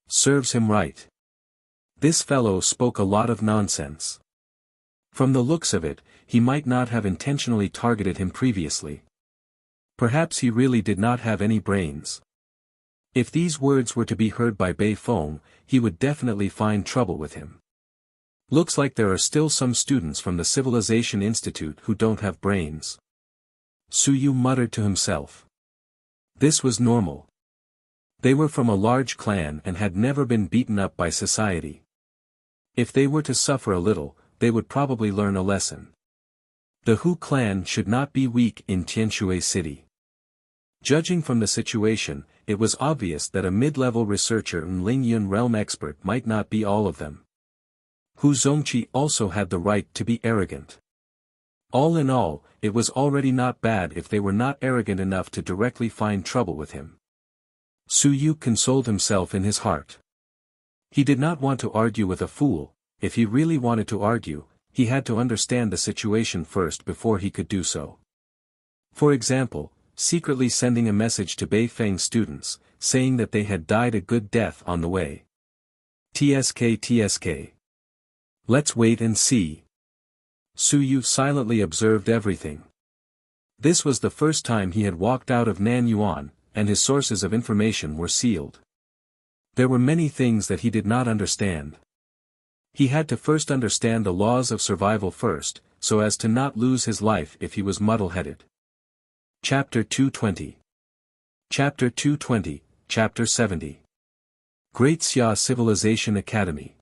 Serves him right. This fellow spoke a lot of nonsense. From the looks of it, he might not have intentionally targeted him previously. Perhaps he really did not have any brains. If these words were to be heard by Bei Feng, he would definitely find trouble with him. Looks like there are still some students from the Civilization Institute who don't have brains. Su Yu muttered to himself. This was normal. They were from a large clan and had never been beaten up by society. If they were to suffer a little, they would probably learn a lesson. The Hu clan should not be weak in Tianshui City. Judging from the situation, it was obvious that a mid-level researcher and Lingyun realm expert might not be all of them. Hu Zongqi also had the right to be arrogant. All in all, it was already not bad if they were not arrogant enough to directly find trouble with him. Su Yu consoled himself in his heart. He did not want to argue with a fool. If he really wanted to argue, he had to understand the situation first before he could do so. For example, secretly sending a message to Beifeng students, saying that they had died a good death on the way. TSK. Let's wait and see. Su Yu silently observed everything. This was the first time he had walked out of Nanyuan, and his sources of information were sealed. There were many things that he did not understand. He had to first understand the laws of survival first, so as to not lose his life if he was muddle-headed. Chapter 220. Chapter 220, Chapter 70. Great Xia Civilization Academy.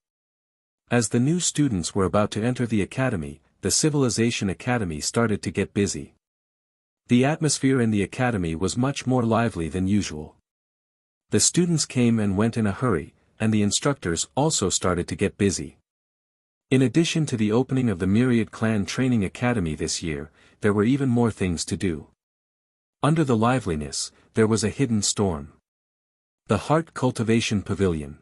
As the new students were about to enter the academy, the Civilization Academy started to get busy. The atmosphere in the academy was much more lively than usual. The students came and went in a hurry, and the instructors also started to get busy. In addition to the opening of the Myriad Clan Training Academy this year, there were even more things to do. Under the liveliness, there was a hidden storm. The Heart Cultivation Pavilion.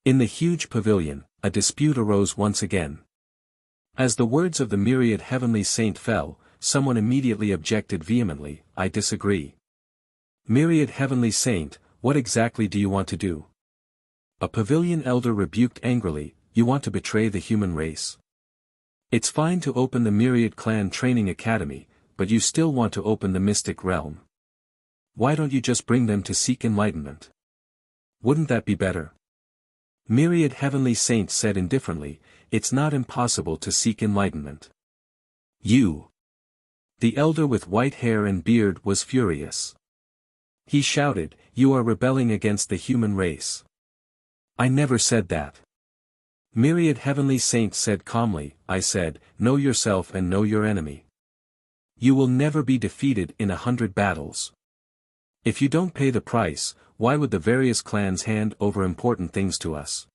In the huge pavilion, a dispute arose once again. As the words of the Myriad Heavenly Saint fell, someone immediately objected vehemently, "I disagree. Myriad Heavenly Saint, what exactly do you want to do?" A pavilion elder rebuked angrily, "You want to betray the human race? It's fine to open the Myriad Clan Training Academy, but you still want to open the mystic realm. Why don't you just bring them to seek enlightenment? Wouldn't that be better?" Myriad Heavenly Saint said indifferently, "It's not impossible to seek enlightenment." "You." The elder with white hair and beard was furious. He shouted, "You are rebelling against the human race." "I never said that." Myriad Heavenly Saint said calmly, "I said, know yourself and know your enemy. You will never be defeated in 100 battles. If you don't pay the price, why would the various clans hand over important things to us?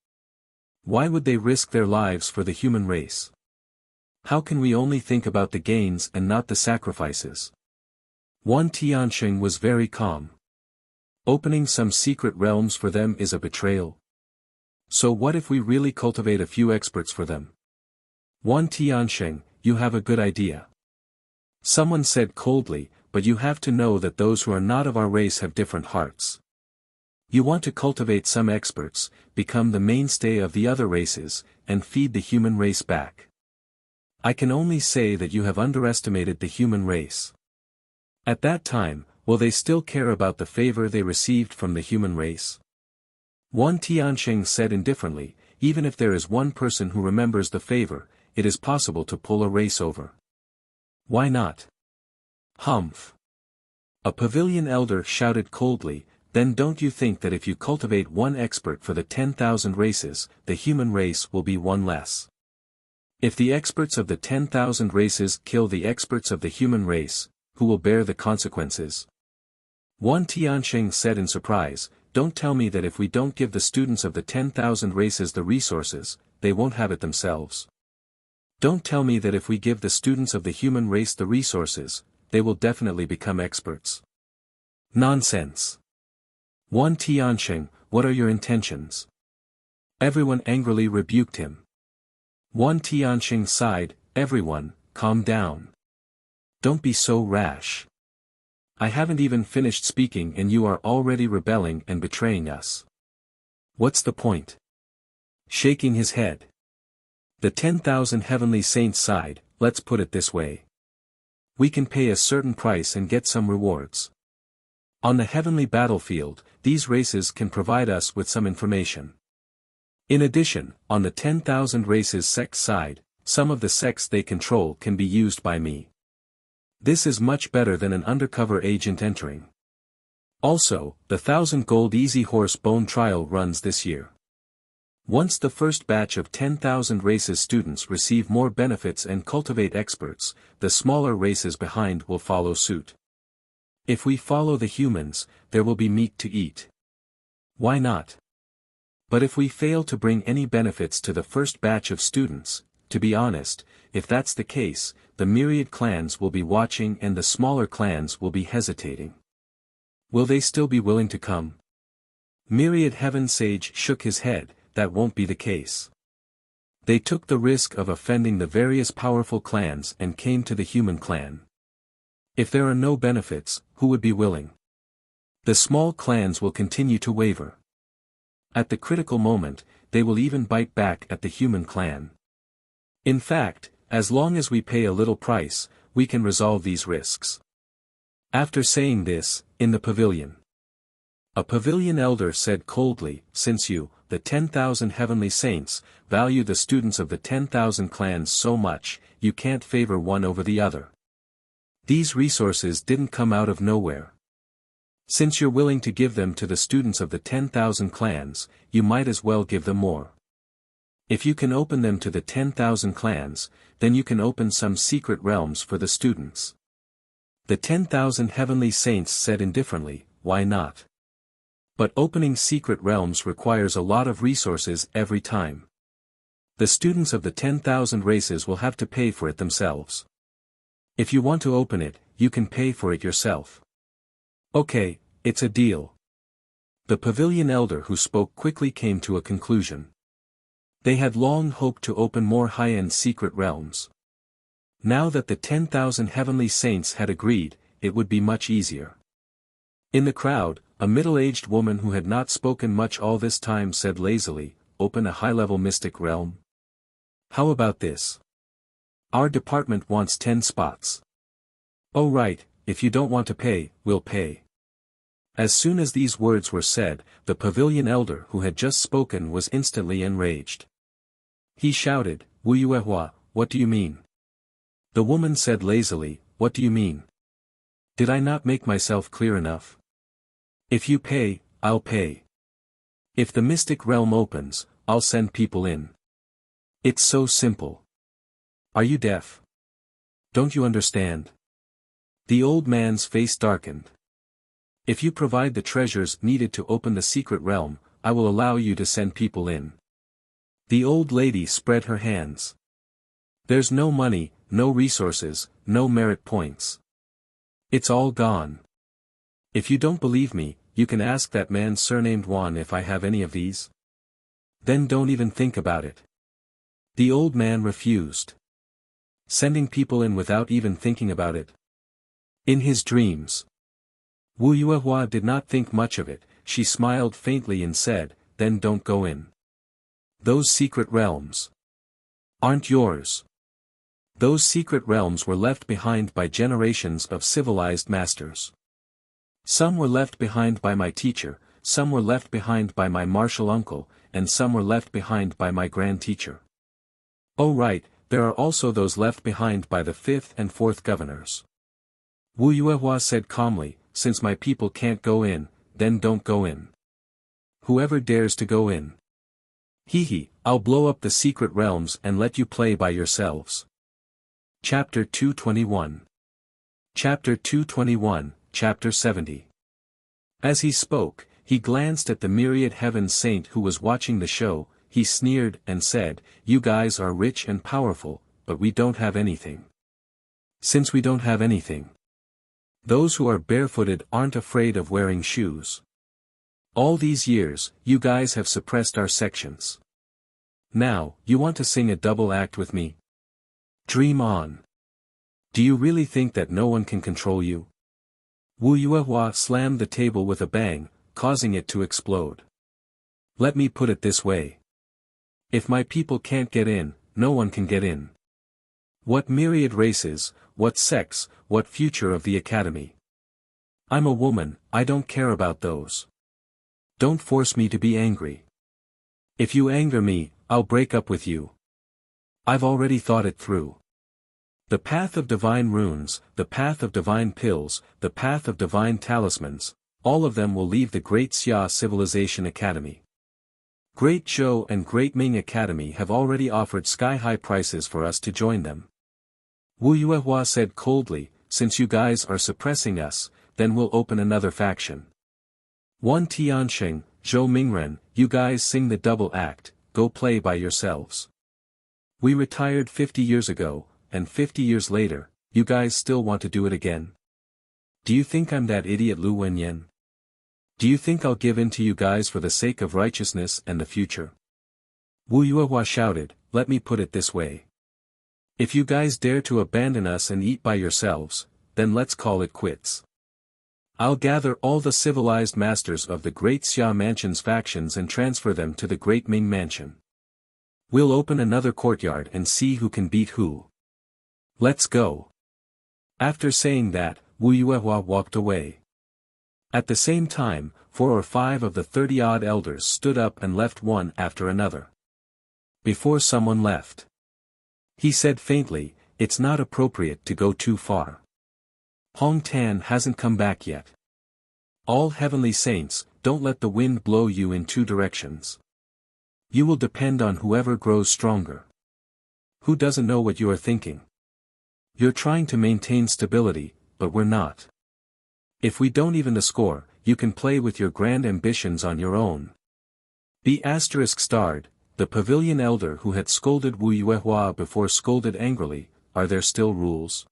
Why would they risk their lives for the human race? How can we only think about the gains and not the sacrifices?" One Tianxing was very calm. "Opening some secret realms for them is a betrayal. So what if we really cultivate a few experts for them?" One Tianxing, "You have a good idea." Someone said coldly, "But you have to know that those who are not of our race have different hearts. You want to cultivate some experts, become the mainstay of the other races, and feed the human race back. I can only say that you have underestimated the human race. At that time, will they still care about the favor they received from the human race?" One Tianxing said indifferently, "Even if there is one person who remembers the favor, it is possible to pull a race over. Why not?" "Humph." A pavilion elder shouted coldly, "Then don't you think that if you cultivate one expert for the 10,000 races, the human race will be one less? If the experts of the 10,000 races kill the experts of the human race, who will bear the consequences?" One Tianxing said in surprise, "Don't tell me that if we don't give the students of the 10,000 races the resources, they won't have it themselves. Don't tell me that if we give the students of the human race the resources, they will definitely become experts. Nonsense." One Tianxing, "What are your intentions?" Everyone angrily rebuked him. One Tianxing sighed, "Everyone, calm down. Don't be so rash. I haven't even finished speaking and you are already rebelling and betraying us. What's the point?" Shaking his head. The 10,000 heavenly saints sighed, "Let's put it this way. We can pay a certain price and get some rewards. On the heavenly battlefield, these races can provide us with some information. In addition, on the 10,000 races sect side, some of the sects they control can be used by me. This is much better than an undercover agent entering. Also, the 1,000 gold easy horse bone trial runs this year. Once the first batch of 10,000 races students receive more benefits and cultivate experts, the smaller races behind will follow suit. If we follow the humans, there will be meat to eat. Why not? But if we fail to bring any benefits to the first batch of students, to be honest, if that's the case, the myriad clans will be watching and the smaller clans will be hesitating. Will they still be willing to come? Myriad Heaven Sage shook his head, that won't be the case. They took the risk of offending the various powerful clans and came to the human clan. If there are no benefits, who would be willing? The small clans will continue to waver. At the critical moment, they will even bite back at the human clan. In fact, as long as we pay a little price, we can resolve these risks. After saying this, in the pavilion, a pavilion elder said coldly, since you, the 10,000 heavenly saints, value the students of the 10,000 clans so much, you can't favor one over the other. These resources didn't come out of nowhere. Since you're willing to give them to the students of the 10,000 clans, you might as well give them more. If you can open them to the 10,000 clans, then you can open some secret realms for the students. The 10,000 heavenly saints said indifferently, why not? But opening secret realms requires a lot of resources every time. The students of the 10,000 races will have to pay for it themselves. If you want to open it, you can pay for it yourself. Okay, it's a deal. The pavilion elder who spoke quickly came to a conclusion. They had long hoped to open more high-end secret realms. Now that the 10,000 heavenly saints had agreed, it would be much easier. In the crowd, a middle-aged woman who had not spoken much all this time said lazily, open a high-level mystic realm? How about this? Our department wants 10 spots. Oh right, if you don't want to pay, we'll pay. As soon as these words were said, the pavilion elder who had just spoken was instantly enraged. He shouted, Wuxia, what do you mean? The woman said lazily, what do you mean? Did I not make myself clear enough? If you pay, I'll pay. If the mystic realm opens, I'll send people in. It's so simple. Are you deaf? Don't you understand? The old man's face darkened. If you provide the treasures needed to open the secret realm, I will allow you to send people in. The old lady spread her hands. There's no money, no resources, no merit points. It's all gone. If you don't believe me, you can ask that man surnamed Juan if I have any of these. Then don't even think about it. The old man refused. Sending people in without even thinking about it. In his dreams. Wuxia did not think much of it, she smiled faintly and said, then don't go in. Those secret realms aren't yours. Those secret realms were left behind by generations of civilized masters. Some were left behind by my teacher, some were left behind by my martial uncle, and some were left behind by my grand teacher. Oh right, there are also those left behind by the 5th and 4th governors. Wuxia said calmly, since my people can't go in, then don't go in. Whoever dares to go in. Hee, I'll blow up the secret realms and let you play by yourselves. Chapter 221. Chapter 221, Chapter 70. As he spoke, he glanced at the myriad heaven saint who was watching the show, he sneered and said, you guys are rich and powerful, but we don't have anything. Since we don't have anything, those who are barefooted aren't afraid of wearing shoes. All these years, you guys have suppressed our sections. Now, you want to sing a double act with me? Dream on. Do you really think that no one can control you? Wuxia slammed the table with a bang, causing it to explode. Let me put it this way. If my people can't get in, no one can get in. What myriad races, what sex, what future of the academy? I'm a woman, I don't care about those. Don't force me to be angry. If you anger me, I'll break up with you. I've already thought it through. The path of divine runes, the path of divine pills, the path of divine talismans, all of them will leave the Great Xia Civilization Academy. Great Zhou and Great Ming Academy have already offered sky-high prices for us to join them. Wuxia said coldly, since you guys are suppressing us, then we'll open another faction. 1 Tianxing, Zhou Mingren, you guys sing the double act, go play by yourselves. We retired 50 years ago, and 50 years later, you guys still want to do it again? Do you think I'm that idiot Lu Wenyan? Do you think I'll give in to you guys for the sake of righteousness and the future? Wu Yuehua shouted, let me put it this way. If you guys dare to abandon us and eat by yourselves, then let's call it quits. I'll gather all the civilized masters of the Great Xia Mansion's factions and transfer them to the Great Ming Mansion. We'll open another courtyard and see who can beat who. Let's go. After saying that, Wu Yuehua walked away. At the same time, 4 or 5 of the 30-odd elders stood up and left one after another. Before someone left, he said faintly, it's not appropriate to go too far. Hong Tan hasn't come back yet. All heavenly saints, don't let the wind blow you in 2 directions. You will depend on whoever grows stronger. Who doesn't know what you are thinking? You're trying to maintain stability, but we're not. If we don't even score, you can play with your grand ambitions on your own. B*****, the pavilion elder who had scolded Wu Yuehua before scolded angrily, are there still rules?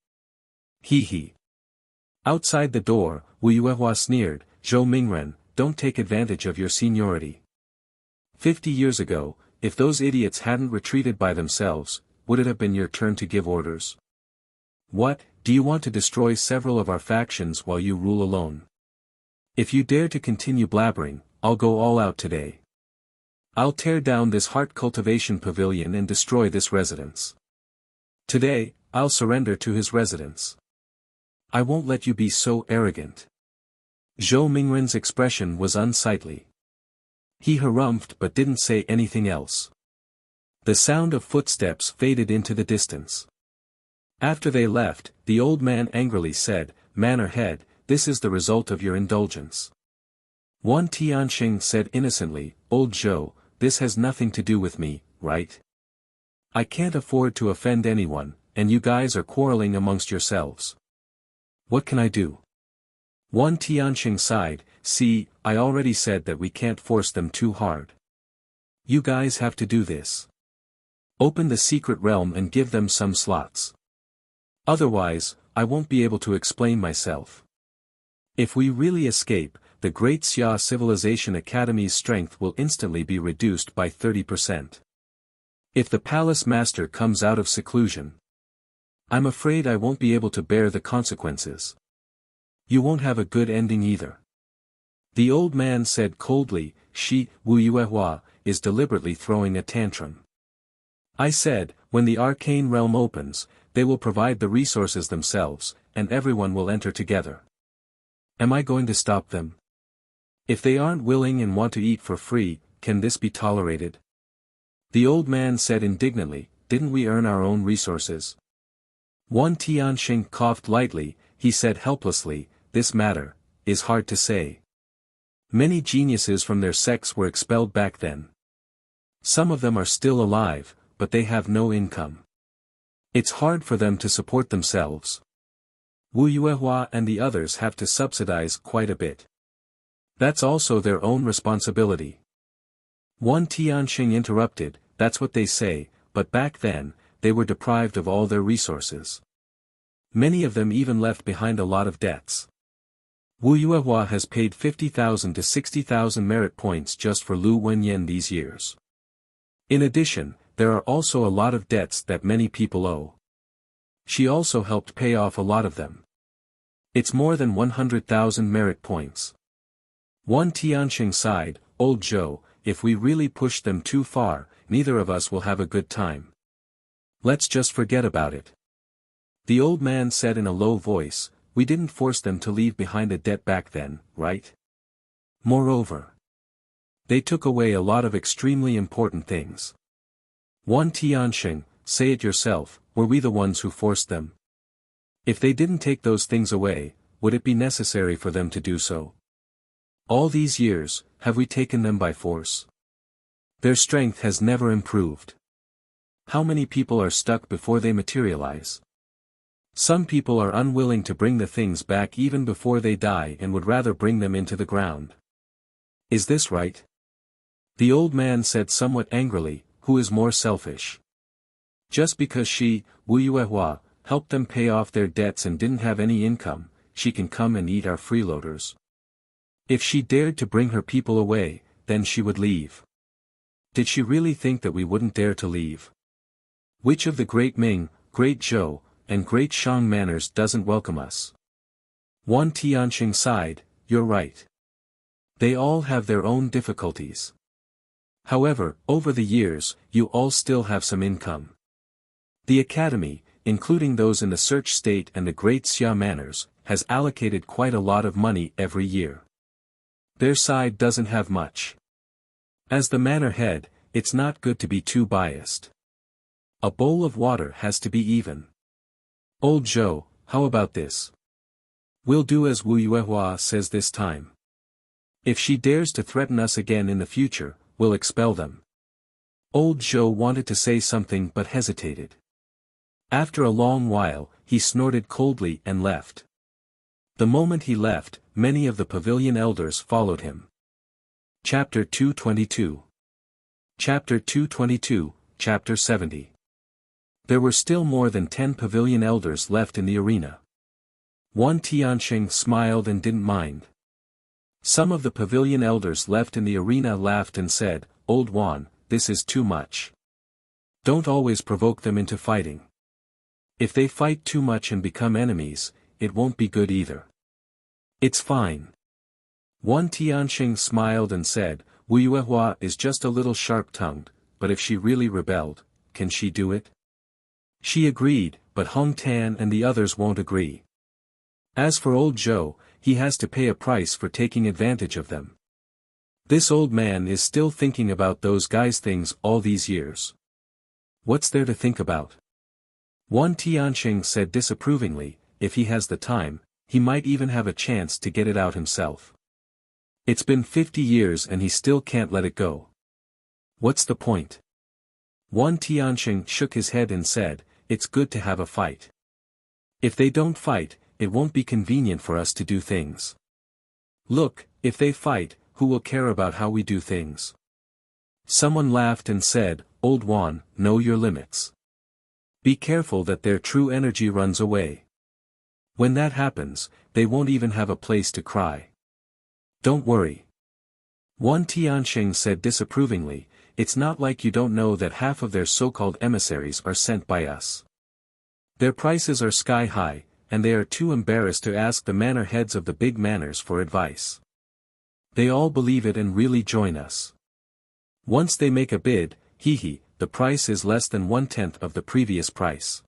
He. Outside the door, Wu Yuehua sneered, Zhou Mingren, don't take advantage of your seniority. 50 years ago, if those idiots hadn't retreated by themselves, would it have been your turn to give orders? What, do you want to destroy several of our factions while you rule alone? If you dare to continue blabbering, I'll go all out today. I'll tear down this heart cultivation pavilion and destroy this residence. Today, I'll surrender to his residence. I won't let you be so arrogant. Zhou Mingren's expression was unsightly. He harumphed but didn't say anything else. The sound of footsteps faded into the distance. After they left, the old man angrily said, Manor head, this is the result of your indulgence. One Tianxing said innocently, Old Zhou, this has nothing to do with me, right? I can't afford to offend anyone, and you guys are quarreling amongst yourselves. What can I do? One Tianxing sighed, see, I already said that we can't force them too hard. You guys have to do this. Open the secret realm and give them some slots. Otherwise, I won't be able to explain myself. If we really escape, the Great Xia Civilization Academy's strength will instantly be reduced by 30%. If the palace master comes out of seclusion, I'm afraid I won't be able to bear the consequences. You won't have a good ending either. The old man said coldly, Wu Yuehua, is deliberately throwing a tantrum. I said, when the arcane realm opens, they will provide the resources themselves, and everyone will enter together. Am I going to stop them? If they aren't willing and want to eat for free, can this be tolerated? The old man said indignantly, didn't we earn our own resources? One Tianxing coughed lightly, he said helplessly, this matter, is hard to say. Many geniuses from their sects were expelled back then. Some of them are still alive, but they have no income. It's hard for them to support themselves. Wu Yuehua and the others have to subsidize quite a bit. That's also their own responsibility. One Tianxing interrupted, that's what they say, but back then, they were deprived of all their resources. Many of them even left behind a lot of debts. Wu Yuehua has paid 50,000 to 60,000 merit points just for Lu Wenyan these years. In addition, there are also a lot of debts that many people owe. She also helped pay off a lot of them. It's more than 100,000 merit points. One Tianxing sighed, Old Zhou, if we really push them too far, neither of us will have a good time. Let's just forget about it. The old man said in a low voice, we didn't force them to leave behind a debt back then, right? Moreover, they took away a lot of extremely important things. One Tianxing, say it yourself, were we the ones who forced them? If they didn't take those things away, would it be necessary for them to do so? All these years, have we taken them by force? Their strength has never improved. How many people are stuck before they materialize? Some people are unwilling to bring the things back even before they die and would rather bring them into the ground. Is this right? The old man said somewhat angrily, who is more selfish? Just because she, Wu Yuehua, helped them pay off their debts and didn't have any income, she can come and eat our freeloaders. If she dared to bring her people away, then she would leave. Did she really think that we wouldn't dare to leave? Which of the Great Ming, Great Zhou, and Great Shang manors doesn't welcome us? Wan Tianqing sighed, you're right. They all have their own difficulties. However, over the years, you all still have some income. The Academy, including those in the Search State and the Great Xia manors, has allocated quite a lot of money every year. Their side doesn't have much. As the manor head, it's not good to be too biased. A bowl of water has to be even. Old Zhou, how about this? We'll do as Wu Yuehua says this time. If she dares to threaten us again in the future, we'll expel them. Old Zhou wanted to say something but hesitated. After a long while, he snorted coldly and left. The moment he left, many of the pavilion elders followed him. Chapter 222. Chapter 222, Chapter 70. There were still more than 10 pavilion elders left in the arena. Wan Tianqing smiled and didn't mind. Some of the pavilion elders left in the arena laughed and said, Old Wan, this is too much. Don't always provoke them into fighting. If they fight too much and become enemies, it won't be good either. It's fine. Wan Tianqing smiled and said, Wu Yuehua is just a little sharp-tongued, but if she really rebelled, can she do it? She agreed, but Hong Tan and the others won't agree. As for old Zhou, he has to pay a price for taking advantage of them. This old man is still thinking about those guys' things all these years. What's there to think about? Wan Tianqing said disapprovingly, if he has the time, he might even have a chance to get it out himself. It's been 50 years and he still can't let it go. What's the point? Wan Tianqing shook his head and said, it's good to have a fight. If they don't fight, it won't be convenient for us to do things. Look, if they fight, who will care about how we do things? Someone laughed and said, Old Wan, know your limits. Be careful that their true energy runs away. When that happens, they won't even have a place to cry. Don't worry. Wan Tianqing said disapprovingly, it's not like you don't know that half of their so-called emissaries are sent by us. Their prices are sky high, and they are too embarrassed to ask the manor heads of the big manors for advice. They all believe it and really join us. Once they make a bid, the price is less than 1/10 of the previous price.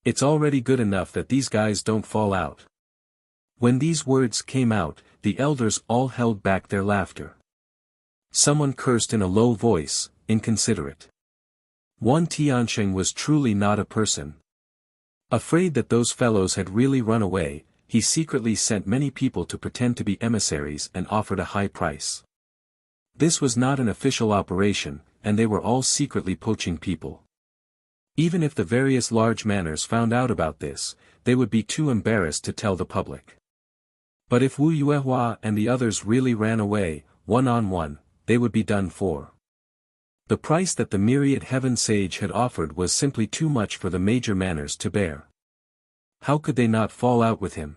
It's already good enough that these guys don't fall out. When these words came out, the elders all held back their laughter. Someone cursed in a low voice, inconsiderate. Wan Tianqing was truly not a person. Afraid that those fellows had really run away, he secretly sent many people to pretend to be emissaries and offered a high price. This was not an official operation, and they were all secretly poaching people. Even if the various large manors found out about this, they would be too embarrassed to tell the public. But if Wu Yuehua and the others really ran away, one-on-one, they would be done for. The price that the myriad heaven sage had offered was simply too much for the major manors to bear. How could they not fall out with him?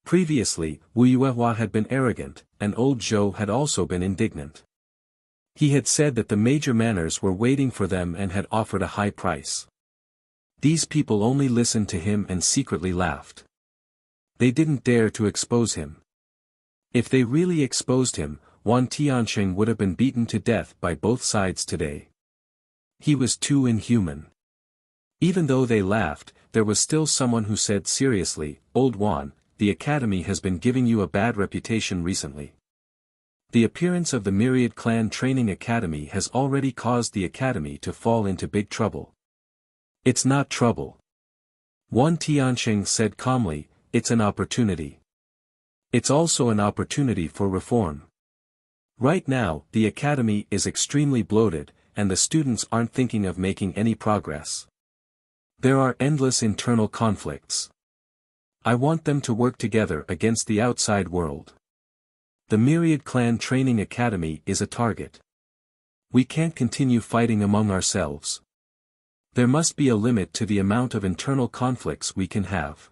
Previously, Wu Yuehua had been arrogant, and old Zhou had also been indignant. He had said that the major manors were waiting for them and had offered a high price. These people only listened to him and secretly laughed. They didn't dare to expose him. If they really exposed him, Wan Tianqing would have been beaten to death by both sides today. He was too inhuman. Even though they laughed, there was still someone who said seriously, Old Wan, the Academy has been giving you a bad reputation recently. The appearance of the Myriad Clan Training Academy has already caused the Academy to fall into big trouble. It's not trouble. Wan Tianqing said calmly, it's an opportunity. It's also an opportunity for reform. Right now, the Academy is extremely bloated, and the students aren't thinking of making any progress. There are endless internal conflicts. I want them to work together against the outside world. The Myriad Clan Training Academy is a target. We can't continue fighting among ourselves. There must be a limit to the amount of internal conflicts we can have.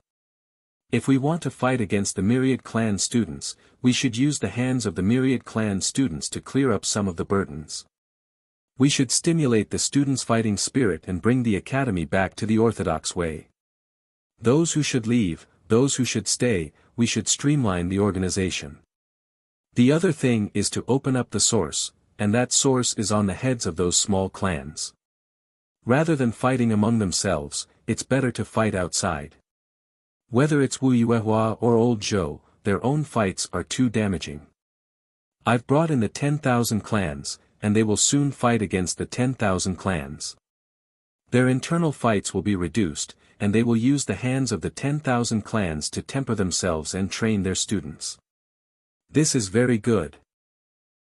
If we want to fight against the Myriad Clan students, we should use the hands of the Myriad Clan students to clear up some of the burdens. We should stimulate the students' fighting spirit and bring the academy back to the orthodox way. Those who should leave, those who should stay, we should streamline the organization. The other thing is to open up the source, and that source is on the heads of those small clans. Rather than fighting among themselves, it's better to fight outside. Whether it's Wu Yuehua or Old Zhou, their own fights are too damaging. I've brought in the 10,000 clans, and they will soon fight against the 10,000 clans. Their internal fights will be reduced, and they will use the hands of the 10,000 clans to temper themselves and train their students. This is very good.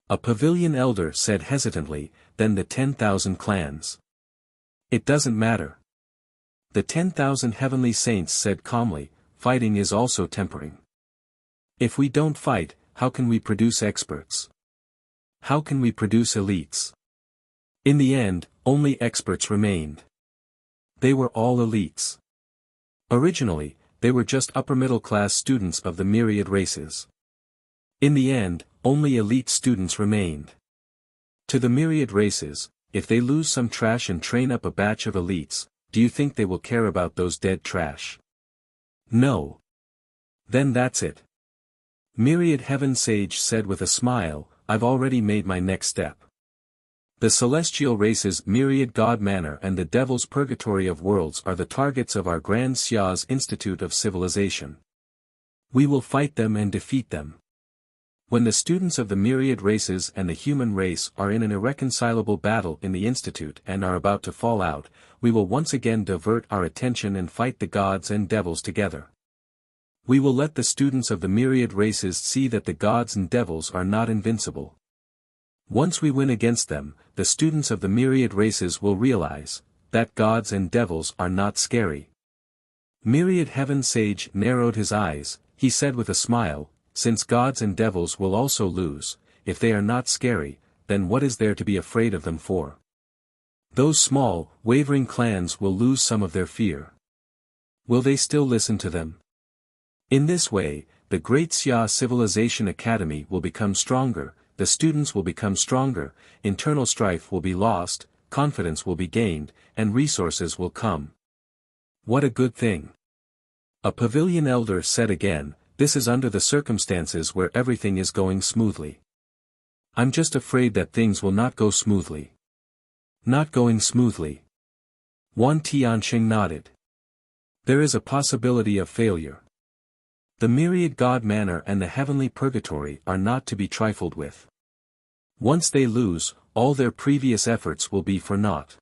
A pavilion elder said hesitantly, then the 10,000 clans. It doesn't matter. The 10,000 heavenly saints said calmly, fighting is also tempering. If we don't fight, how can we produce experts? How can we produce elites? In the end, only experts remained. They were all elites. Originally, they were just upper-middle-class students of the myriad races. In the end, only elite students remained. To the myriad races, if they lose some trash and train up a batch of elites, do you think they will care about those dead trash? No. Then that's it. Myriad Heaven Sage said with a smile, I've already made my next step. The celestial races Myriad God Manor and the Devil's Purgatory of Worlds are the targets of our Grand Xia's Institute of Civilization. We will fight them and defeat them. When the students of the myriad races and the human race are in an irreconcilable battle in the Institute and are about to fall out, we will once again divert our attention and fight the gods and devils together. We will let the students of the myriad races see that the gods and devils are not invincible. Once we win against them, the students of the myriad races will realize that gods and devils are not scary. Myriad Heaven Sage narrowed his eyes, he said with a smile, since gods and devils will also lose, if they are not scary, then what is there to be afraid of them for? Those small, wavering clans will lose some of their fear. Will they still listen to them? In this way, the Great Xia Civilization Academy will become stronger, the students will become stronger, internal strife will be lost, confidence will be gained, and resources will come. What a good thing! A pavilion elder said again, this is under the circumstances where everything is going smoothly. I'm just afraid that things will not go smoothly. Not going smoothly. Wan Tianxing nodded. There is a possibility of failure. The myriad God Manor and the heavenly purgatory are not to be trifled with. Once they lose, all their previous efforts will be for naught.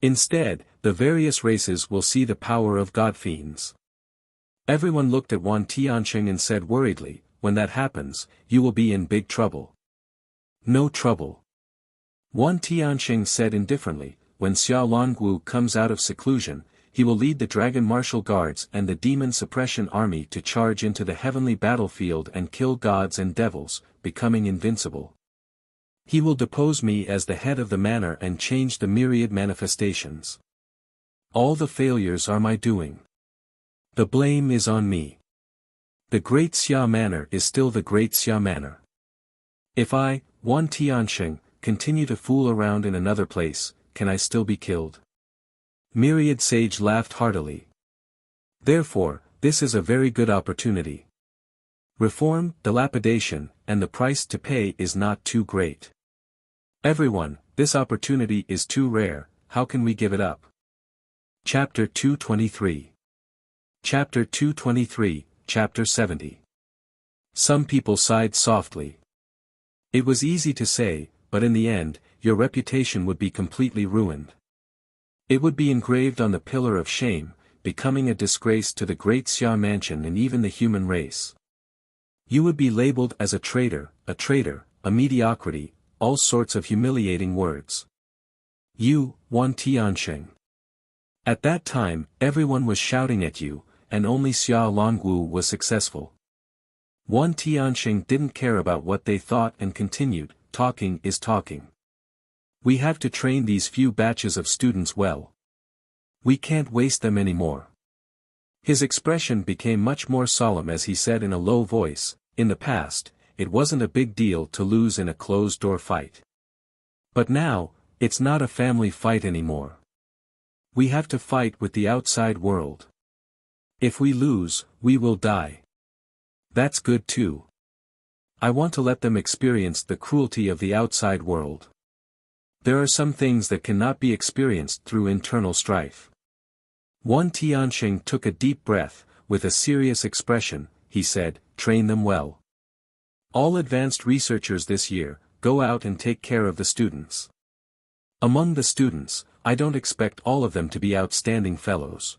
Instead, the various races will see the power of God fiends. Everyone looked at Wan Tianxing and said worriedly, when that happens, you will be in big trouble. No trouble. Wan Tianxing said indifferently, when Xiao Longwu comes out of seclusion, he will lead the Dragon Martial Guards and the Demon Suppression Army to charge into the heavenly battlefield and kill gods and devils, becoming invincible. He will depose me as the head of the manor and change the myriad manifestations. All the failures are my doing. The blame is on me. The Great Xia Manor is still the Great Xia Manor. If I, Wan Tianxing, continue to fool around in another place, can I still be killed? Myriad Sage laughed heartily. Therefore, this is a very good opportunity. Reform, dilapidation, and the price to pay is not too great. Everyone, this opportunity is too rare, how can we give it up? Chapter 223. Chapter 223, Chapter 70. Some people sighed softly. It was easy to say, but in the end, your reputation would be completely ruined. It would be engraved on the pillar of shame, becoming a disgrace to the Great Xia Mansion and even the human race. You would be labeled as a traitor, a mediocrity, all sorts of humiliating words. You, Wan Tianxing. At that time, everyone was shouting at you, and only Xiao Longwu was successful. Wan Tianxing didn't care about what they thought and continued, talking is talking. We have to train these few batches of students well. We can't waste them anymore. His expression became much more solemn as he said in a low voice, in the past, it wasn't a big deal to lose in a closed-door fight. But now, It's not a family fight anymore. We have to fight with the outside world. If we lose, we will die. That's good too. I want to let them experience the cruelty of the outside world. There are some things that cannot be experienced through internal strife. Wan Tianxing took a deep breath. With a serious expression, he said, train them well. All advanced researchers this year, go out and take care of the students. Among the students, I don't expect all of them to be outstanding fellows.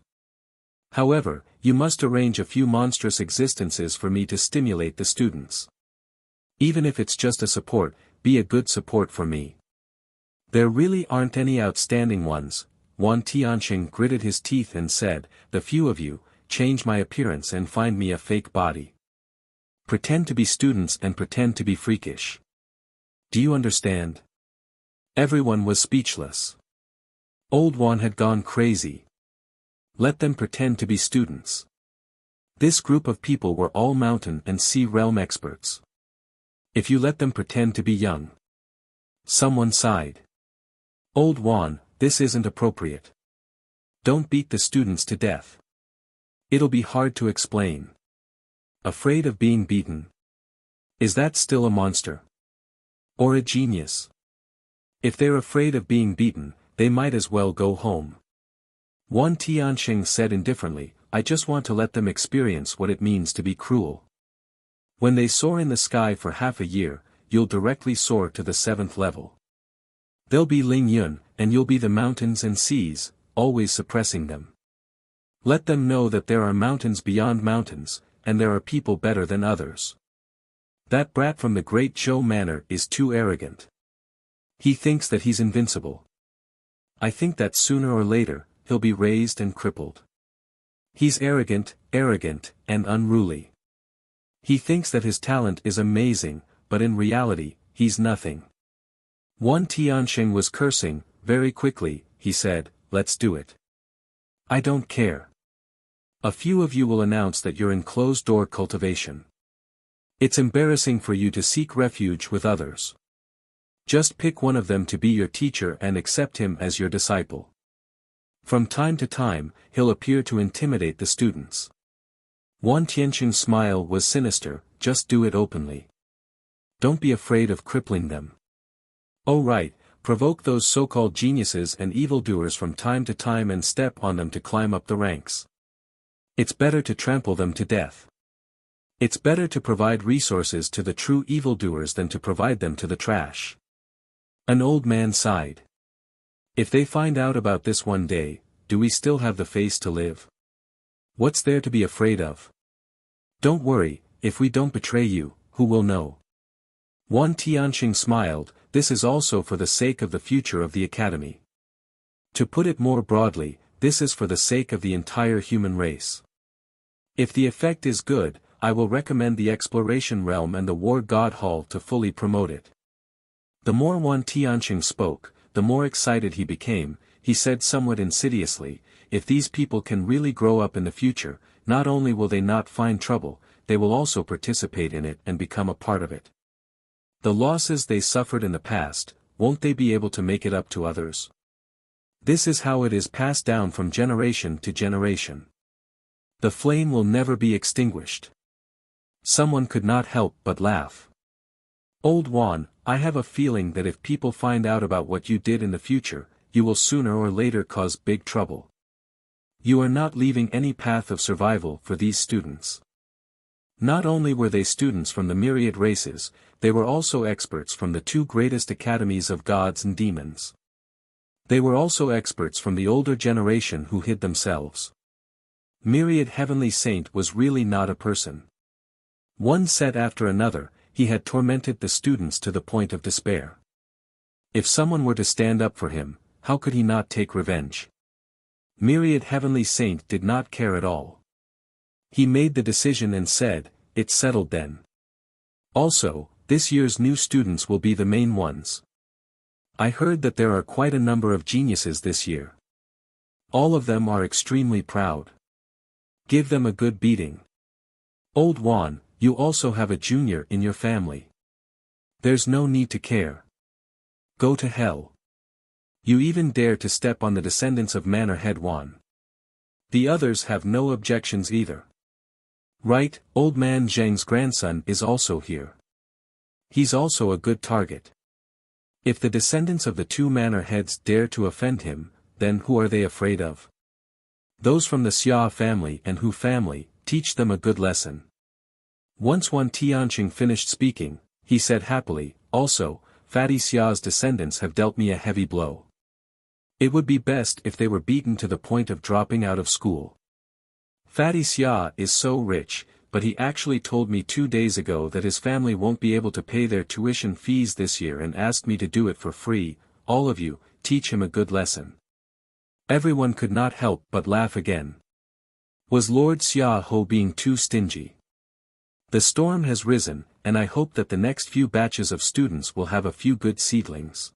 However, you must arrange a few monstrous existences for me to stimulate the students. Even if it's just a support, be a good support for me. There really aren't any outstanding ones. Wan Tianxing gritted his teeth and said, the few of you, change my appearance and find me a fake body. Pretend to be students and pretend to be freakish. Do you understand? Everyone was speechless. Old Wan had gone crazy. Let them pretend to be students. This group of people were all mountain and sea realm experts. If you let them pretend to be young. Someone sighed. Old Wan, this isn't appropriate. Don't beat the students to death. It'll be hard to explain. Afraid of being beaten? Is that still a monster? Or a genius? If they're afraid of being beaten, they might as well go home. Wan Tianxing said indifferently, I just want to let them experience what it means to be cruel. When they soar in the sky for half a year, you'll directly soar to the 7th level. They'll be Ling Yun, and you'll be the mountains and seas, always suppressing them. Let them know that there are mountains beyond mountains, and there are people better than others. That brat from the Great Zhou Manor is too arrogant. He thinks that he's invincible. I think that sooner or later, he'll be raised and crippled. He's arrogant, and unruly. He thinks that his talent is amazing, but in reality, he's nothing. Wan Tianxing was cursing. Very quickly, he said, let's do it. I don't care. A few of you will announce that you're in closed-door cultivation. It's embarrassing for you to seek refuge with others. Just pick one of them to be your teacher and accept him as your disciple. From time to time, he'll appear to intimidate the students. Wan Tianxing's smile was sinister, just do it openly. Don't be afraid of crippling them. Oh right, provoke those so-called geniuses and evildoers from time to time and step on them to climb up the ranks. It's better to trample them to death. It's better to provide resources to the true evildoers than to provide them to the trash. An old man sighed. If they find out about this one day, do we still have the face to live? What's there to be afraid of? Don't worry, if we don't betray you, who will know? Wan Tianxing smiled, this is also for the sake of the future of the academy. To put it more broadly, this is for the sake of the entire human race. If the effect is good, I will recommend the Exploration Realm and the War God Hall to fully promote it. The more Wan Tianxing spoke, the more excited he became. He said somewhat insidiously, if these people can really grow up in the future, not only will they not find trouble, they will also participate in it and become a part of it. The losses they suffered in the past, won't they be able to make it up to others? This is how it is passed down from generation to generation. The flame will never be extinguished. Someone could not help but laugh. Old Wan, I have a feeling that if people find out about what you did in the future, you will sooner or later cause big trouble. You are not leaving any path of survival for these students. Not only were they students from the myriad races, they were also experts from the 2 greatest academies of gods and demons. They were also experts from the older generation who hid themselves. Myriad Heavenly Saint was really not a person. One said after another, he had tormented the students to the point of despair. If someone were to stand up for him, how could he not take revenge? Myriad Heavenly Saint did not care at all. He made the decision and said, it's settled then. Also, this year's new students will be the main ones. I heard that there are quite a number of geniuses this year. All of them are extremely proud. Give them a good beating. Old Wan, you also have a junior in your family. There's no need to care. Go to hell. You even dare to step on the descendants of Manor Head Wan. The others have no objections either. Right, old man Zheng's grandson is also here. He's also a good target. If the descendants of the two manor heads dare to offend him, then who are they afraid of? Those from the Xia family and Hu family, teach them a good lesson. Once Wan Tianqing finished speaking, he said happily, also, Fatty Xia's descendants have dealt me a heavy blow. It would be best if they were beaten to the point of dropping out of school. Fatty Xia is so rich, but he actually told me 2 days ago that his family won't be able to pay their tuition fees this year and asked me to do it for free. All of you, teach him a good lesson. Everyone could not help but laugh again. Was Lord Xia Ho being too stingy? The storm has risen, and I hope that the next few batches of students will have a few good seedlings.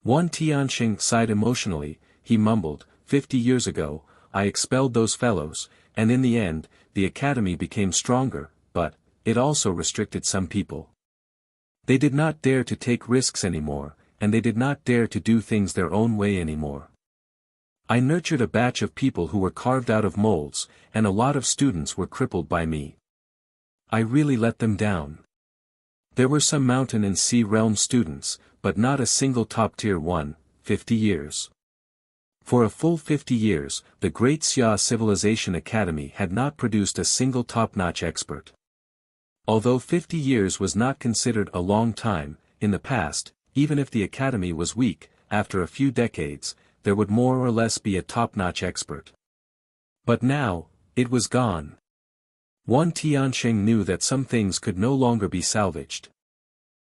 Wan Tianqing sighed emotionally. He mumbled, 50 years ago, I expelled those fellows, and in the end, the academy became stronger, but it also restricted some people. They did not dare to take risks anymore, and they did not dare to do things their own way anymore. I nurtured a batch of people who were carved out of molds, and a lot of students were crippled by me. I really let them down. There were some mountain and sea realm students, but not a single top-tier one, 50 years. For a full 50 years, the Great Xia Civilization Academy had not produced a single top-notch expert. Although 50 years was not considered a long time, in the past, even if the academy was weak, after a few decades, there would more or less be a top-notch expert. But now, it was gone. Wan Tianqing knew that some things could no longer be salvaged.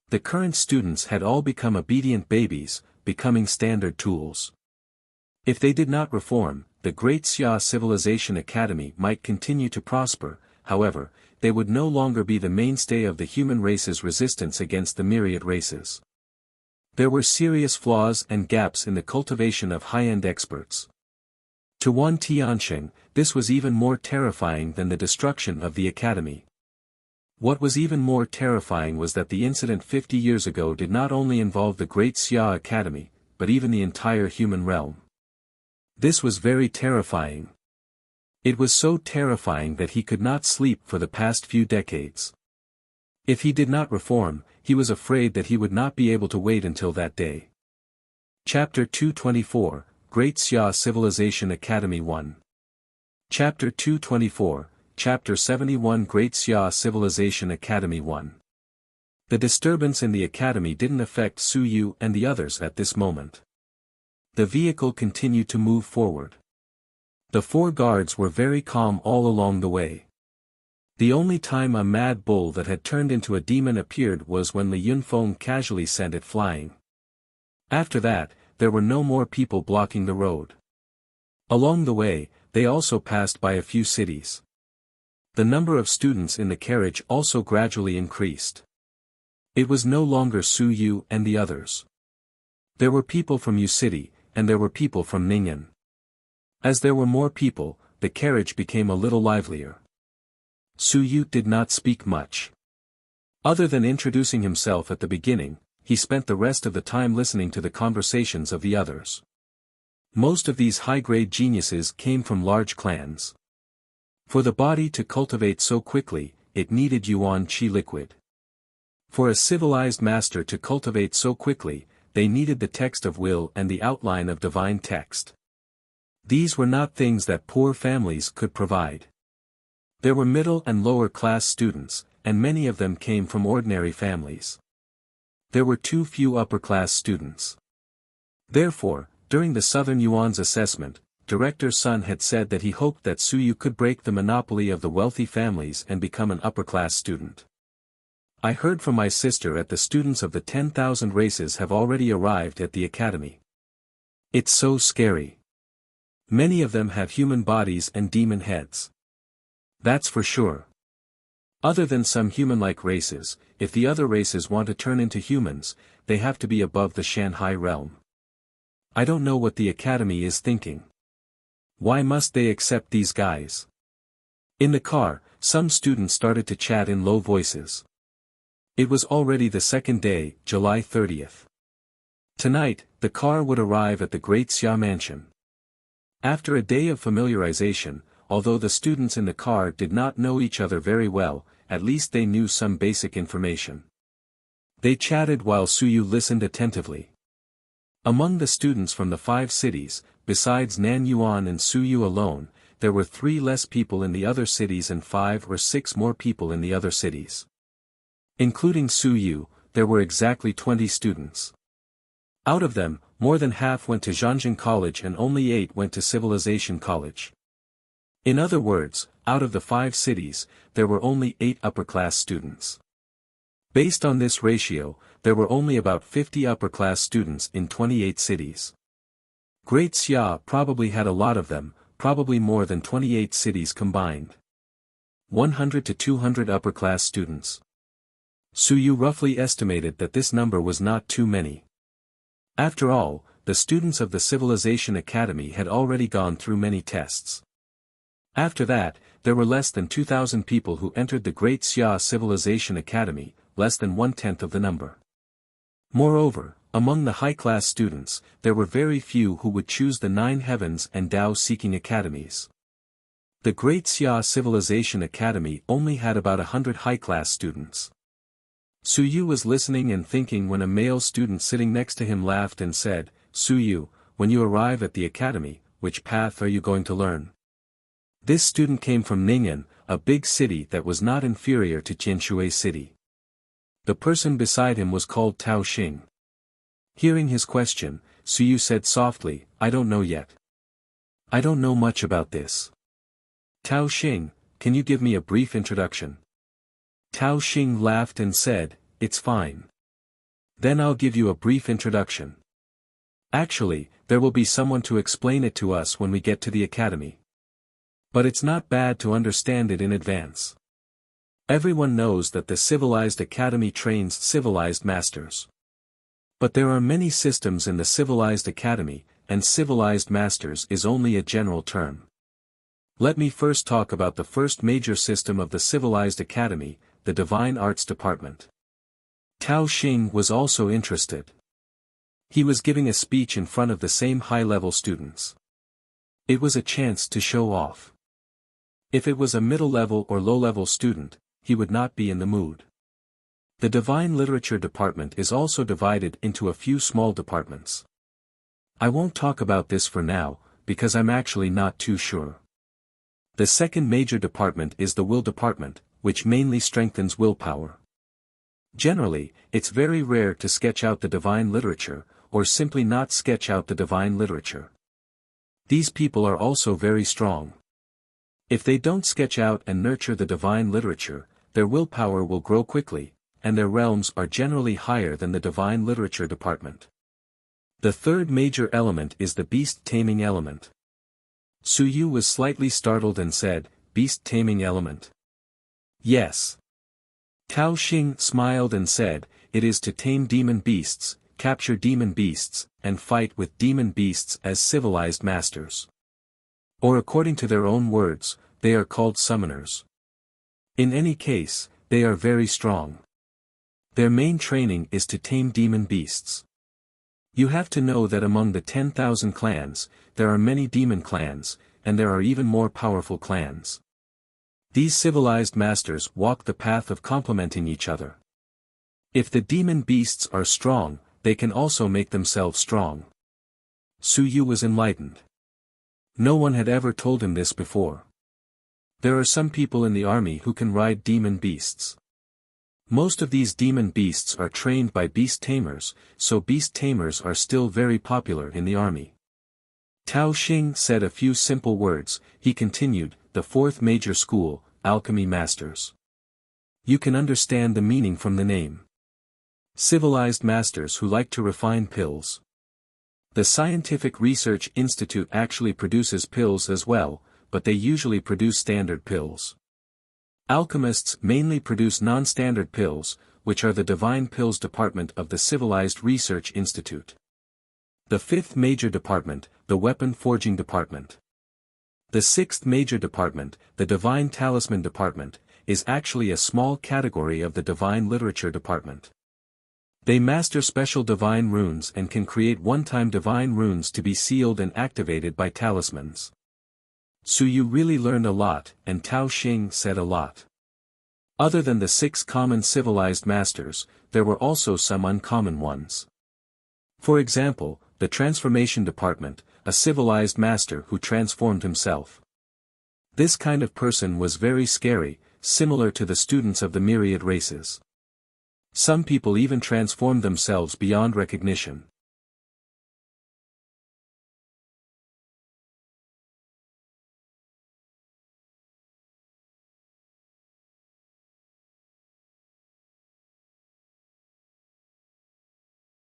The current students had all become obedient babies, becoming standard tools. If they did not reform, the Great Xia Civilization Academy might continue to prosper. However, they would no longer be the mainstay of the human race's resistance against the myriad races. There were serious flaws and gaps in the cultivation of high-end experts. To Wan Tianqing, this was even more terrifying than the destruction of the academy. What was even more terrifying was that the incident 50 years ago did not only involve the Great Xia Academy, but even the entire human realm. This was very terrifying. It was so terrifying that he could not sleep for the past few decades. If he did not reform, he was afraid that he would not be able to wait until that day. Chapter 224, Great Xia Civilization Academy 1. Chapter 224, Chapter 71 Great Xia Civilization Academy 1. The disturbance in the academy didn't affect Su Yu and the others at this moment. The vehicle continued to move forward. The 4 guards were very calm all along the way. The only time a mad bull that had turned into a demon appeared was when Li Yunfeng casually sent it flying. After that, there were no more people blocking the road. Along the way, they also passed by a few cities. The number of students in the carriage also gradually increased. It was no longer Su Yu and the others. There were people from Yu City, and there were people from Ningyan. As there were more people, the carriage became a little livelier. Su Yu did not speak much. Other than introducing himself at the beginning, he spent the rest of the time listening to the conversations of the others. Most of these high-grade geniuses came from large clans. For the body to cultivate so quickly, it needed Yuan Qi liquid. For a civilized master to cultivate so quickly, they needed the text of will and the outline of divine text. These were not things that poor families could provide. There were middle and lower class students, and many of them came from ordinary families. There were too few upper-class students. Therefore, during the Southern Yuan's assessment, Director Sun had said that he hoped that Su Yu could break the monopoly of the wealthy families and become an upper-class student. I heard from my sister that the students of the 10,000 races have already arrived at the academy. It's so scary. Many of them have human bodies and demon heads. That's for sure. Other than some human-like races, if the other races want to turn into humans, they have to be above the Shanghai realm. I don't know what the academy is thinking. Why must they accept these guys? In the car, some students started to chat in low voices. It was already the second day, July 30th. Tonight, the car would arrive at the Great Xia mansion. After a day of familiarization, although the students in the car did not know each other very well, at least they knew some basic information. They chatted while Suyu listened attentively. Among the students from the 5 cities, besides Nan Yuan and Suyu alone, there were 3 less people in the other cities and 5 or 6 more people in the other cities. Including Suyu, there were exactly 20 students. Out of them, more than half went to Zhanjiang College and only 8 went to Civilization College. In other words, out of the 5 cities, there were only 8 upper-class students. Based on this ratio, there were only about 50 upper-class students in 28 cities. Great Xia probably had a lot of them, probably more than 28 cities combined. 100 to 200 upper-class students. Suyu roughly estimated that this number was not too many. After all, the students of the Civilization Academy had already gone through many tests. After that, there were less than 2,000 people who entered the Great Xia Civilization Academy, less than 1/10 of the number. Moreover, among the high-class students, there were very few who would choose the 9 Heavens and Tao-seeking academies. The Great Xia Civilization Academy only had about 100 high-class students. Suyu was listening and thinking when a male student sitting next to him laughed and said, "Suyu, when you arrive at the academy, which path are you going to learn?" This student came from Ning'an, a big city that was not inferior to Qianshui City. The person beside him was called Tao Xing. Hearing his question, Suyu said softly, "I don't know yet. I don't know much about this." "Tao Xing, can you give me a brief introduction?" Tao Xing laughed and said, "It's fine. Then I'll give you a brief introduction. Actually, there will be someone to explain it to us when we get to the academy. But it's not bad to understand it in advance. Everyone knows that the Civilized Academy trains civilized masters. But there are many systems in the Civilized Academy, and civilized masters is only a general term. Let me first talk about the first major system of the Civilized Academy, the Divine Arts Department." Tao Xing was also interested. He was giving a speech in front of the same high-level students. It was a chance to show off. If it was a middle-level or low-level student, he would not be in the mood. The Divine Literature Department is also divided into a few small departments. I won't talk about this for now, because I'm actually not too sure. The second major department is the Will Department, which mainly strengthens willpower. Generally, it's very rare to sketch out the divine literature, or simply not sketch out the divine literature. These people are also very strong. If they don't sketch out and nurture the divine literature, their willpower will grow quickly, and their realms are generally higher than the divine literature department. The third major element is the beast-taming element. Suyu was slightly startled and said, "Beast-taming element?" "Yes." Tao Xing smiled and said, "It is to tame demon beasts, capture demon beasts, and fight with demon beasts as civilized masters. Or according to their own words, they are called summoners. In any case, they are very strong. Their main training is to tame demon beasts. You have to know that among the 10,000 clans, there are many demon clans, and there are even more powerful clans. These civilized masters walk the path of complementing each other. If the demon beasts are strong, they can also make themselves strong." Suyu was enlightened. No one had ever told him this before. There are some people in the army who can ride demon beasts. Most of these demon beasts are trained by beast tamers, so beast tamers are still very popular in the army. Tao Xing said a few simple words. He continued, "The fourth major school, Alchemy Masters. You can understand the meaning from the name. Civilized masters who like to refine pills. The Scientific Research Institute actually produces pills as well, but they usually produce standard pills. Alchemists mainly produce non-standard pills, which are the Divine Pills Department of the Civilized Research Institute. The fifth major department, the Weapon Forging Department. The sixth major department, the Divine Talisman Department, is actually a small category of the Divine Literature Department. They master special divine runes and can create one-time divine runes to be sealed and activated by talismans. Su Yu really learned a lot, and Tao Xing said a lot. Other than the 6 common civilized masters, there were also some uncommon ones. For example, the transformation department, a civilized master who transformed himself. This kind of person was very scary, similar to the students of the myriad races. Some people even transformed themselves beyond recognition.